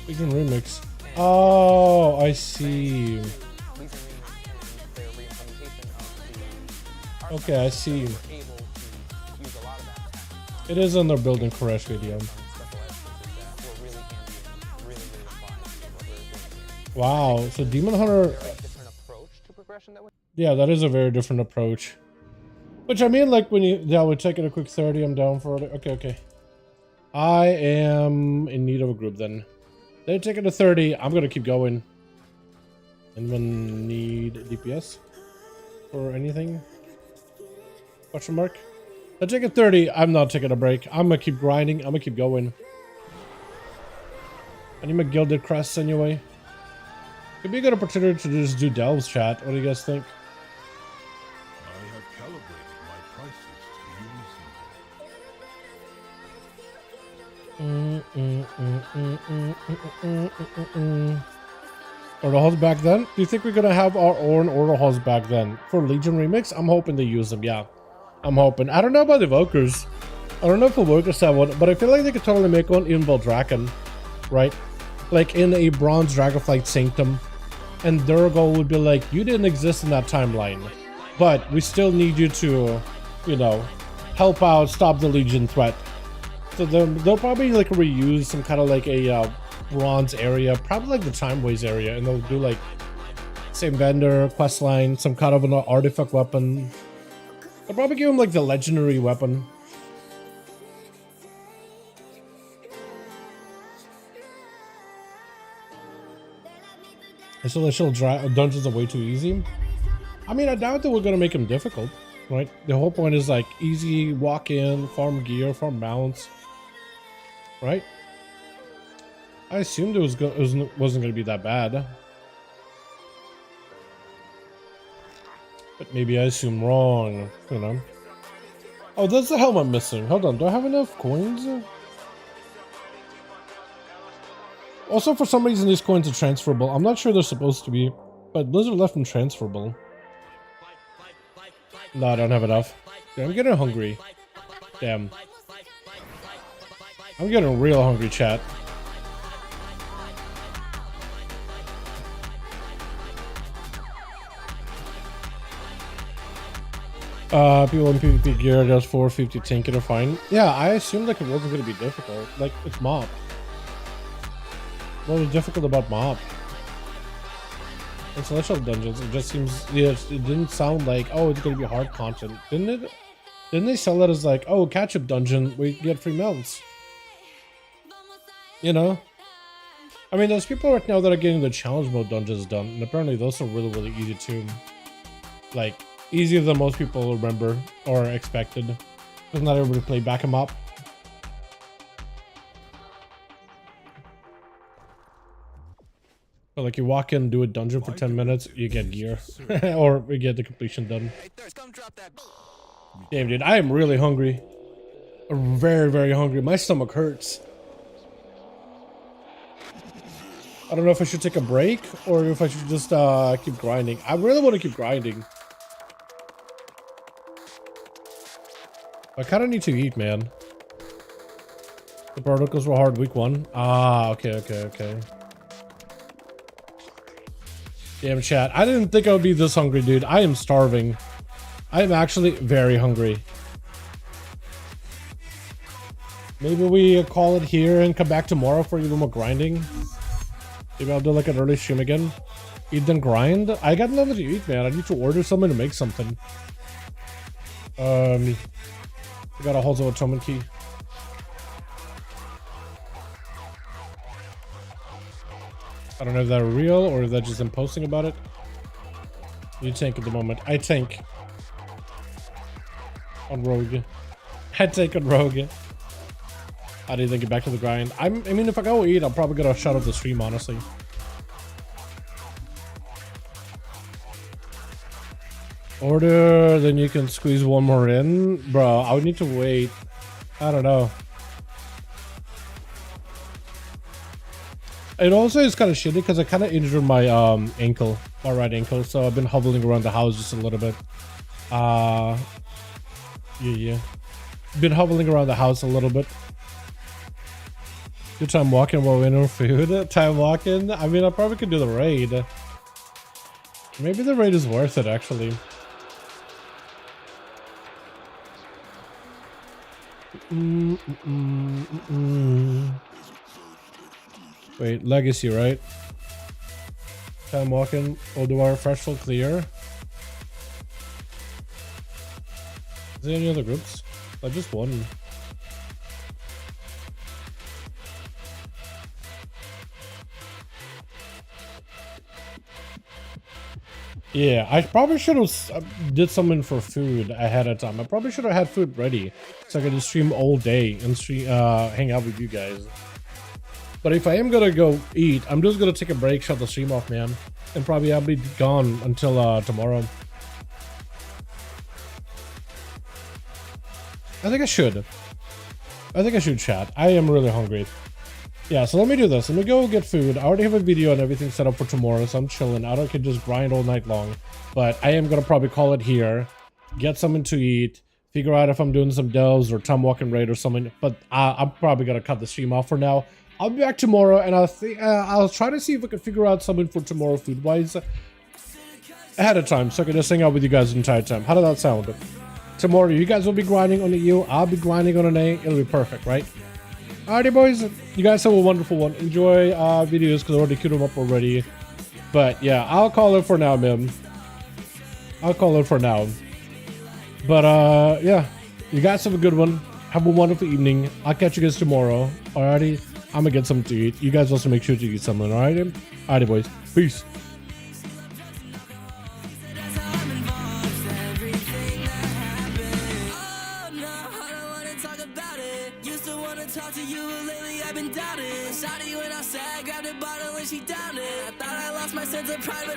Legion Remix. Oh, I see. Okay, I see. It is on their building Koresh video. Wow, so Demon Hunter... Yeah, that is a very different approach. Which I mean, like when you... Yeah, we're taking a quick 30, I'm down for it. Okay, okay. I am in need of a group then. They're taking a 30, I'm gonna keep going. Anyone need DPS? Or anything? Question mark? I take a 30, I'm not taking a break. I'm gonna keep grinding, I'm gonna keep going. I need my gilded crests anyway. Could be a good opportunity to just do Delves chat. What do you guys think? I have calibrated my prices to use them. Order halls back then? Do you think we're gonna have our own order halls back then? For Legion Remix? I'm hoping they use them, yeah. I'm hoping. I don't know about the Evokers. I don't know if the Evokers have one, but I feel like they could totally make one in Valdraken, right? Like in a Bronze Dragonflight Sanctum. And their goal would be like, you didn't exist in that timeline, but we still need you to, you know, help out, stop the Legion threat. So they'll probably like reuse some kind of like a bronze area, probably like the Timeways area, and they'll do like same vendor, quest line, some kind of an artifact weapon. They'll probably give him like the legendary weapon. Celestial dungeons are way too easy. I mean, I doubt that we're gonna make them difficult, right? The whole point is like easy walk in, farm gear, farm mounts, right? I assumed it wasn't gonna be that bad, but maybe I assumed wrong, you know. Oh, that's the helmet missing. Hold on, do I have enough coins? Also, for some reason, these coins are transferable. I'm not sure they're supposed to be, but Blizzard left them transferable. No, I don't have enough. Dude, I'm getting hungry. Damn. I'm getting real hungry, chat. People in PvP gear does 450 tanking are fine. Yeah, I assumed like it wasn't going to be difficult. Like, it's mob. What was difficult about mob? In Celestial Dungeons, it just seems, yeah, it didn't sound like, oh, it's going to be hard content. Didn't it? Didn't they sell it as like, oh, catch-up dungeon where you get free mounts? You know? I mean, there's people right now that are getting the challenge mode dungeons done, and apparently those are really, really easy too. Like, easier than most people remember or expected. Because not everybody played back 'em up. But like, you walk in, do a dungeon for 10 minutes, you get gear. Or you get the completion done. Damn, dude, I am really hungry. Very, very hungry. My stomach hurts. I don't know if I should take a break or if I should just keep grinding. I really want to keep grinding. I kind of need to eat, man. The protocols were hard week 1. Ah, okay. Damn, chat. I didn't think I would be this hungry, dude. I am starving. I am actually very hungry. Maybe we call it here and come back tomorrow for a little more grinding. Maybe I'll do like an early stream again. Eat then grind. I got nothing to eat, man. I need to order something to make something. I got a Holzo Atonement key. I don't know if that's real or if that's just them posting about it. You tank at the moment. I tank on Rogue. I tank on Rogue. How do you think get back to the grind? I mean, if I go eat, I'm probably gonna shut off the stream, honestly. Order, then you can squeeze one more in. Bro, I would need to wait. I don't know. It also is kind of shitty because I kind of injured my ankle, my right ankle, so I've been hobbling around the house just a little bit. Yeah. Been hobbling around the house a little bit. Good time walking while waiting for food. Time walking. I mean, I probably could do the raid. Maybe the raid is worth it, actually. Wait, legacy, right? Time walking. Oldwire, Freshful, clear. Is there any other groups? I just one. Yeah, I probably should have did something for food ahead of time. I probably should have had food ready so I could just stream all day and stream, hang out with you guys. But if I am gonna go eat, I'm just gonna take a break, shut the stream off, man, and probably I'll be gone until tomorrow. I think I should. Chat. I am really hungry. Yeah, so let me do this. Let me go get food. I already have a video and everything set up for tomorrow, so I'm chilling. I can just grind all night long. But I am gonna probably call it here, get something to eat, figure out if I'm doing some delves or time walking raid or something. But I'm probably gonna cut the stream off for now. I'll be back tomorrow, and I'll try to see if I can figure out something for tomorrow food-wise ahead of time, so I can just hang out with you guys the entire time. How does that sound? Tomorrow, you guys will be grinding on the EU. I'll be grinding on an A. It'll be perfect, right? Alrighty, boys. You guys have a wonderful one. Enjoy videos because I already queued them up already. But yeah, I'll call it for now, man. I'll call it for now. But yeah, you guys have a good one. Have a wonderful evening. I'll catch you guys tomorrow. Alrighty. I'm gonna get something to eat. You guys also make sure to eat something, alright? Alrighty, boys. Peace.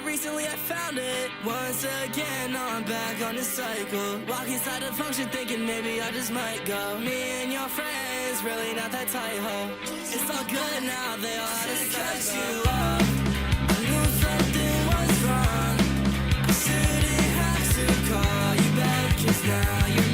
Recently I found it. Once again, now I'm back on the cycle. Walk inside the function thinking maybe I just might go. Me and your friends, really not that tight, ho. It's all good now, they all out of sight. text you up. I knew something was wrong. I shouldn't have to call you back, 'cause now you're